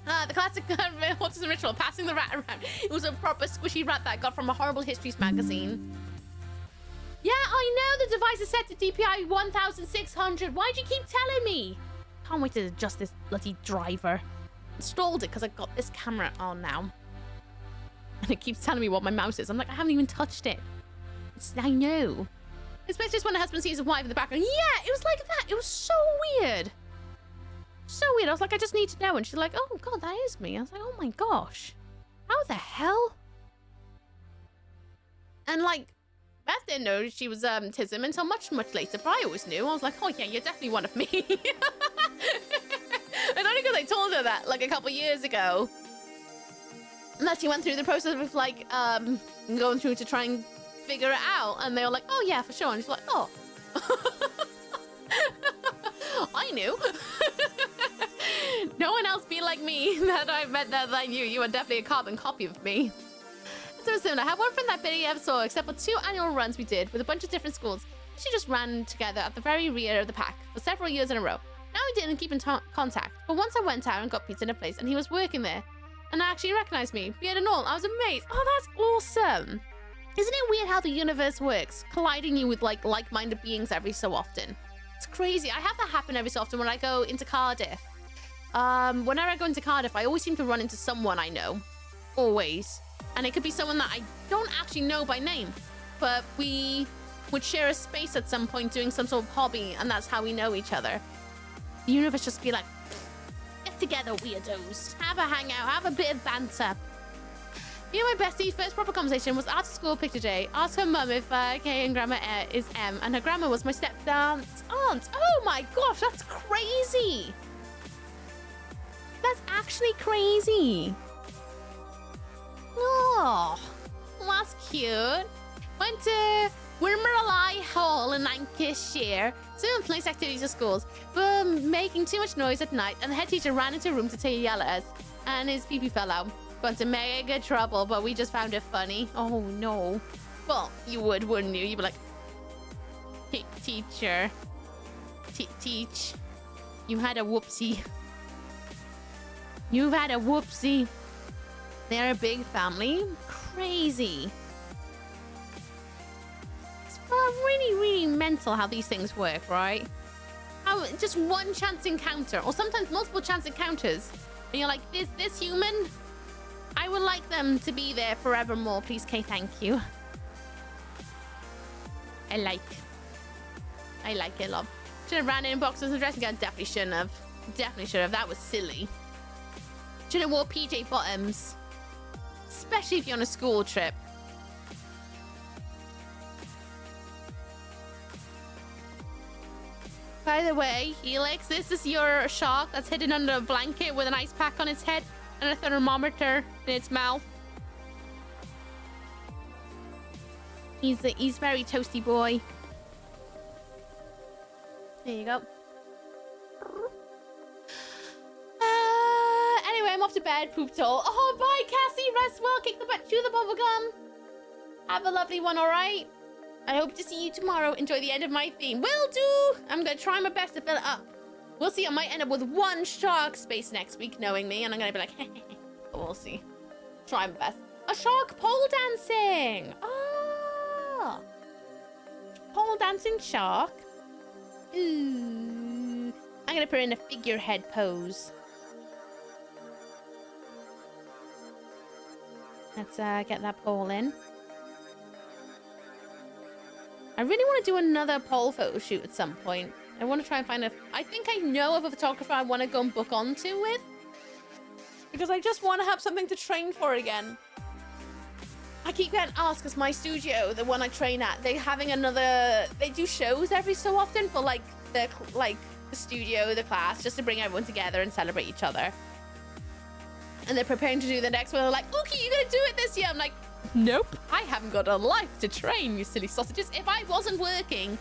The classic autism ritual, passing the rat around. It was a proper squishy rat that I got from a Horrible Histories magazine. Yeah, I know the device is set to DPI 1600. Why'd you keep telling me? Can't wait to adjust this bloody driver. Installed it because I got this camera on now. And it keeps telling me what my mouse is. I'm like, I haven't even touched it. I know. Especially just when the husband sees his wife in the background. Yeah, it was like that. It was so weird. So weird. I was like, I just need to know. And she's like, oh, God, that is me. I was like, oh, my gosh. How the hell? And, like, Beth didn't know she was autism until much, much later. But I always knew. I was like, oh, yeah, you're definitely one of me. It's only because I told her that, like, a couple years ago. And that she went through the process of, like, going through to try and figure it out. And they were like, oh, yeah, for sure. And she's like, oh. I knew. No one else be like me that I met that I knew. You are definitely a carbon copy of me. So similar. I have one friend that barely ever saw, except for 2 annual runs we did with a bunch of different schools. She just ran together at the very rear of the pack for several years in a row. Now we didn't keep in contact, but once I went out and got pizza in a place and he was working there and actually recognized me, beard and all. I was amazed. Oh, that's awesome. Isn't it weird how the universe works, colliding you with like-minded beings every so often? It's crazy. I have that happen every so often when I go into Cardiff. Whenever I go into Cardiff, I always seem to run into someone I know. Always. And it could be someone that I don't actually know by name, but we would share a space at some point doing some sort of hobby, and that's how we know each other. The universe just be like, get together, weirdos. Have a hangout, have a bit of banter. You know, my bestie's first proper conversation was after school picture day. Asked her mum if K and grandma is M, and her grandma was my stepdad's aunt. Oh my gosh, that's crazy. That's actually crazy. Oh, that's cute. Went to Wirmerley Hall in Lancashire. Soon placed activities at schools, but making too much noise at night, and the head teacher ran into a room to yell at us, and his pee-pee fell out. Got into mega trouble, but we just found it funny. Oh no. Well, you would, wouldn't you? You'd be like, teacher, teach. You had a whoopsie. You've had a whoopsie. They're a big family. Crazy. It's really, really mental how these things work, right? How just one chance encounter, or sometimes multiple chance encounters, and you're like, this human, I would like them to be there forevermore. Please, Kay, thank you. I like it, love. Should have ran in boxes and dressing gown. Definitely shouldn't have. Definitely should have. That was silly. Should have wore PJ bottoms. Especially if you're on a school trip. By the way, Helix, this is your shark that's hidden under a blanket with an ice pack on its head and a thermometer in its mouth. He's very toasty boy. There you go. Anyway, I'm off to bed. Pooped all. Oh, bye, Cassie. Rest well. Kick the butt. Chew the bubble gum. Have a lovely one, all right? I hope to see you tomorrow. Enjoy the end of my theme. Will do. I'm going to try my best to fill it up. We'll see. I might end up with 1 shark space next week, knowing me. And I'm going to be like, but we'll see. Try my best. A shark pole dancing. Oh. Pole dancing shark. Ooh. I'm going to put her in a figurehead pose. Let's get that pole in. I really want to do another pole photo shoot at some point. I want to try and find I think I know of a photographer I want to go and book onto with. Because I just want to have something to train for again. I keep getting asked because my studio, the one I train at, they're having they do shows every so often for the studio, the class, just to bring everyone together and celebrate each other. And they're preparing to do the next one. They're like, Ooky, you're going to do it this year. I'm like, nope, I haven't got a life to train, you silly sausages. If I wasn't working,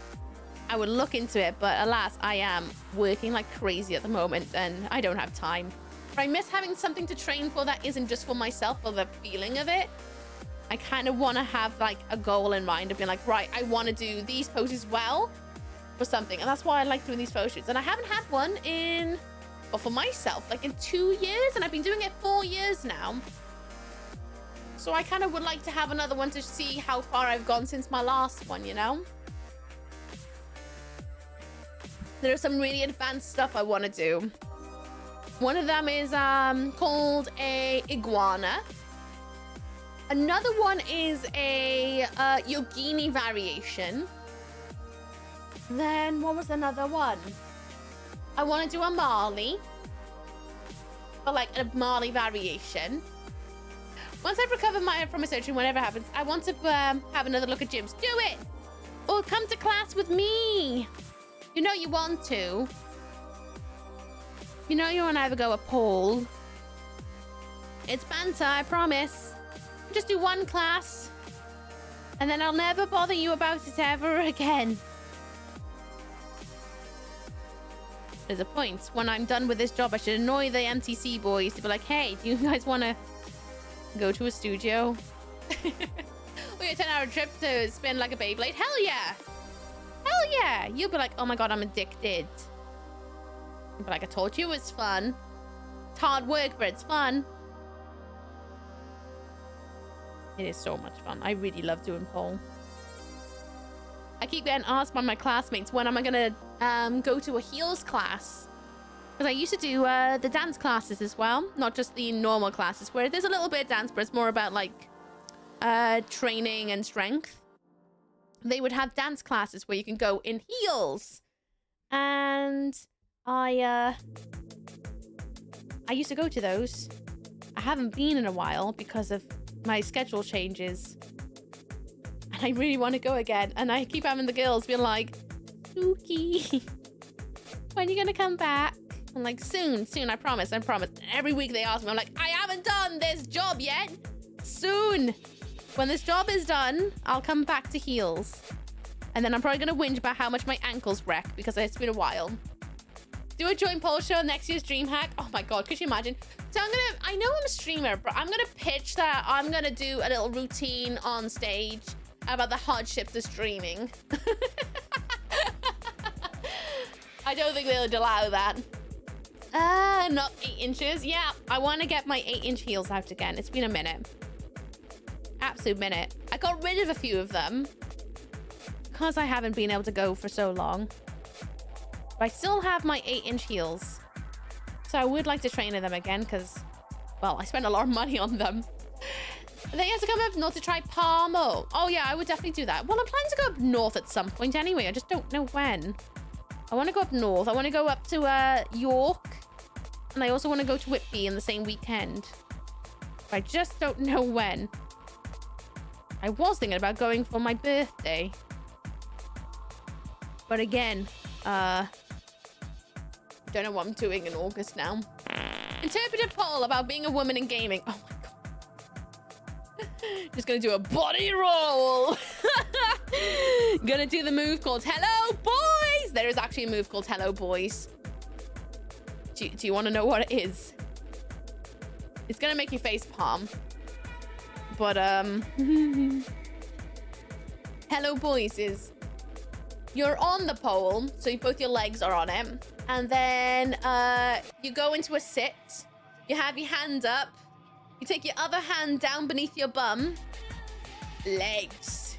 I would look into it. But alas, I am working like crazy at the moment and I don't have time. But I miss having something to train for that isn't just for myself or the feeling of it. I kind of want to have like a goal in mind of being like, right, I want to do these poses well, for something. And that's why I like doing these photo shoots. And I haven't had one in, or for myself, like in 2 years. And I've been doing it 4 years now. So I kind of would like to have another one to see how far I've gone since my last one, you know? There's some really advanced stuff I want to do. One of them is called a iguana. Another one is a yogini variation. Then what was another one? I want to do a Marley, but like a Marley variation. Once I've recovered from my surgery, whenever it happens, I want to have another look at gyms. Do it! Or come to class with me. You know you want to. You know you want to have a go at Paul. It's banter, I promise. Just do one class, and then I'll never bother you about it ever again. There's a point. When I'm done with this job, I should annoy the MTC boys to be like, hey, do you guys want to go to a studio? We get a 10-hour trip to spin like a Beyblade. Hell yeah! Hell yeah! You'll be like, oh my god, I'm addicted. But like I told you, it's fun. It's hard work, but it's fun. It is so much fun. I really love doing pole. I keep getting asked by my classmates when am I gonna go to a heels class, because I used to do the dance classes as well, not just the normal classes where there's a little bit of dance, but it's more about like training and strength. They would have dance classes where you can go in heels, and I used to go to those. I haven't been in a while because of my schedule changes, and I really want to go again. And I keep having the girls being like, Ooky, when are you gonna come back? I'm like, soon, I promise. And every week they ask me, I'm like, I haven't done this job yet. Soon. When this job is done, I'll come back to heels. And then I'm probably gonna whinge about how much my ankles wreck because it's been a while. Do a joint pole show next year's dream hack. Oh my god, could you imagine? So I know I'm a streamer, but I'm gonna pitch that I'm gonna do a little routine on stage about the hardships of streaming. I don't think they'll allow that. Not 8 inches. Yeah, I want to get my 8-inch heels out again. It's been a minute. Absolute minute. I got rid of a few of them because I haven't been able to go for so long. But I still have my 8-inch heels. So I would like to train in them again because, well, I spent a lot of money on them. They have to come up north to try Palmo. Oh yeah, I would definitely do that. Well, I'm planning to go up north at some point anyway. I just don't know when. I want to go up north. I want to go up to York. And I also want to go to Whitby in the same weekend. But I just don't know when. I was thinking about going for my birthday. But again, don't know what I'm doing in August now. Interpretive poll about being a woman in gaming. Oh my god. Just gonna do a body roll. Gonna do the move called Hello Boys. There is actually a move called Hello Boys. Do you want to know what it is? It's gonna make you face palm. But Hello Boys is you're on the pole, so both your legs are on it, and then you go into a sit. You have your hand up. You take your other hand down beneath your bum. Legs.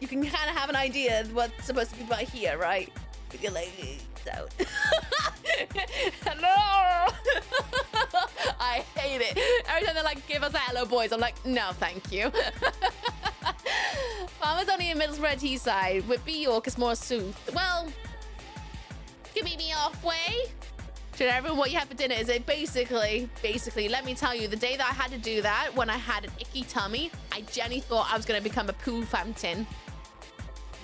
You can kind of have an idea of what's supposed to be by here, right? With your legs out. Hello. I hate it. Every time they're like, give us a Hello Boys, I'm like, no, thank you. Farmer's only in Middlesbrough Teesside. Whitby York is more sooth. Well, you can meet me halfway. Should everyone what you have for dinner is it basically, let me tell you, the day that I had to do that, when I had an icky tummy, I genuinely thought I was going to become a poo fountain.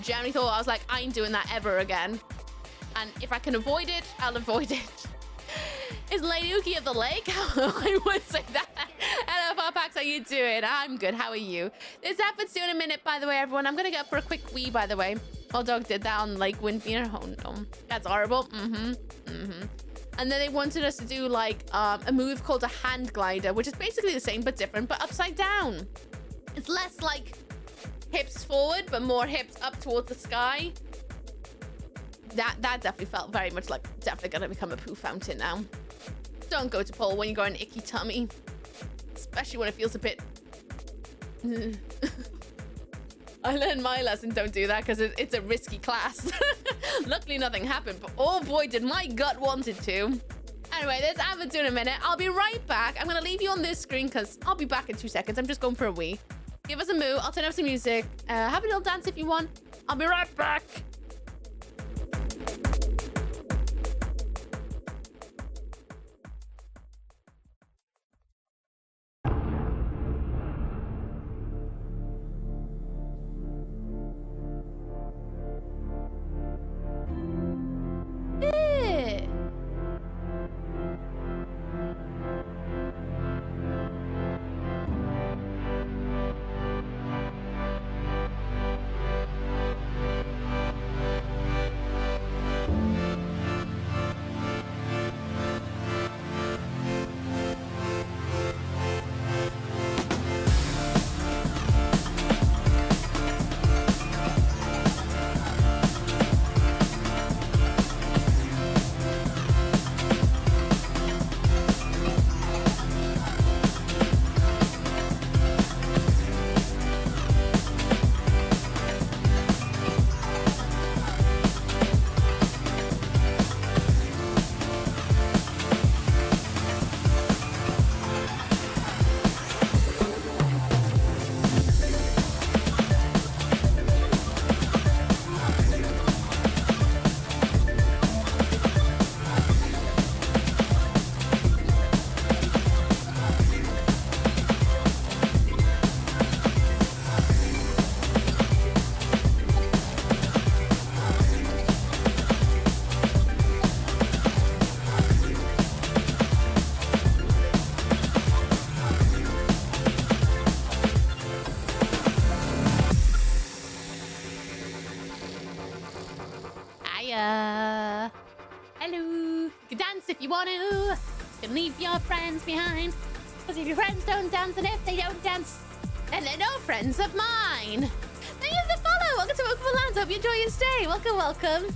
Genuinely thought, I was like, I ain't doing that ever again. And if I can avoid it, I'll avoid it. Is Lady Ooky of the lake? I would say that. Hello, Farpax, how you doing? I'm good, how are you? This happens soon in a minute, by the way, everyone. I'm gonna go for a quick wee, by the way. My dog did that on Lake Winfield. Oh no, that's horrible. And then they wanted us to do like a move called a hand glider, which is basically the same but different, but upside down. It's less like hips forward, but more hips up towards the sky. That definitely felt very much like definitely gonna become a poo fountain now. Don't go to pole when you got an icky tummy, especially when it feels a bit. I learned my lesson. Don't do that because it's a risky class. Luckily, nothing happened, but oh boy, did my gut wanted to. Anyway, let's have it in a minute. I'll be right back. I'm gonna leave you on this screen because I'll be back in 2 seconds. I'm just going for a wee. Give us a moo. I'll turn up some music. Have a little dance if you want. I'll be right back. Hello. You can dance if you want to. You can leave your friends behind. Because if your friends don't dance, and if they don't dance, then they're no friends of mine. Thank you for the follow. Welcome to Welcome to Lands. Hope you enjoy your stay. Welcome, welcome.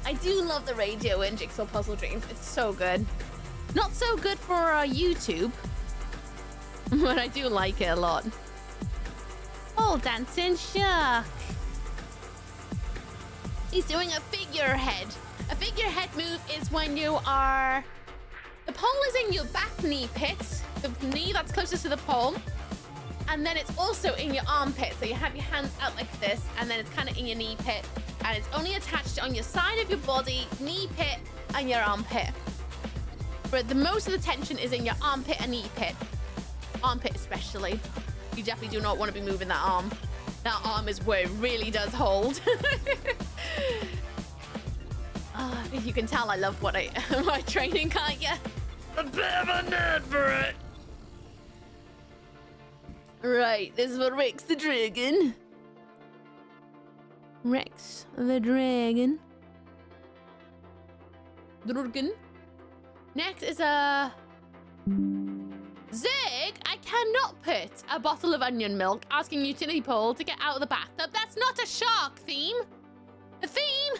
I do love the radio in Jigsaw Puzzle Dreams. It's so good. Not so good for YouTube, but I do like it a lot. Oh, dancing shark. He's doing a figurehead. A figurehead move is when you are... The pole is in your back knee pit, the knee that's closest to the pole, and then it's also in your armpit. So you have your hands out like this, and then it's kind of in your knee pit, and it's only attached on your side of your body, knee pit, and your armpit. But the most of the tension is in your armpit and knee pit. Armpit especially. You definitely do not want to be moving that arm. That arm is where it really does hold. You can tell I love my training, can't you? A bit of a nerd for it. Right, this is for Rex the Dragon. Rex the Dragon. Next is a... Zig, I cannot put a bottle of onion milk asking utility pole to get out of the bathtub. That's not a shark theme. The theme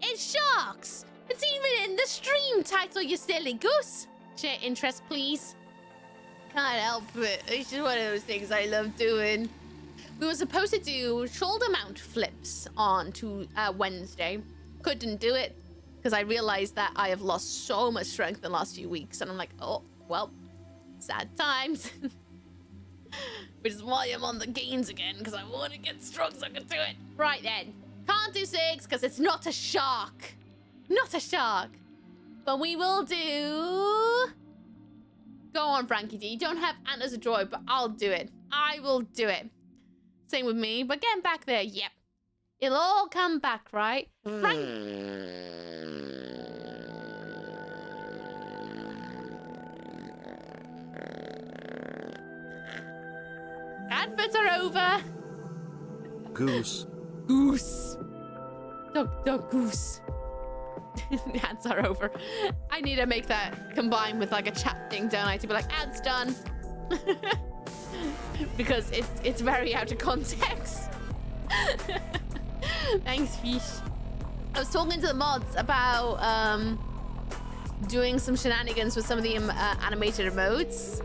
is sharks. It's even in the stream title, you silly goose. Share interest, please. Can't help it. It's just one of those things I love doing. We were supposed to do shoulder mount flips on to Wednesday. Couldn't do it because I realized that I have lost so much strength in the last few weeks. And I'm like, oh, well, sad times. Which is why I'm on the gains again, because I want to get strong so I can do it. Right then. Can't do 6 because it's not a shark. Not a shark. But we will do... Go on, Frankie D. You don't have antlers of joy, but I'll do it. I will do it. Same with me, but getting back there, yep. It'll all come back, right? Adverts are over. Goose. Goose. Dog goose. Ads are over. I need to make that combine with like a chat thing, don't I? To be like, ads done. because it's very out of context. Thanks, Fish. I was talking to the mods about doing some shenanigans with some of the animated emotes,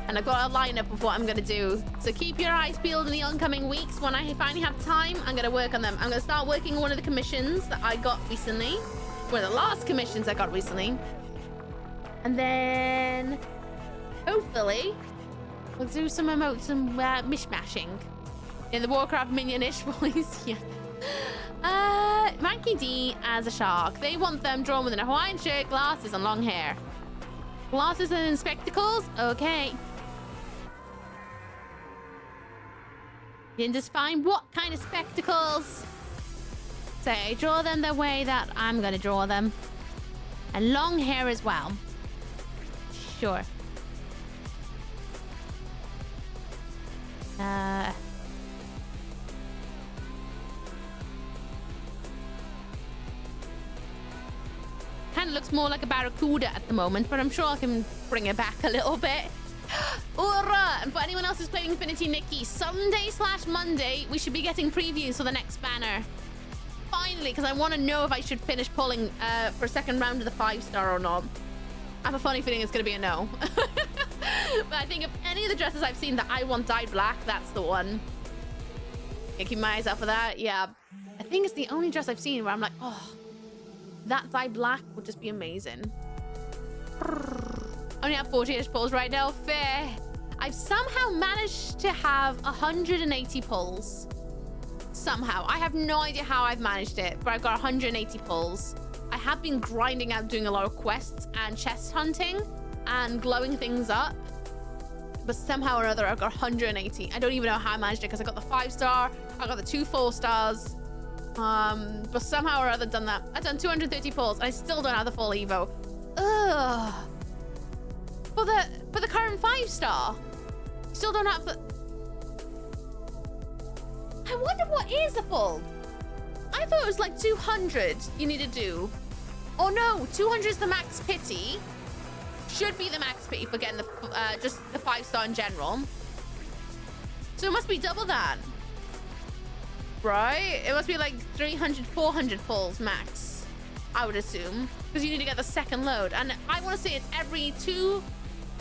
and I've got a lineup of what I'm gonna do. So keep your eyes peeled in the oncoming weeks. When I finally have time, I'm gonna work on them. I'm gonna start working on one of the commissions that I got recently, one of the last commissions I got recently, and then hopefully we'll do some emotes and mishmashing in the Warcraft minion-ish voice. Yeah. Monkey D as a shark. They want them drawn with a Hawaiian shirt, glasses, and long hair. Glasses and spectacles? Okay. Then just find what kind of spectacles. Say, draw them the way that I'm gonna draw them. And long hair as well. Sure. Kind of looks more like a barracuda at the moment, but I'm sure I can bring it back a little bit. Ura! And for anyone else who's playing Infinity Nikki, Sunday/Monday, we should be getting previews for the next banner. Finally, because I want to know if I should finish pulling for second round of the 5-star or not. I have a funny feeling it's going to be a no. But I think of any of the dresses I've seen that I want dyed black, that's the one. Okay, keep my eyes out for that. Yeah. I think it's the only dress I've seen where I'm like, oh, that dyed black would just be amazing. Only have 40-ish pulls right now. Fair. I've somehow managed to have 180 pulls. Somehow. I have no idea how I've managed it, but I've got 180 pulls. I have been grinding out doing a lot of quests and chest hunting and glowing things up. But somehow or other, I've got 180. I don't even know how I managed it because I got the 5-star, I got the 2 4-stars. But somehow or other done that. I've done 230 pulls and I still don't have the full Evo. Ugh. For the current 5-star. Still don't have the... I wonder what is the full. I thought it was like 200 you need to do. Oh no, 200 is the max pity. Should be the max pity for getting the just the 5-star in general. So it must be double that. Right? It must be like 300, 400 pulls max, I would assume. Because you need to get the second load. And I want to say it's every two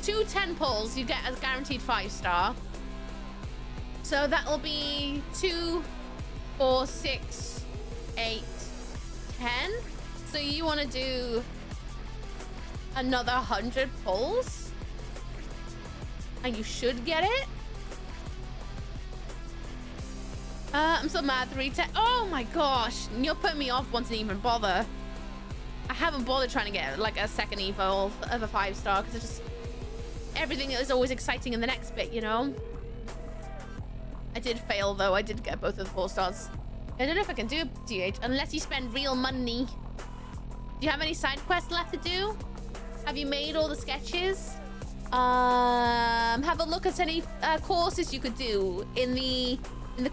10 pulls you get a guaranteed 5-star. So that'll be 2, 4, 6, 8, 10. So you want to do another 100 pulls? And you should get it? I'm so mad. 310. Oh my gosh. You're putting me off wanting to even bother. I haven't bothered trying to get like a second evo of a 5-star because it's just everything is always exciting in the next bit, you know? I did fail though. I did get both of the 4-stars. I don't know if I can do DH unless you spend real money. Do you have any side quests left to do? Have you made all the sketches? Have a look at any courses you could do in the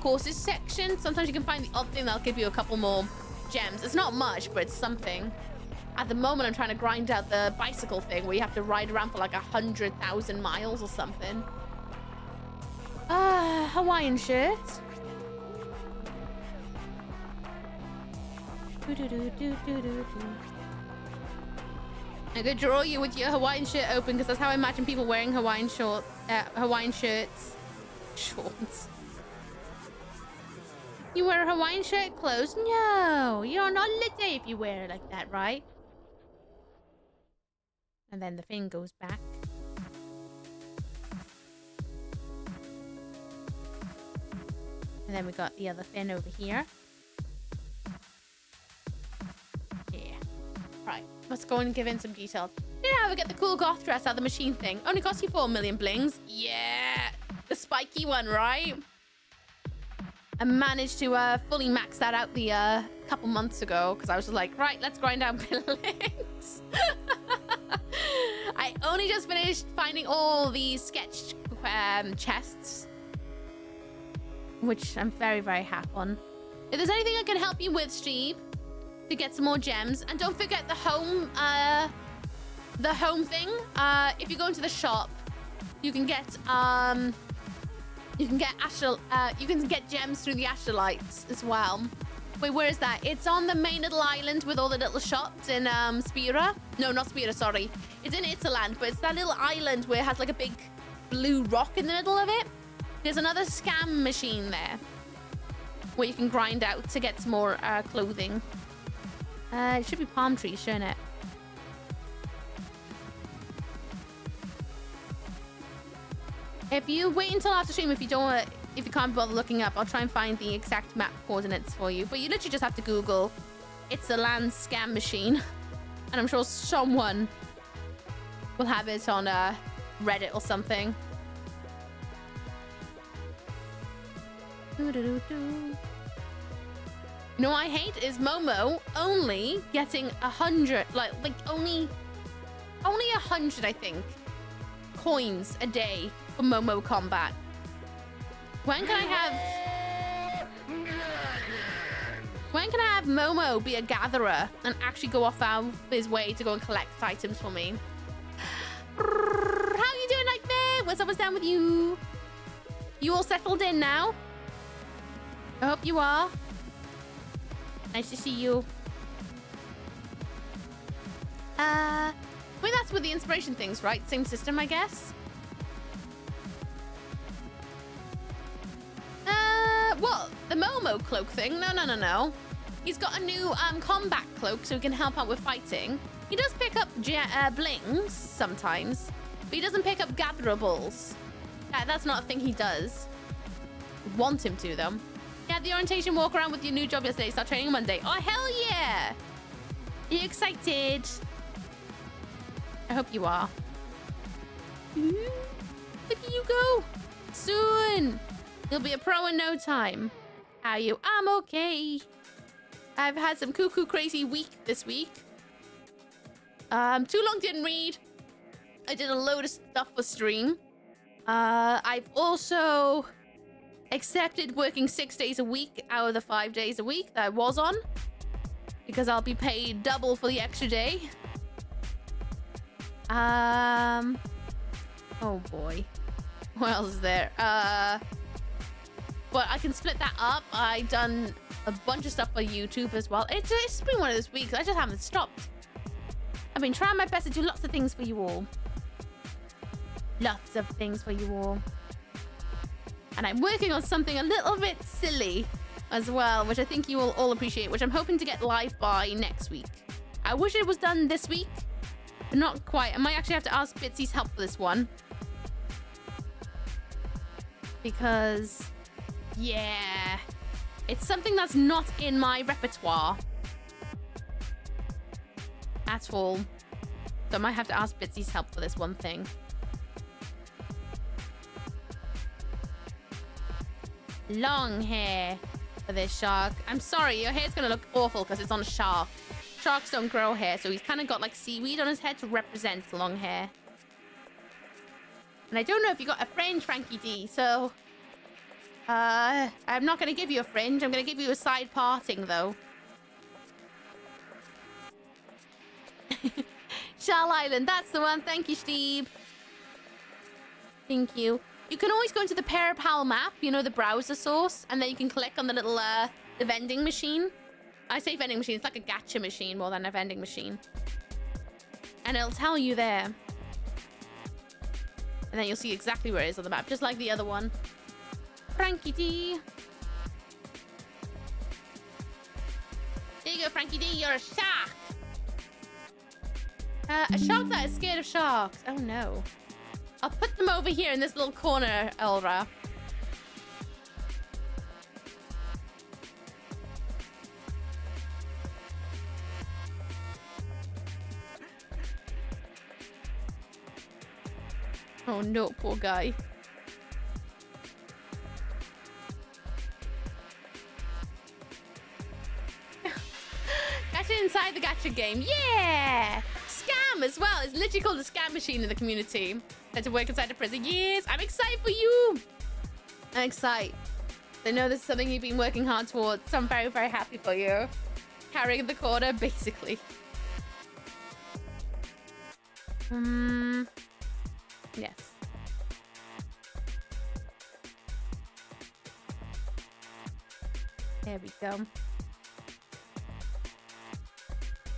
courses section. Sometimes you can find the odd thing that'll give you a couple more gems. It's not much, but it's something. At the moment, I'm trying to grind out the bicycle thing where you have to ride around for like 100,000 miles or something. Hawaiian shirt. I could draw you with your Hawaiian shirt open because that's how I imagine people wearing Hawaiian shirts. Shorts. You wear a Hawaiian shirt closed? No, you're on holiday if you wear it like that, right? And then the thing goes back. And then we got the other fin over here. Yeah. Right, let's go and give in some details. Did I ever get the cool goth dress out of the machine thing? Only cost you 4 million blings. Yeah, the spiky one, right? I managed to fully max that out the couple months ago because I was just like, right, let's grind out billings. I only just finished finding all these sketch chests, which I'm very, very happy on. If there's anything I can help you with, Steve, to get some more gems, and don't forget the home thing. If you go into the shop, you can get You can get gems through the Astrolites as well. Wait, where is that? It's on the main little island with all the little shops in Spira. No, not Spira, sorry. It's in Italand, but it's that little island where it has like a big blue rock in the middle of it. There's another scam machine there where you can grind out to get some more clothing. It should be palm trees, shouldn't it? If you wait until after stream, if you can't bother looking up, I'll try and find the exact map coordinates for you. But you literally just have to Google, it's a land scam machine. And I'm sure someone will have it on Reddit or something. You know what I hate is Momo only getting 100, like only 100, I think, coins a day for Momo combat. When can I have Momo be a gatherer and actually go off out of his way to go and collect items for me? How you doing, Nightmare? What's up, what's down with you? You all settled in now? I hope you are. Nice to see you. I mean, that's with the inspiration things, right? Same system, I guess. What? The Momo cloak thing? No. He's got a new combat cloak so he can help out with fighting. He does pick up blings sometimes, but he doesn't pick up gatherables. That's not a thing he does. Want him to, though. Yeah, the orientation walk around with your new job yesterday. Start training Monday. Oh, hell yeah! Are you excited? I hope you are. Look at you go. Soon. You'll be a pro in no time. How are you? I'm okay. I've had some cuckoo crazy week this week. Too long didn't read. I did a load of stuff for stream. I've also accepted working 6 days a week out of the 5 days a week that I was on, because I'll be paid double for the extra day. Oh boy. What else is there? But I can split that up. I've done a bunch of stuff for YouTube as well. It's been one of those weeks. I just haven't stopped. I've been trying my best to do lots of things for you all. Lots of things for you all. And I'm working on something a little bit silly as well, which I think you will all appreciate, which I'm hoping to get live by next week. I wish it was done this week, but not quite. I might actually have to ask Bitsy's help for this one. Because, yeah, it's something that's not in my repertoire at all. So I might have to ask Bitsy's help for this one thing. Long hair for this shark. I'm sorry, your hair's gonna look awful because it's on a shark. Sharks don't grow hair, so he's kind of got like seaweed on his head to represent long hair. And I don't know if you got a fringe, Frankie D, so I'm not gonna give you a fringe. I'm gonna give you a side parting though. Shell Island, that's the one. Thank you, Steve. Thank you. You can always go into the ParaPal map, you know, the browser source, and then you can click on the little, the vending machine. I say vending machine, it's like a gacha machine more than a vending machine. And it'll tell you there. And then you'll see exactly where it is on the map, just like the other one. Frankie D. There you go, Frankie D, you're a shark. A shark that is scared of sharks. Oh no. I'll put them over here in this little corner, Elra. Oh no, poor guy. Gacha inside the gacha game. Yeah! Scam as well. It's literally called a scam machine in the community. Had to work inside a prison. Yes, I'm excited for you. I'm excited. I know this is something you've been working hard towards, so I'm very, very happy for you. Carrying the corner, basically. Yes. There we go.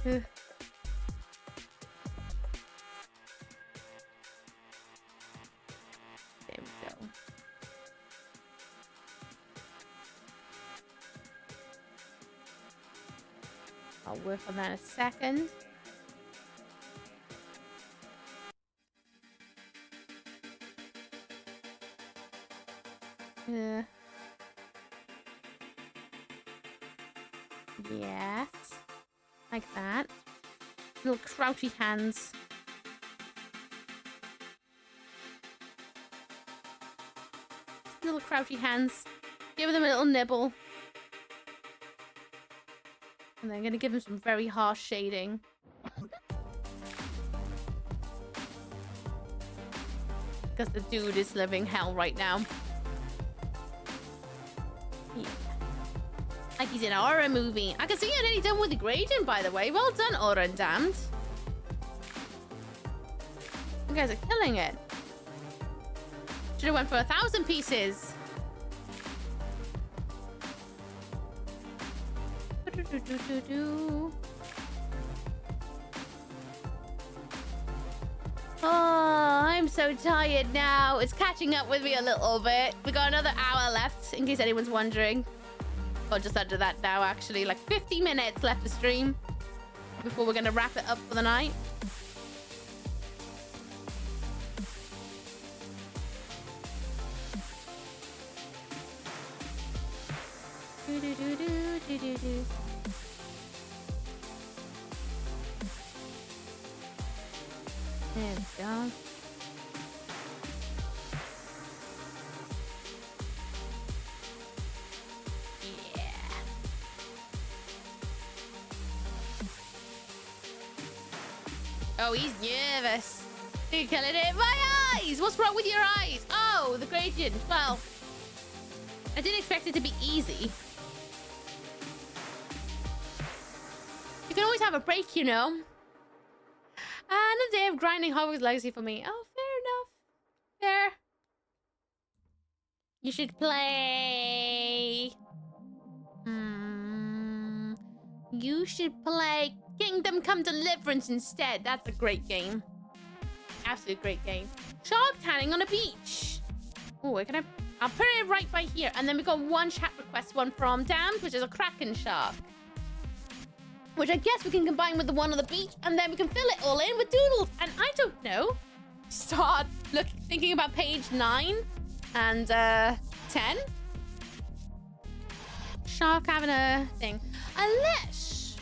There we go. I'll work on that in a second. Yes. Like that. Little crouchy hands. Little crouchy hands. Give them a little nibble. And then I'm gonna give him some very harsh shading. Because the dude is living hell right now. Yeah. Like he's in a horror movie. I can see you're nearly done with the gradient, by the way. Well done, Aura and Damned. You guys are killing it. Should have went for 1,000 pieces. Oh, I'm so tired now. It's catching up with me a little bit. We got another hour left, in case anyone's wondering. Or just under that now, actually. Like 50 minutes left to stream before we're going to wrap it up for the night. Do-do-do-do-do-do-do. There we go. Yeah. Oh, he's nervous. You're killing it. My eyes! What's wrong with your eyes? Oh, the gradient. Well, I didn't expect it to be easy. You can always have a break, you know. Another day of grinding Hogwarts Legacy for me. Oh, fair enough. Fair. You should play... You should play Kingdom Come Deliverance instead. That's a great game. Absolute great game. Shark tanning on a beach. Oh, I'll put it right by here. And then we got one chat request, one from Damned, which is a Kraken shark. Which I guess we can combine with the one on the beach, and then we can fill it all in with doodles. And I don't know. Start thinking about page 9 and 10. Shark having a thing. Unless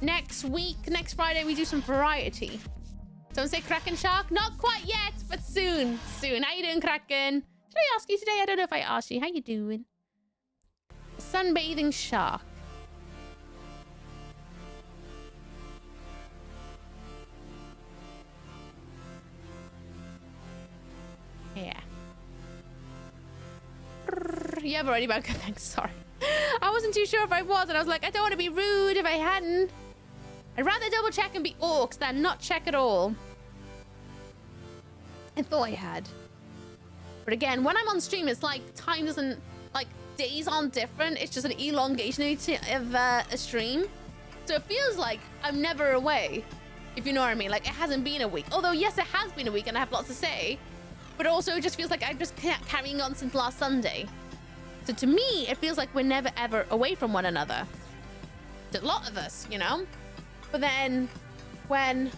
next week, next Friday, we do some variety. Someone say Kraken shark? Not quite yet, but soon. Soon. How you doing, Kraken? Did I ask you today? I don't know if I asked you. How you doing? Sunbathing shark. Yeah. Yeah, I've already back. Thanks. Sorry. I wasn't too sure if I was, and I was like, I don't want to be rude if I hadn't. I'd rather double check and be orcs than not check at all. I thought I had. But again, when I'm on stream, it's like time doesn't, like days aren't different. It's just an elongation of a stream. So it feels like I'm never away, if you know what I mean. Like it hasn't been a week. Although, yes, it has been a week and I have lots to say. But also, it just feels like I'm just carrying on since last Sunday. So to me, it feels like we're never, ever away from one another. To a lot of us, you know? But then when...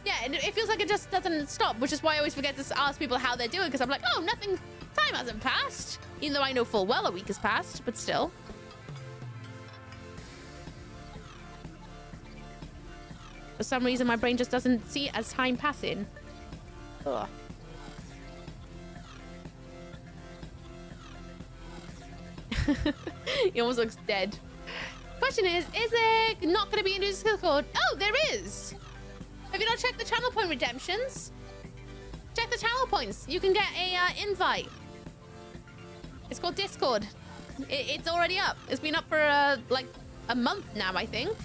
Yeah, it feels like it just doesn't stop, which is why I always forget to ask people how they're doing, because I'm like, oh, nothing... Time hasn't passed. Even though I know full well a week has passed, but still. For some reason, my brain just doesn't see it as time passing. Ugh. He almost looks dead. Question is there not going to be a new Discord? Oh, there is. Have you not checked the channel point redemptions? Check the channel points. You can get a invite. It's called Discord. It's already up. It's been up for like a month now, I think.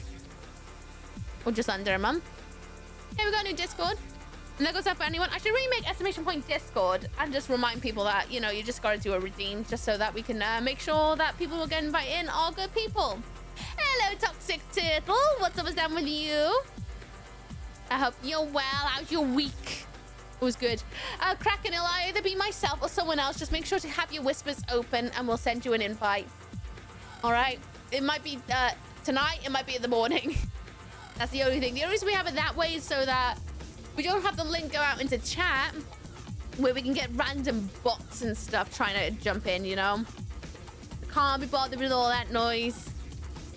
Or just under a month. Here we got a new Discord. And that goes out for anyone. I should remake exclamation point Discord and just remind people that, you know, you just got to do a redeem just so that we can make sure that people will get invited in, all good people. Hello, Toxic Turtle. What's up, what's down with you? I hope you're well. How's your week? It was good. Kraken, it'll either be myself or someone else. Just make sure to have your whispers open and we'll send you an invite. All right? It might be tonight. It might be in the morning. That's the only thing. The only reason we have it that way is so that we don't have the link go out into chat where we can get random bots and stuff trying to jump in, you know? Can't be bothered with all that noise.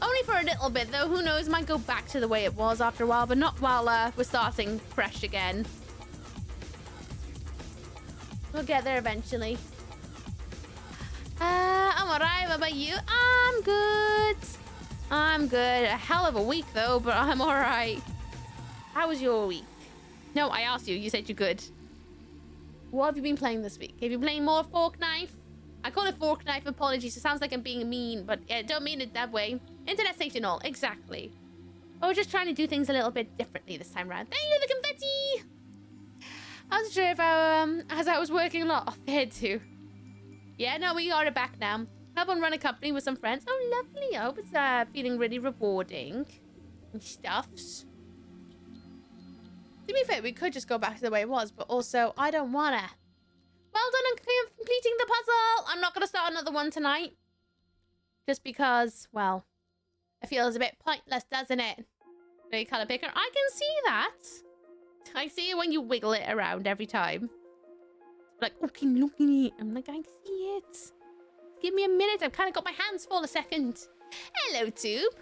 Only for a little bit, though. Who knows? Might go back to the way it was after a while, but not while we're starting fresh again. We'll get there eventually. I'm alright. What about you? I'm good. I'm good. A hell of a week, though, but I'm alright. How was your week? No, I asked you. You said you're good. What have you been playing this week? Have you been playing more Fork Knife? I call it Fork Knife. Apologies. It sounds like I'm being mean, but yeah, don't mean it that way. Internet station all. Exactly. But we're just trying to do things a little bit differently this time around. Thank you, the confetti. I wasn't sure if as I was working a lot off there too. Yeah, no, we got it back now. Help on run a company with some friends. Oh, lovely. I hope it's feeling really rewarding and stuffs. To be fair, we could just go back to the way it was, but also I don't wanna. Well done on completing the puzzle. I'm not gonna start another one tonight. Just because, well, I feel it's a bit pointless, doesn't it? Very color picker. I can see that. I see it when you wiggle it around every time. Like, oh, can you look at it? I'm like, I can see it. Give me a minute. I've kind of got my hands full a second. Hello, Tube.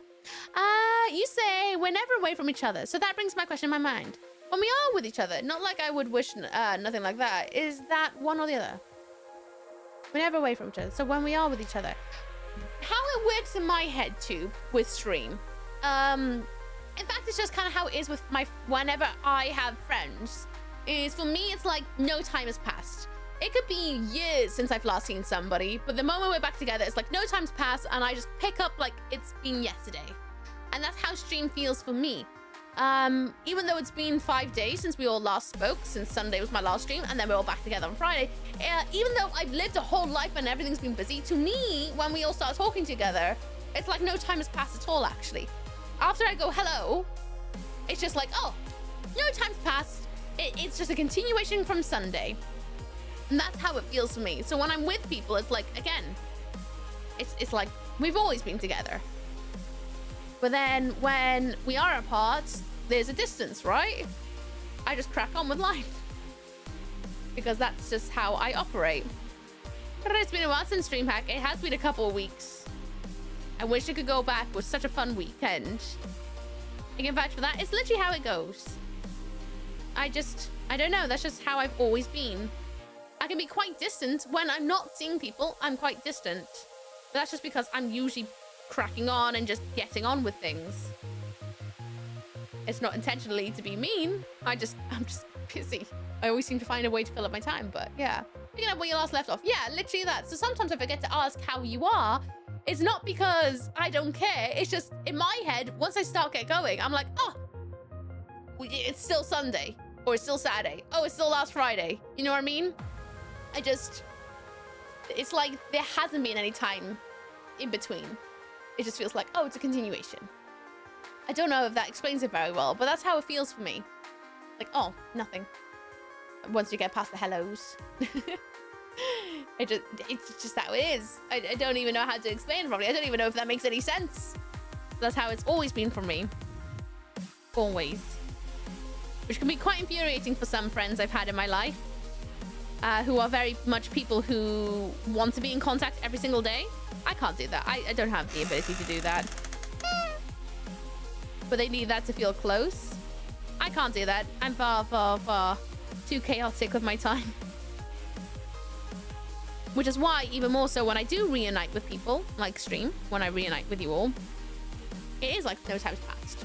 You say we're never away from each other. So that brings my question in my mind. When we are with each other, not like I would wish nothing like that. Is that one or the other? We're never away from each other. So when we are with each other, how it works in my head, Tube, with stream. In fact, it's just kind of how it is with whenever I have friends. Is for me, it's like no time has passed. It could be years since I've last seen somebody, but the moment we're back together, it's like no time's passed, and I just pick up like it's been yesterday. And that's how stream feels for me. Even though it's been 5 days since we all last spoke, since Sunday was my last stream, and then we're all back together on Friday, even though I've lived a whole life and everything's been busy, to me, when we all start talking together, it's like no time has passed at all, actually. After I go hello, it's just like, oh, no time's passed. It's just a continuation from Sunday. And that's how it feels for me. So when I'm with people, it's like, again, it's like we've always been together. But then when we are apart, there's a distance, right? I just crack on with life. Because that's just how I operate. But it's been a while since DreamHack. It has been a couple of weeks. I wish it could go back. It was such a fun weekend. I can vouch for that. It's literally how it goes. I don't know. That's just how I've always been. I can be quite distant. When I'm not seeing people, I'm quite distant. But that's just because I'm usually cracking on and just getting on with things. It's not intentionally to be mean. I'm just busy. I always seem to find a way to fill up my time, but yeah. Picking up where you last left off. Yeah, literally that. So sometimes I forget to ask how you are. It's not because I don't care. It's just in my head, once I start get going, I'm like, oh, it's still Sunday or it's still Saturday. Oh, it's still last Friday. You know what I mean? It's like there hasn't been any time in between. It just feels like, oh, it's a continuation. I don't know if that explains it very well, but that's how it feels for me. Like, oh, nothing. Once you get past the hellos. It's just how it is. I don't even know how to explain it properly. I don't even know if that makes any sense. That's how it's always been for me. Always. Which can be quite infuriating for some friends I've had in my life. Who are very much people who want to be in contact every single day. I can't do that. I don't have the ability to do that. But they need that to feel close. I can't do that. I'm far too chaotic with my time. Which is why, even more so, when I do reunite with people, like stream, when I reunite with you all, it is like no time's passed.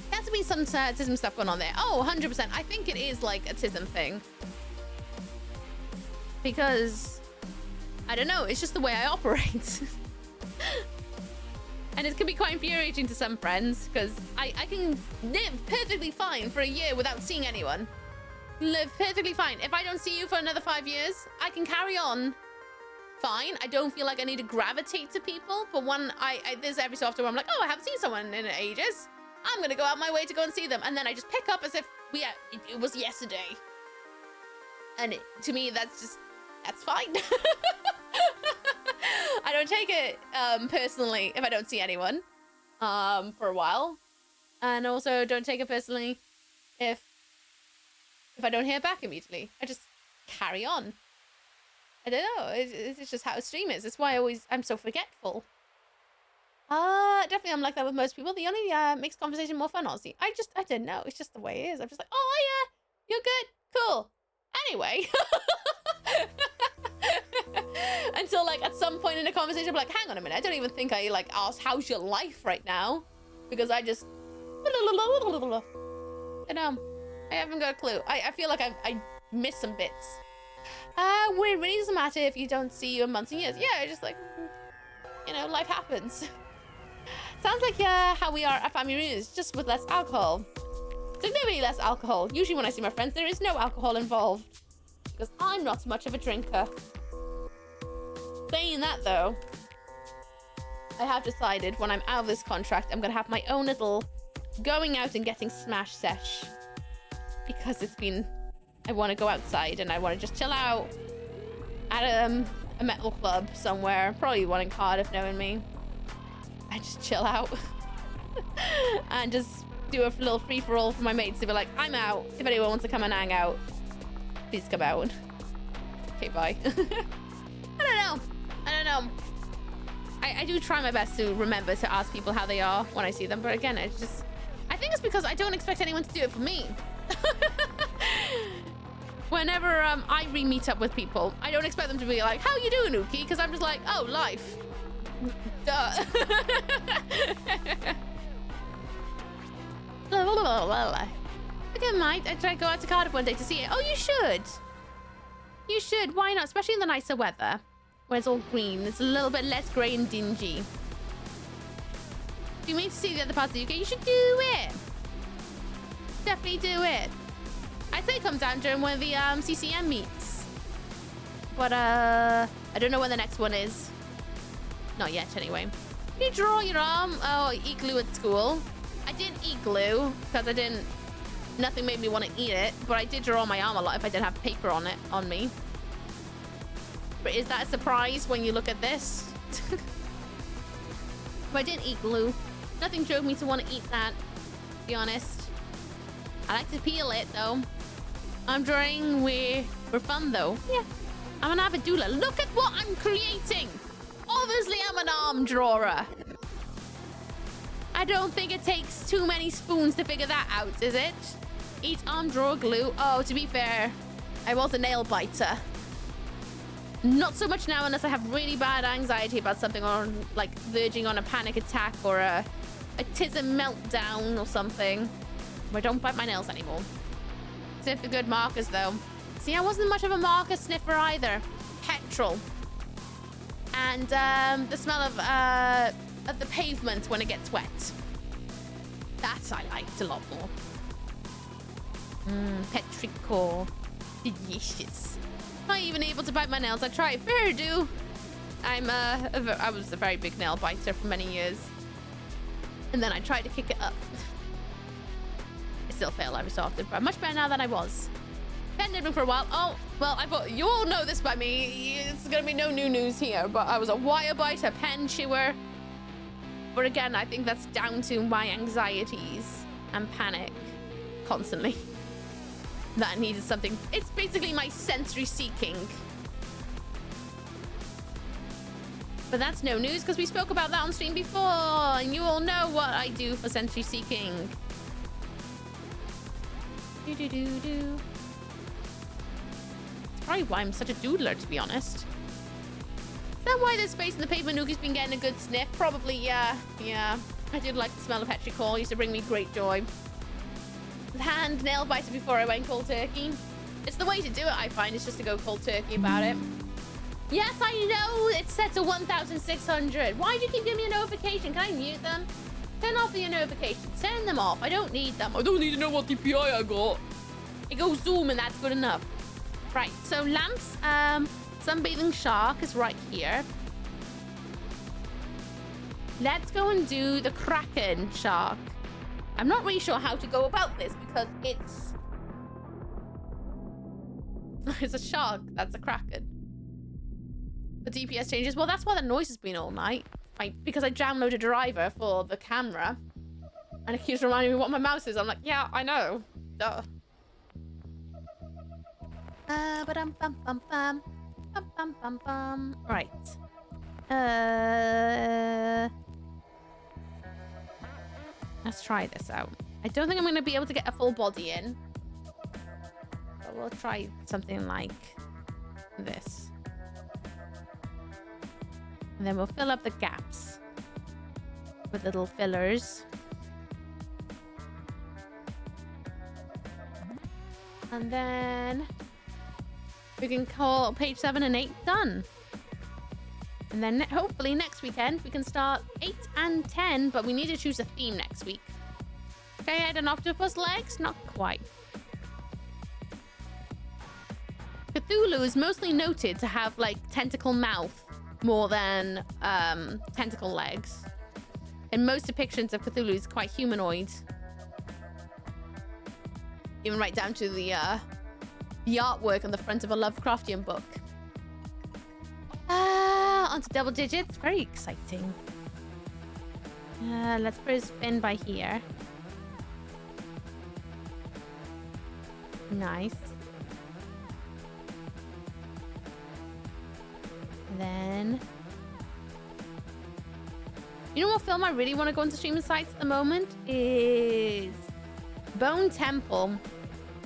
There has to be some TISM stuff going on there. Oh, 100%. I think it is like a TISM thing. Because, I don't know, it's just the way I operate. And it can be quite infuriating to some friends, because I can live perfectly fine for a year without seeing anyone. live perfectly fine. If I don't see you for another 5 years, I can carry on fine. I don't feel like I need to gravitate to people. But when there's every so often where I'm like, oh, I haven't seen someone in ages. I'm going to go out my way to go and see them. And then I just pick up as if it was yesterday. And to me, that's fine. I don't take it personally if I don't see anyone for a while. And also don't take it personally if I don't hear back immediately. I just carry on. I don't know. It's just how a stream is. It's why I'm so forgetful. Definitely I'm like that with most people. The only makes conversation more fun, Aussie. I don't know. It's just the way it is. I'm just like, oh yeah, you're good, cool. Anyway. Until like at some point in a conversation, I'm like, hang on a minute. I don't even think I like asked how's your life right now, because I just I don't know. I haven't got a clue. I feel like I missed some bits. It really doesn't matter if you don't see you in months and years. Yeah, just like, you know, life happens. Sounds like how we are at family reunions, just with less alcohol. Significantly less alcohol. Usually when I see my friends, there is no alcohol involved, because I'm not much of a drinker. Saying that though, I have decided when I'm out of this contract, I'm gonna have my own little going out and getting smash sesh, because I want to go outside and I want to just chill out at a metal club somewhere, probably one in Cardiff, knowing me, and just chill out and just do a little free-for-all for my mates to be like, I'm out. If anyone wants to come and hang out, please come out. Okay, bye. I don't know. I do try my best to remember to ask people how they are when I see them, but again, I think it's because I don't expect anyone to do it for me. Whenever I re-meet up with people, I don't expect them to be like, how you doing, Ooky? Because I'm just like, oh, life. Duh. Okay, mate, I try to go out to Cardiff one day to see it. Oh, you should. You should. Why not? Especially in the nicer weather, where it's all green. It's a little bit less grey and dingy. If you mean to see the other parts of the UK, you should do it. Definitely do it. I'd say come down during one of the CCM meets. But I don't know when the next one is. Not yet, anyway. You draw your arm. Oh, eat glue at school. I didn't eat glue because nothing made me want to eat it. But I did draw my arm a lot if I didn't have paper on me. But is that a surprise when you look at this? But I didn't eat glue. Nothing drove me to want to eat that, to be honest. I like to peel it, though. I'm drawing for fun, though. Yeah, I'm an avid doodler. Look at what I'm creating. Obviously, I'm an arm drawer. I don't think it takes too many spoons to figure that out, is it? Eat arm drawer glue. Oh, to be fair, I was a nail biter. Not so much now unless I have really bad anxiety about something, or like verging on a panic attack or a tism meltdown or something. I don't bite my nails anymore. Except for good markers, though. See, I wasn't much of a marker sniffer either. Petrol. And the smell of the pavement when it gets wet. That I liked a lot more. Petrichor. Delicious. Not even able to bite my nails. I tried. Fair do. I was a very big nail biter for many years. And then I tried to kick it up. Still fail every so often, but I'm much better now than I was. Pen nibbling for a while. Oh, well, I thought you all know this by me. It's gonna be no new news here, but I was a wire biter, pen chewer. But again, I think that's down to my anxieties and panic constantly. That I needed something. It's basically my sensory seeking. But that's no news because we spoke about that on stream before, and you all know what I do for sensory seeking. It's probably why I'm such a doodler, to be honest. Is that why this space in the pavement Ooky's been getting a good sniff? Probably, yeah. Yeah. I did like the smell of petrichor. It used to bring me great joy. The hand nail biter before I went cold turkey. It's the way to do it, I find. It's just to go cold turkey about it. Yes, I know. It's set to 1,600. Why do you keep giving me a notification? Can I mute them? Turn off your notifications. Turn them off. I don't need them. I don't need to know what DPI I got. It goes zoom and that's good enough. Right, so lamps, sunbathing shark is right here. Let's go and do the kraken shark. I'm not really sure how to go about this because it's a shark. That's a kraken. The DPS changes. Well, that's why the noise has been all night. Because I downloaded a driver for the camera. And it keeps reminding me what my mouse is. I'm like, yeah, I know. Duh. Right. Let's try this out. I don't think I'm going to be able to get a full body in. But we'll try something like this. And then we'll fill up the gaps with little fillers. And then we can call page 7 and 8 done. And then hopefully next weekend we can start 8 and 10, but we need to choose a theme next week. Okay, I had an octopus legs? Not quite. Cthulhu is mostly noted to have like tentacle mouth more than tentacle legs. And most depictions of Cthulhu is quite humanoid. Even right down to the artwork on the front of a Lovecraftian book. Onto double digits. Very exciting. Let's put a spin by here. Nice. And then... You know what film I really want to go into streaming sites at the moment? Is Bone Temple.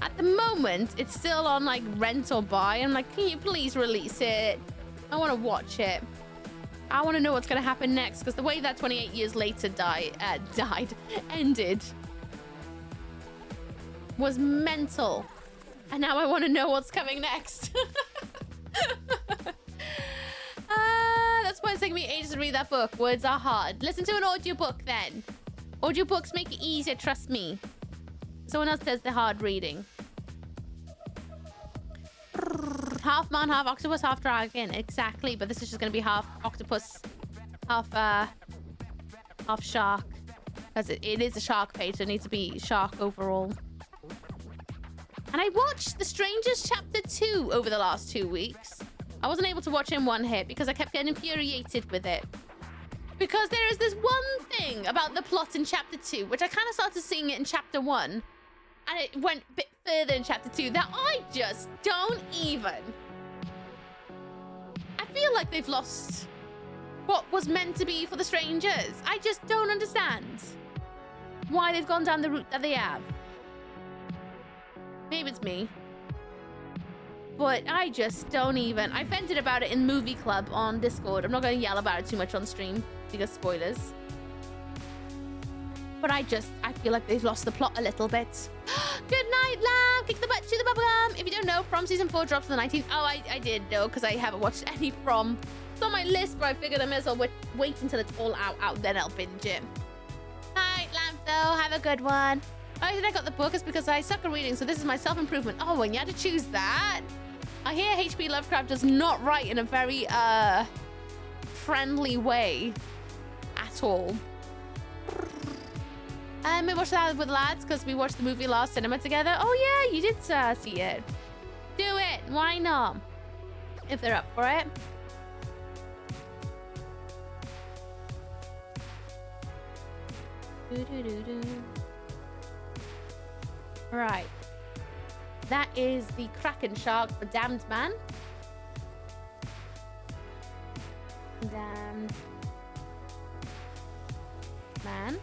At the moment, it's still on like rent or buy. I'm like, can you please release it? I want to watch it. I want to know what's going to happen next, because the way that 28 years later ended was mental. And now I want to know what's coming next. That's why it's taking me ages to read that book. Words are hard. Listen to an audiobook then. Audiobooks make it easier, trust me. Someone else does the hard reading. Half man, half octopus, half dragon. Exactly, but this is just going to be half octopus, half shark. Because it is a shark page, so it needs to be shark overall. And I watched The Strangers Chapter 2 over the last 2 weeks. I wasn't able to watch it in one hit because I kept getting infuriated with it. Because there is this one thing about the plot in Chapter 2, which I kind of started seeing it in Chapter 1. And it went a bit further in Chapter 2 that I just don't even... I feel like they've lost what was meant to be for the strangers. I just don't understand why they've gone down the route that they have. Maybe it's me. But I just don't even... I vented about it in Movie Club on Discord. I'm not going to yell about it too much on stream because spoilers. But I feel like they've lost the plot a little bit. Good night, lamb. Kick the butt, chew the bubblegum. If you don't know, From Season 4 drops on the 19th. Oh, I did know because I haven't watched any From. It's on my list, but I figured I may as well wait until it's all out, then I'll binge it. Night, lamb, though. Have a good one. The reason I got the book is because I suck at reading, so this is my self-improvement. Oh, and you had to choose that? I hear H.P. Lovecraft does not write in a very, friendly way at all. We watched that with lads because we watched the movie last cinema together. Oh yeah, you did see it. Do it. Why not? If they're up for it. Right. That is the Kraken Shark for Damned Man. Damned Man.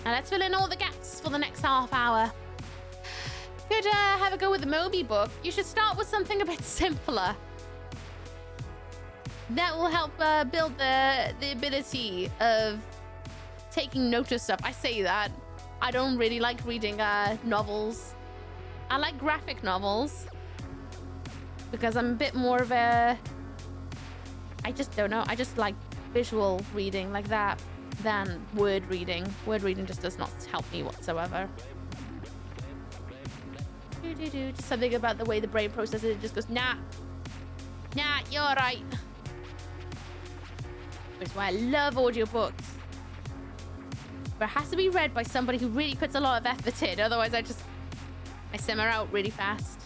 Now let's fill in all the gaps for the next half hour. Could have a go with the Moby book. You should start with something a bit simpler. That will help build the ability of taking note of stuff. I say that. I don't really like reading novels. I like graphic novels because I'm a bit more of a... I just don't know. I just like visual reading like that than word reading. Word reading just does not help me whatsoever. Just something about the way the brain processes it. Just goes, nah, you're right. Which is why I love audiobooks. But it has to be read by somebody who really puts a lot of effort in. Otherwise, I simmer out really fast.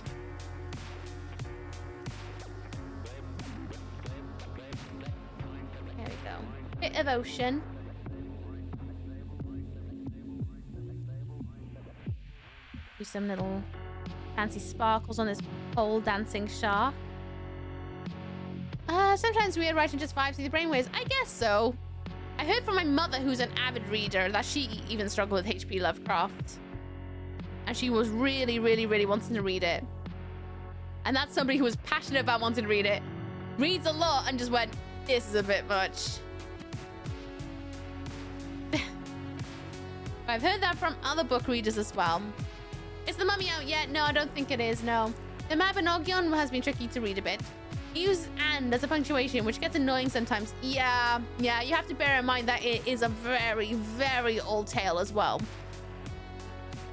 There we go. Bit of ocean. Do some little fancy sparkles on this pole dancing shark. Sometimes weird writing just vibes through the brainwaves. I guess so. I heard from my mother, who's an avid reader, that she even struggled with H.P. Lovecraft. And she was really, really, really wanting to read it. And that's somebody who was passionate about wanting to read it. Reads a lot and just went, this is a bit much. I've heard that from other book readers as well. Is The Mummy out yet? No, I don't think it is, no. The Mabinogion has been tricky to read a bit. Use and as a punctuation, which gets annoying sometimes. Yeah, you have to bear in mind that it is a very, very old tale as well.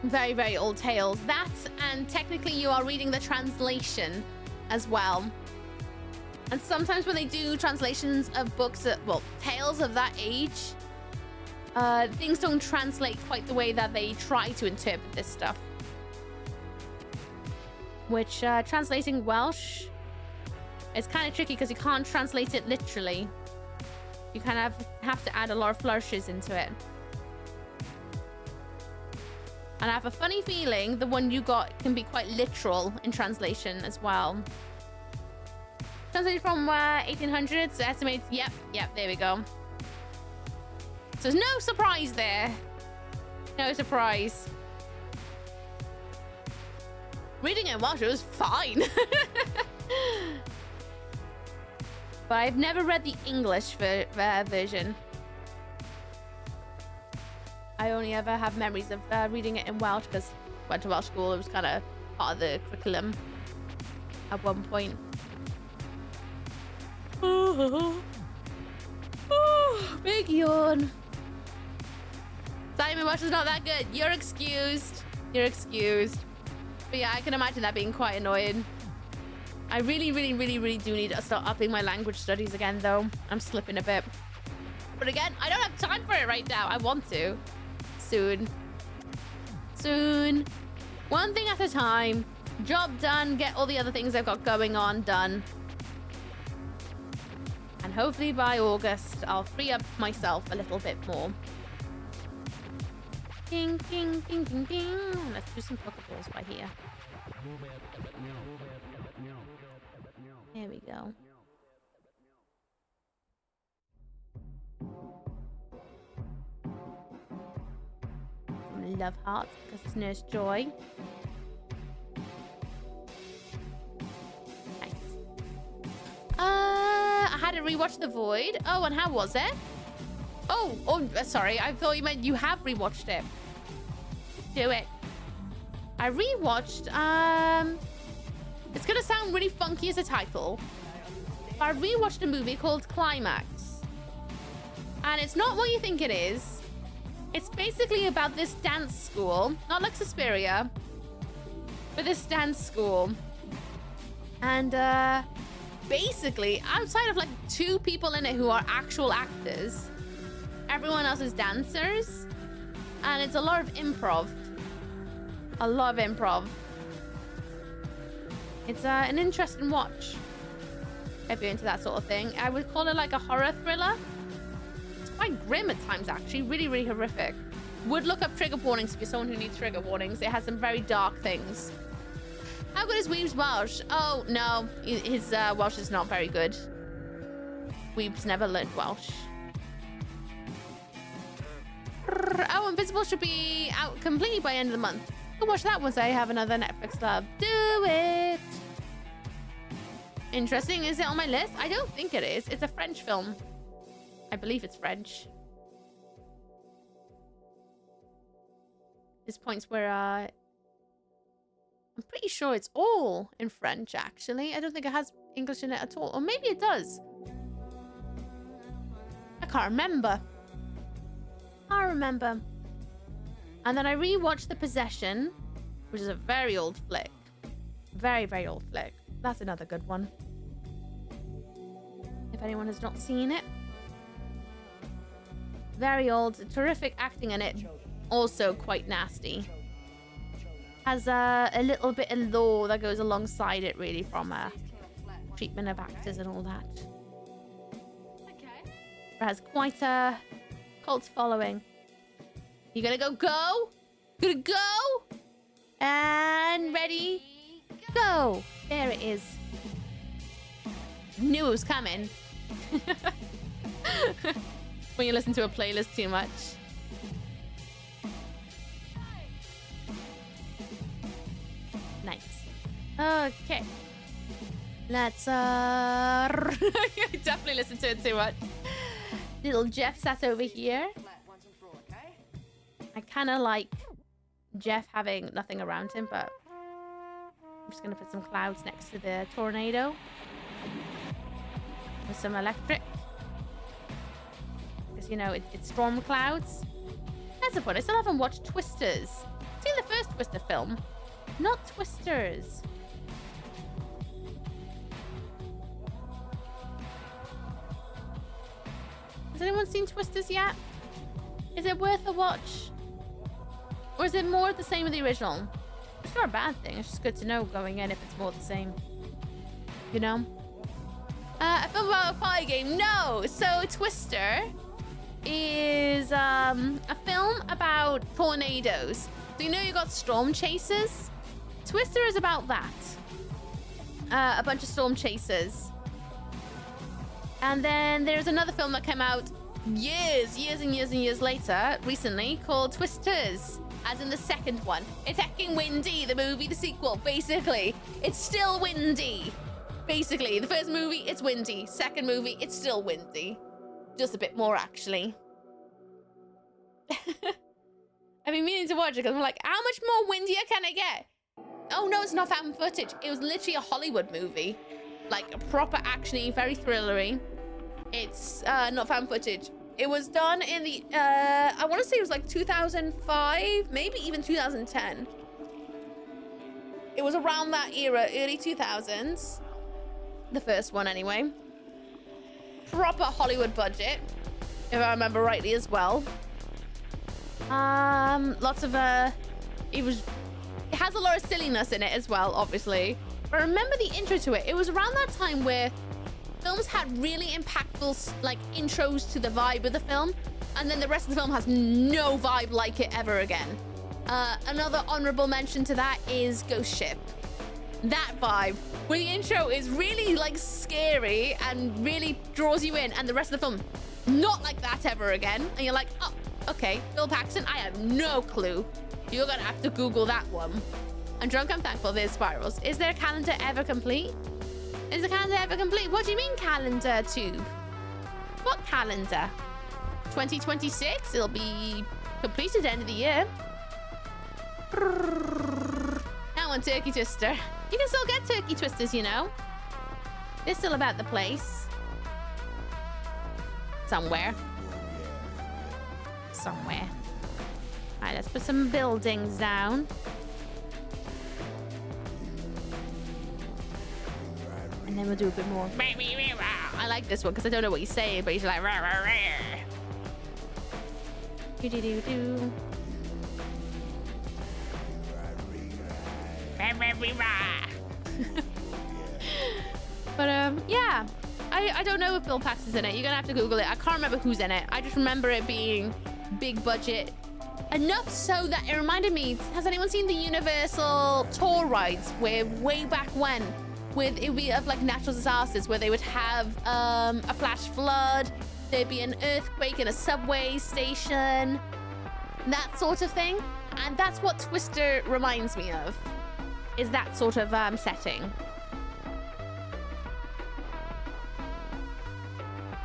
Very, very old tales. That, and technically you are reading the translation as well. And sometimes when they do translations of books, well, tales of that age, things don't translate quite the way that they try to interpret this stuff. Which, translating Welsh, it's kind of tricky because you can't translate it literally. You kind of have to add a lot of flourishes into it. And I have a funny feeling the one you got can be quite literal in translation as well. Translated from 1800s, so estimates, yep, there we go. So there's no surprise there. No surprise. Reading it in Welsh, it was fine. But I've never read the English version. I only ever have memories of reading it in Welsh because I went to Welsh school. It was kind of part of the curriculum at one point. Big yawn. Simon, Welsh is not that good. You're excused. You're excused. But yeah, I can imagine that being quite annoying. I really, really, really, really do need to start upping my language studies again, though. I'm slipping a bit. But again, I don't have time for it right now. I want to. Soon. Soon. One thing at a time. Job done. Get all the other things I've got going on done. And hopefully by August, I'll free up myself a little bit more. Ding, ding, ding, ding, ding. Let's do some Pokeballs by here. There we go. Some love hearts because it's Nurse Joy. Nice. I had to rewatch The Void. Oh, and how was it? Oh, sorry. I thought you meant you have rewatched it. Do it. I rewatched, it's gonna sound really funky as a title, but I rewatched a movie called Climax. And it's not what you think it is. It's basically about this dance school, not like Suspiria, but this dance school. And, basically, outside of like 2 people in it who are actual actors, everyone else is dancers. And it's a lot of improv. A lot of improv. It's an interesting watch. If you're into that sort of thing. I would call it like a horror thriller. It's quite grim at times, actually. Really, really horrific. Would look up trigger warnings if you're someone who needs trigger warnings. It has some very dark things. How good is Weeb's Welsh? Oh, no. His Welsh is not very good. Weeb's never learned Welsh. Oh, Invincible should be out completely by end of the month. Go watch that once I have another Netflix love. Do it! Interesting. Is it on my list? I don't think it is. It's a French film. I believe it's French. There's points where I'm pretty sure it's all in French, actually. I don't think it has English in it at all. Or maybe it does. I can't remember. And then I rewatched The Possession which is a very old flick. Very, very old flick. That's another good one. If anyone has not seen it. Very old, terrific acting in it. Also quite nasty. Has a little bit of lore that goes alongside it, really, from treatment of actors and all that. It has quite a cult following. You gonna go? Gonna go? And ready? Go! There it is. Knew it was coming. When you listen to a playlist too much. Nice. Okay. Let's I definitely listen to it too much. Little Jeff sat over here. I kind of like Jeff having nothing around him, but I'm just gonna put some clouds next to the tornado with some electric, because you know it's storm clouds. That's the point. I still haven't watched Twisters. I've seen the first Twister film, not Twisters. Has anyone seen Twisters yet? Is it worth a watch? Or is it more the same as the original? It's not a bad thing. It's just good to know going in if it's more the same. You know? A film about a pie game? No! So Twister is a film about tornadoes. So you know you got storm chasers? Twister is about that. A bunch of storm chasers. And then there's another film that came out years later, recently, called Twisters. As in the second one. It's hecking windy, the movie, the sequel, basically. It's still windy. Basically, the first movie, it's windy. Second movie, it's still windy. Just a bit more, actually. I've been meaning to watch it because I'm like, how much more windier can I get? Oh no, it's not found footage. It was literally a Hollywood movie. Like a proper actiony, very thrillery. It's not found footage. It was done in the, I want to say it was like 2005, maybe even 2010. It was around that era, early 2000s. The first one anyway. Proper Hollywood budget, if I remember rightly as well. Lots of, it has a lot of silliness in it as well, obviously. But remember the intro to it. It was around that time where films had really impactful like intros to the vibe of the film, and then the rest of the film has no vibe like it ever again. Another honorable mention to that is Ghost Ship. That vibe, where the intro is really like scary and really draws you in, and the rest of the film not like that ever again. And you're like, oh, okay, Bill Paxton, I have no clue. You're gonna have to Google that one. I'm drunk, I'm thankful, there's spirals. Is their calendar ever complete? Is the calendar ever complete? What do you mean calendar, Tube? What calendar? 2026? It'll be completed at the end of the year. That one, Turkey Twister. You can still get Turkey Twisters, you know. They're still about the place. Somewhere. Somewhere. All right, let's put some buildings down. And then we'll do a bit more. I like this one because I don't know what he's saying, but he's like rah, rah, rah. Do do do do. But yeah, I don't know if Bill Paxton's in it. You're gonna have to Google it. I can't remember who's in it. I just remember it being big budget, enough so that it reminded me. Has anyone seen the Universal tour rides where way back when? With it would be of like natural disasters where they would have a flash flood, there'd be an earthquake in a subway station, that sort of thing. And that's what Twister reminds me of, is that sort of setting.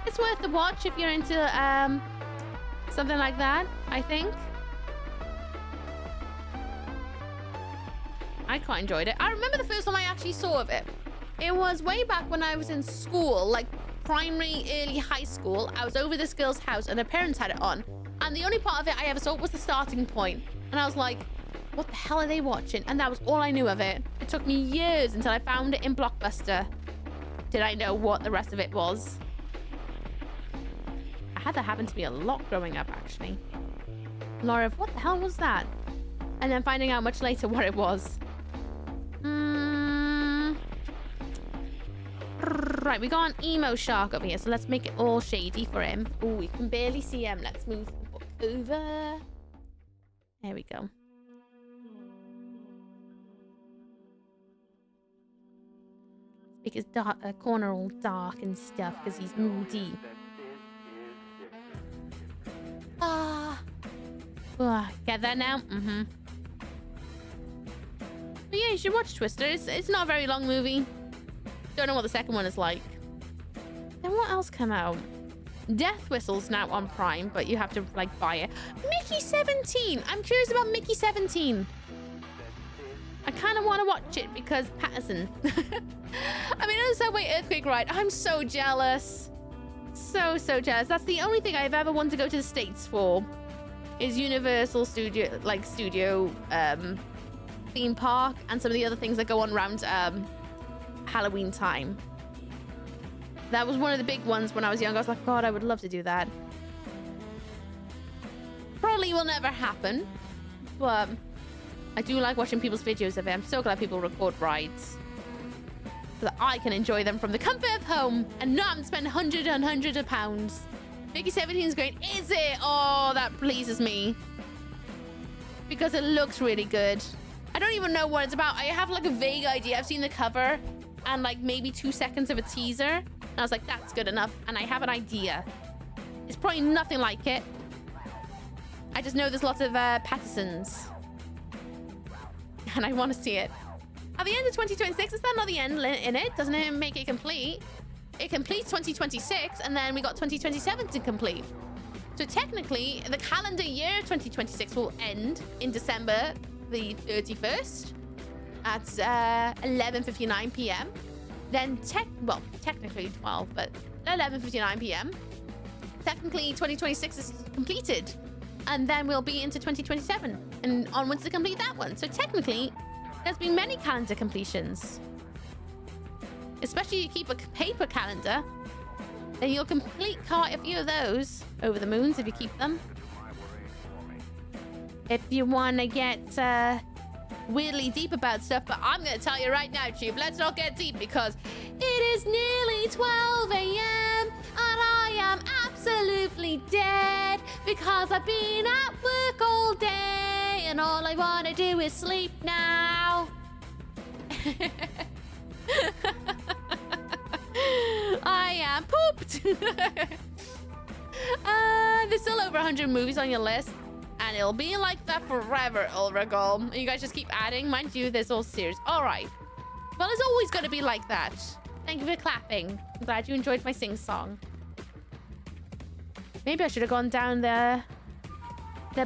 It's worth the watch if you're into something like that, I think. I quite enjoyed it. I remember the first time I actually saw of it. It was way back when I was in school, like primary, early high school. I was over this girl's house and her parents had it on. And the only part of it I ever saw was the starting point. And I was like, what the hell are they watching? And that was all I knew of it. It took me years until I found it in Blockbuster. Did I know what the rest of it was? I had that happen to me a lot growing up, actually. Laura, what the hell was that? And then finding out much later what it was. Right, we got an emo shark over here, so let's make it all shady for him. Oh, we can barely see him. Let's move the book over. There we go. Make his corner all dark and stuff because he's moody. Get that now? Mm-hmm. But yeah, you should watch Twister. It's not a very long movie. Don't know what the second one is like. Then what else came out? Death Whistle's now on Prime, but you have to like buy it. Mickey 17. I'm curious about Mickey 17. I kind of want to watch it because Patterson. I mean, on the Subway Earthquake ride, I'm so jealous. So jealous. That's the only thing I've ever wanted to go to the States for. Is Universal Studio theme park and some of the other things that go on around Halloween time. That was one of the big ones when I was young. I was like, God, I would love to do that. Probably will never happen, but I do like watching people's videos of it. I'm so glad people record rides so that I can enjoy them from the comfort of home and not spend hundreds and hundreds of pounds. Mickey 17 is great. Is it? Oh, that pleases me. Because it looks really good. I don't even know what it's about. I have like a vague idea. I've seen the cover and like maybe 2 seconds of a teaser. And I was like, that's good enough. And I have an idea. It's probably nothing like it. I just know there's lots of Pattersons. And I want to see it. At the end of 2026, is that not the end in it? Doesn't it make it complete? It completes 2026, and then we got 2027 to complete. So technically, the calendar year 2026 will end in December the 31st at 11:59 p.m. Then technically 12, but 11:59 p.m. Technically, 2026 is completed, and then we'll be into 2027 and onwards to complete that one. So technically, there's been many calendar completions. Especially if you keep a paper calendar, then you'll complete quite a few of those over the moons if you keep them. If you want to get weirdly deep about stuff, but I'm going to tell you right now, Tube, let's not get deep because it is nearly 12 a.m. and I am absolutely dead because I've been at work all day and all I want to do is sleep now. I am pooped. There's still over 100 movies on your list, and it'll be like that forever, Ulragol. You guys just keep adding. Mind you, there's all series. All right. Well, it's always going to be like that. Thank you for clapping. I'm glad you enjoyed my sing-song. Maybe I should have gone down the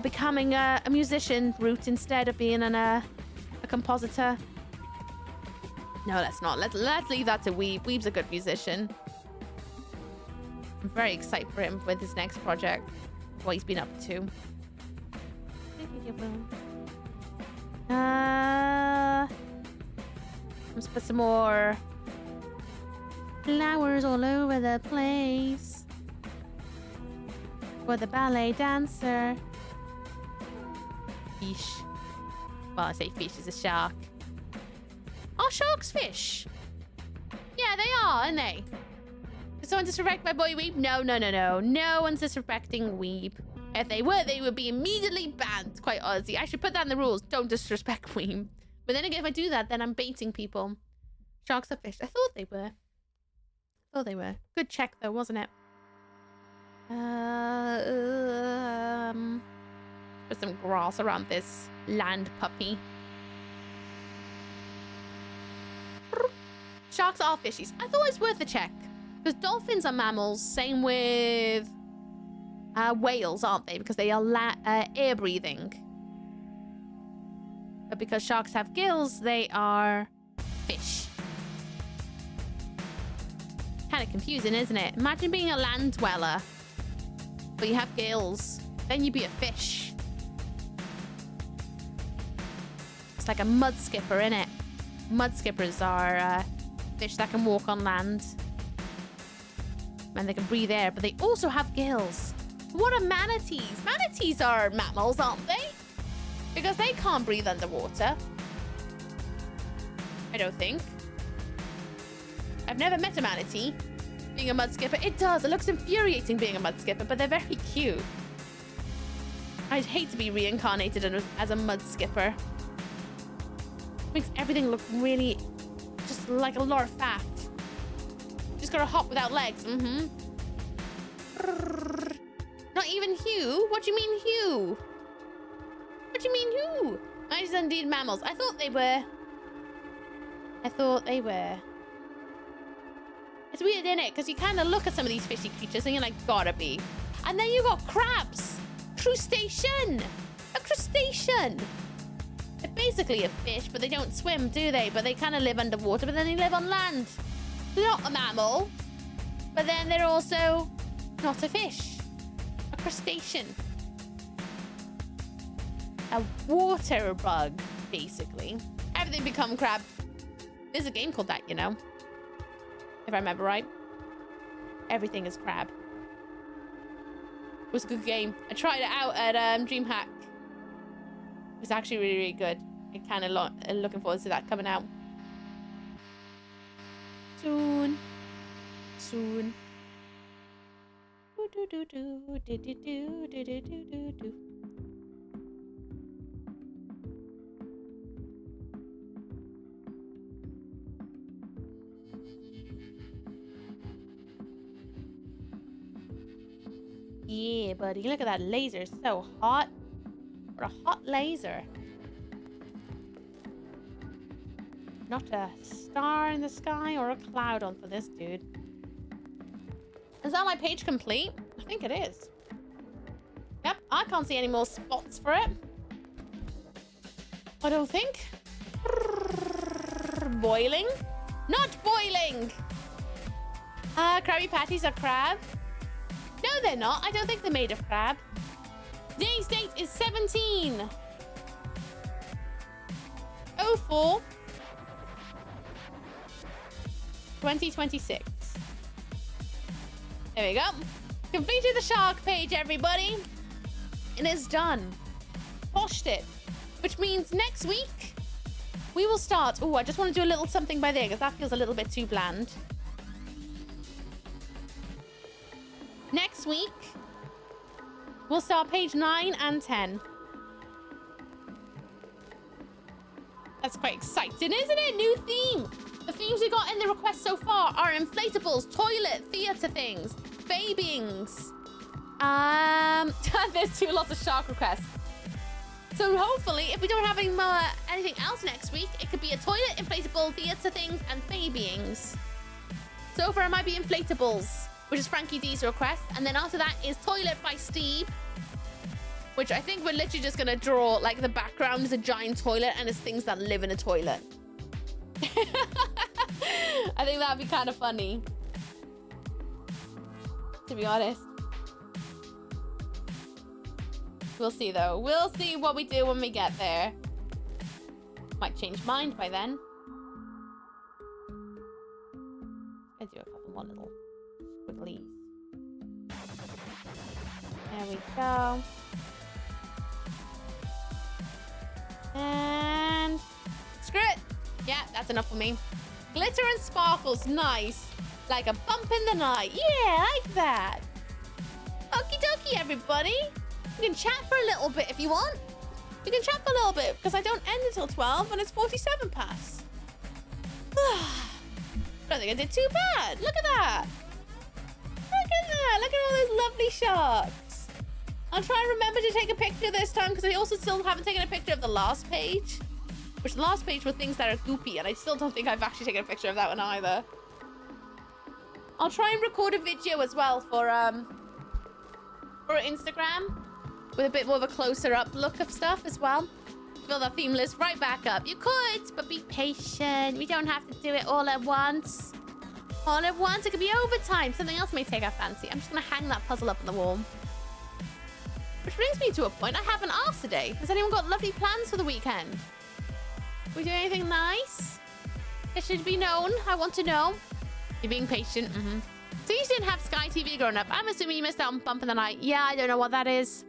becoming a musician route instead of being a compositor. No, let's not. Let's leave that to Weeb. Weeb's a good musician. I'm very excited for him with his next project. What he's been up to. Let's put some more flowers all over the place for the ballet dancer. Fish. Well, I say fish is a shark. Are sharks fish? Yeah, they are, aren't they? Did someone disrespect my boy Weeb? No. No one's disrespecting Weeb. If they were, they would be immediately banned, quite honestly. I should put that in the rules. Don't disrespect Weeb. But then again, if I do that, then I'm baiting people. Sharks are fish. I thought they were. Good check, though, wasn't it? Put some grass around this land puppy. Sharks are fishies. I thought it was worth a check. Because dolphins are mammals. Same with whales, aren't they? Because they are air breathing. But because sharks have gills, they are fish. Kind of confusing, isn't it? Imagine being a land dweller, but you have gills. Then you'd be a fish. looks like a mud skipper, innit? Mud skippers are fish that can walk on land. And they can breathe air, but they also have gills. What are manatees? Manatees are mammals, aren't they? Because they can't breathe underwater. I don't think. I've never met a manatee being a mud skipper. It does. It looks infuriating being a mud skipper, but they're very cute. I'd hate to be reincarnated as a mud skipper. Makes everything look really just like a lot of fat. Just gotta hop without legs. Not even Hugh? What do you mean Hugh? What do you mean Hugh? These are indeed mammals. I thought they were. It's weird, isn't it? Because you kind of look at some of these fishy creatures and you're like, gotta be. And then you got crabs. Crustacean. A crustacean. They're basically a fish, but they don't swim, do they? But they kind of live underwater, but then they live on land. They're not a mammal, but then they're also not a fish. A crustacean. A water bug, basically. Everything become crab. There's a game called that, you know. If I remember right. Everything is crab. It was a good game. I tried it out at DreamHack. It was actually really, really good. I kind of looking forward to that coming out. Soon. Soon. Do do do do do do do do do do. Yeah, buddy. Look at that laser. So hot. What a hot laser. Not a star in the sky or a cloud on for this dude. Is that my page complete? I think it is. Yep, I can't see any more spots for it. I don't think. Boiling? Not boiling! Krabby Patties are crab. No, they're not. I don't think they're made of crab. Today's date is 17. 04. 2026. There we go. Completed the shark page, everybody. It is done. Poshed it. Which means next week, we will start. Oh, I just want to do a little something by there because that feels a little bit too bland. Next week, we'll start page 9 and 10. That's quite exciting, isn't it? New theme. The themes we got in the request so far are inflatables, toilet, theatre things, babyings. There's lots of shark requests. So hopefully, if we don't have anything else next week, it could be a toilet, inflatable, theatre things, and babyings. So far, it might be inflatables, which is Frankie D's request. And then after that is Toilet by Steve, which I think we're literally just going to draw, like, the background is a giant toilet and it's things that live in a toilet. I think that'd be kind of funny, to be honest. We'll see, though. We'll see what we do when we get there. Might change mind by then. I do a couple more little squigglies. There we go. And screw it. Yeah, that's enough for me. Glitter and sparkles, nice. Like a bump in the night. Yeah, like that. Okie dokie, everybody. You can chat for a little bit if you want. You can chat for a little bit because I don't end until 12 and it's 47 past. I don't think I did too bad. Look at that. Look at that. Look at all those lovely sharks. I'll try and remember to take a picture this time because I also still haven't taken a picture of the last page. Which the last page were things that are goopy, and I still don't think I've actually taken a picture of that one either. I'll try and record a video as well for Instagram with a bit more of a closer up look of stuff as well. Fill that theme list right back up. You could, but be patient. We don't have to do it all at once. All at once, it could be overtime. Something else may take our fancy. I'm just gonna hang that puzzle up on the wall. Which brings me to a point I haven't asked today. Has anyone got lovely plans for the weekend? We doing anything nice? It should be known. I want to know. You're being patient. So you didn't have Sky TV growing up. I'm assuming you missed out on Bump in the Night. Yeah, I don't know what that is.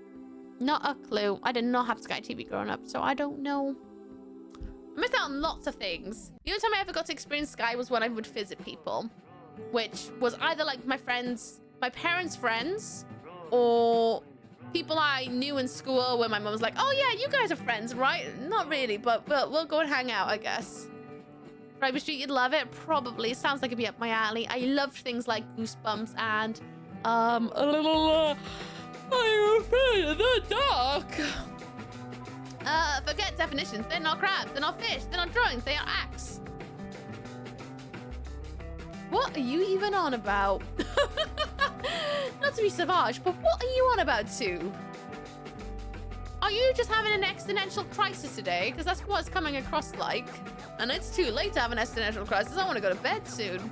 Not a clue. I did not have Sky TV growing up, so I don't know. I missed out on lots of things. The only time I ever got to experience Sky was when I would visit people, which was either like my friends, my parents' friends, or people I knew in school where my mom was like, oh yeah, you guys are friends, right? Not really, but we'll go and hang out, I guess. River Street, you'd love it. Probably. It sounds like it'd be up my alley. I loved things like Goosebumps and I'm afraid of the dark. Forget definitions. They're not crabs. They're not fish. They're not drawings. They are acts. What are you even on about? Not to be savage, but what are you on about too? Are you just having an existential crisis today? Because that's what it's coming across like. And it's too late to have an existential crisis. I want to go to bed soon.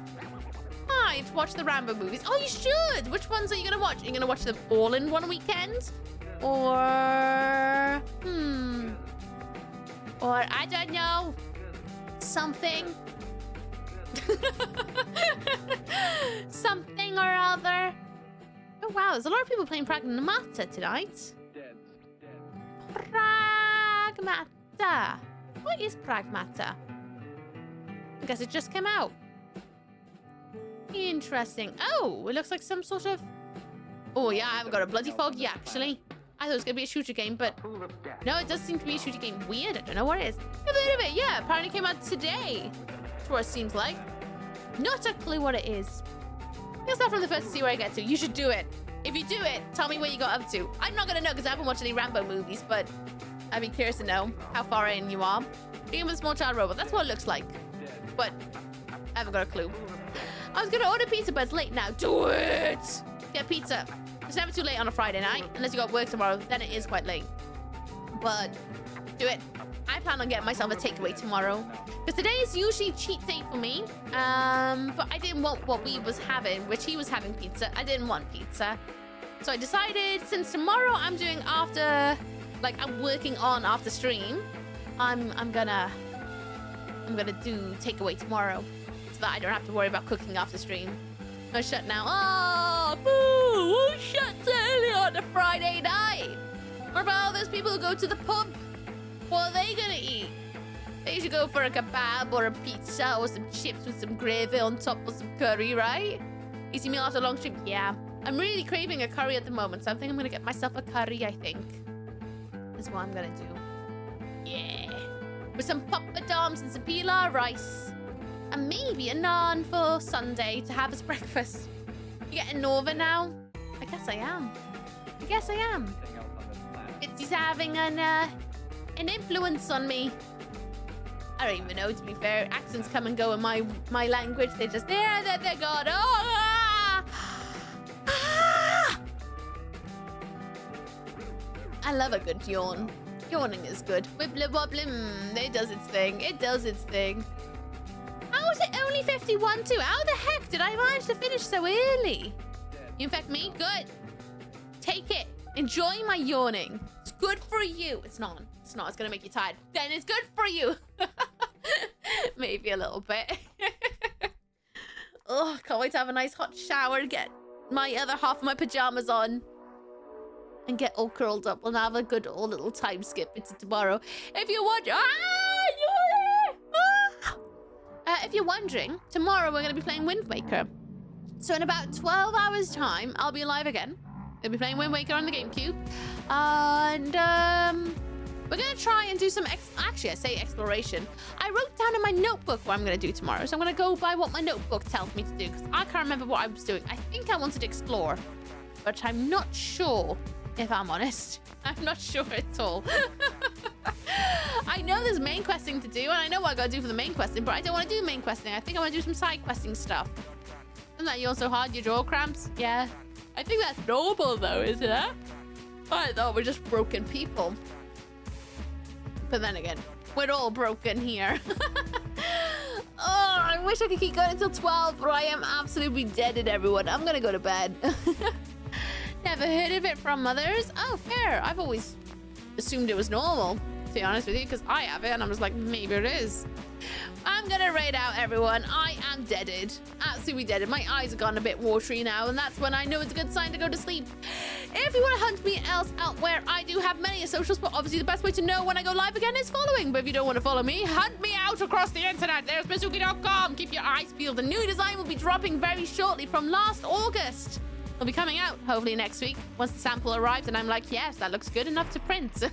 Hi, to watch the Rambo movies. Oh, you should. Which ones are you going to watch? Are you going to watch them all in one weekend? Or... Or, I don't know. Something. Something or other. Oh, wow. There's a lot of people playing Pragmata tonight. Pragmata. What is Pragmata? I guess it just came out. Interesting. Oh, it looks like some sort of... Oh, yeah, I haven't got a bloody foggy, actually. I thought it was going to be a shooter game, but... No, it does seem to be a shooter game. Weird. I don't know what it is. A bit of it, yeah. Apparently came out today. That's what it seems like. Not a clue what it is. You'll start from the first to see where I get to. You should do it. If you do it, tell me where you got up to. I'm not going to know because I haven't watched any Rambo movies, but I'd be curious to know how far in you are. Being with a small child robot. That's what it looks like. But I haven't got a clue. I was going to order pizza, but it's late now. Do it! Get pizza. It's never too late on a Friday night. Unless you got work tomorrow, then it is quite late. But do it. I plan on getting myself a takeaway tomorrow. Because today is usually cheat day for me. But I didn't want what we was having, which he was having pizza. I didn't want pizza. So I decided since tomorrow I'm doing after, like I'm working on after stream, I'm gonna do takeaway tomorrow. So that I don't have to worry about cooking after stream. No shut now. Oh, boo! Who shuts early on a Friday night? What about all those people who go to the pub? What are they gonna eat? They should go for a kebab or a pizza or some chips with some gravy on top or some curry, right? Easy meal after a long stream? Yeah. I'm really craving a curry at the moment, so I think I'm gonna get myself a curry, I think. That's what I'm gonna do. Yeah. With some poppadoms and some pilau rice. And maybe a naan for Sunday to have as breakfast. You getting Nova now? I guess I am. I guess I am. It's having an influence on me. I don't even know, to be fair. Accents come and go in my language. They're just there, they're gone. Oh, ah! Ah! I love a good yawn. Yawning is good. Wibbly wobbly, it does its thing. It does its thing. How is it only 51 too? How the heck did I manage to finish so early? You infect me? Good. Take it. Enjoy my yawning. It's good for you. It's not. It's not. It's going to make you tired. Then it's good for you. Maybe a little bit. Oh, can't wait to have a nice hot shower and get my other half of my pajamas on. And get all curled up and have a good old little time skip into tomorrow. If you're wondering... if you're wondering, tomorrow we're going to be playing Wind Waker. So in about 12 hours time, I'll be live again. We'll be playing Wind Waker on the GameCube. And we're going to try and do some... Actually, I say exploration. I wrote down in my notebook what I'm going to do tomorrow. So I'm going to go by what my notebook tells me to do. Because I can't remember what I was doing. I think I wanted to explore. But I'm not sure, if I'm honest. I'm not sure at all. I know there's main questing to do, and I know what I gotta do for the main questing, but I don't want to do main questing. I think I want to do some side questing stuff. Isn't that yawn so hard? Your jaw cramps? Yeah. I think that's normal, though, isn't it? I thought we're just broken people. But then again, we're all broken here. Oh, I wish I could keep going until 12, but I am absolutely deaded, everyone. I'm gonna go to bed. Never heard of it from others. Oh, fair. I've always assumed it was normal. to be honest with you, because I have it, and I'm just like, maybe it is. I'm gonna raid out everyone. I am deaded. Absolutely deaded. My eyes have gone a bit watery now, and that's when I know it's a good sign to go to sleep. If you want to hunt me else out where I do have many socials, but obviously the best way to know when I go live again is following. But if you don't want to follow me, hunt me out across the internet. There's missooky.com. Keep your eyes peeled. The new design will be dropping very shortly from last August. It'll be coming out hopefully next week once the sample arrives, and I'm like, yes, that looks good enough to print.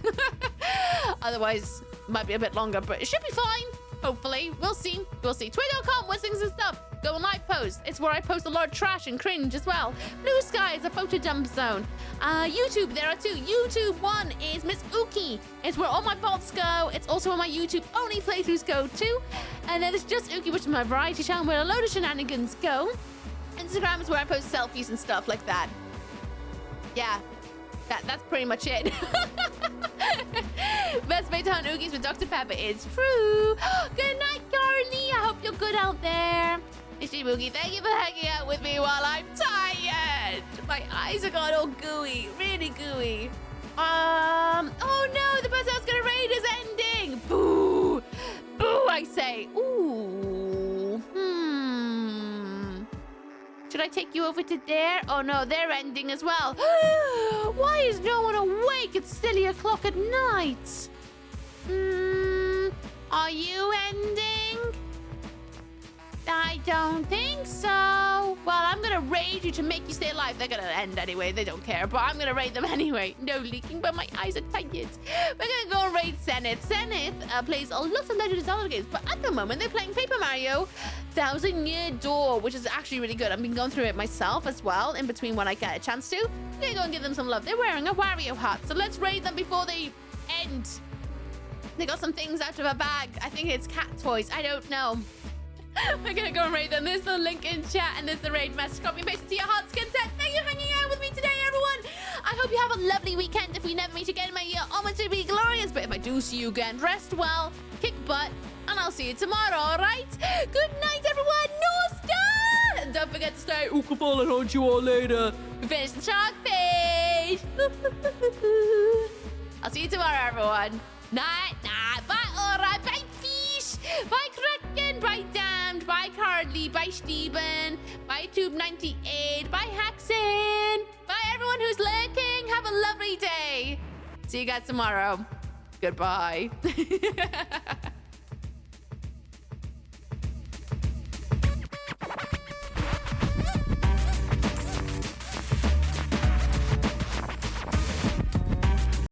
Otherwise, it might be a bit longer, but it should be fine. Hopefully. We'll see. We'll see. Twitter.com, listings and stuff. Go and live post. It's where I post a lot of trash and cringe as well. Bluesky is a photo dump zone. YouTube, there are two. YouTube 1 is Miss Ooky. It's where all my VODs go. It's also where my YouTube only playthroughs go too. And then there's just Ooky, which is my variety channel where a load of shenanigans go. Instagram is where I post selfies and stuff like that. Yeah. That's pretty much it. Best way to hunt Oogies with Dr. Pepper is true. Good night, Carly. I hope you're good out there. It's Steve Oogie. Thank you for hanging out with me while I'm tired. My eyes are gone all gooey. Really gooey. Oh no, the person I was gonna raid is ending. Boo. Boo, I say. Ooh. Should I take you over to there? Oh no, they're ending as well. Why is no one awake? It's silly o'clock at night. Are you ending? I don't think so. Well, I'm gonna raid you to make you stay alive. They're gonna end anyway. They don't care, but I'm gonna raid them anyway. No leaking, but my eyes are tired. We're gonna go and raid Zenith. Zenith plays a lot of Legend of Zelda games, but at the moment they're playing Paper Mario Thousand Year Door, which is actually really good. I've been going through it myself as well in between when I get a chance to. I'm gonna go and give them some love. They're wearing a Wario hat, so let's raid them before they end. They got some things out of a bag. I think it's cat toys. I don't know. We're gonna go and raid them. There's the link in chat and there's the raid message. Copy and paste it to your heart's content. Thank you for hanging out with me today, everyone. I hope you have a lovely weekend. If we never meet again, may your almost be glorious. But if I do see you again, rest well, kick butt, and I'll see you tomorrow, alright? Good night, everyone. Norsta! And don't forget to stay Ookafall and haunt you all later. We finished the shark page. I'll see you tomorrow, everyone. Night, night. Bye, alright. Bye, fish. Bye, Kraken. Bye, Damned. Bye, Cardly. Bye, Steven. Bye, Tube98. Bye, Haxon. Bye, everyone who's lurking. Have a lovely day. See you guys tomorrow. Goodbye.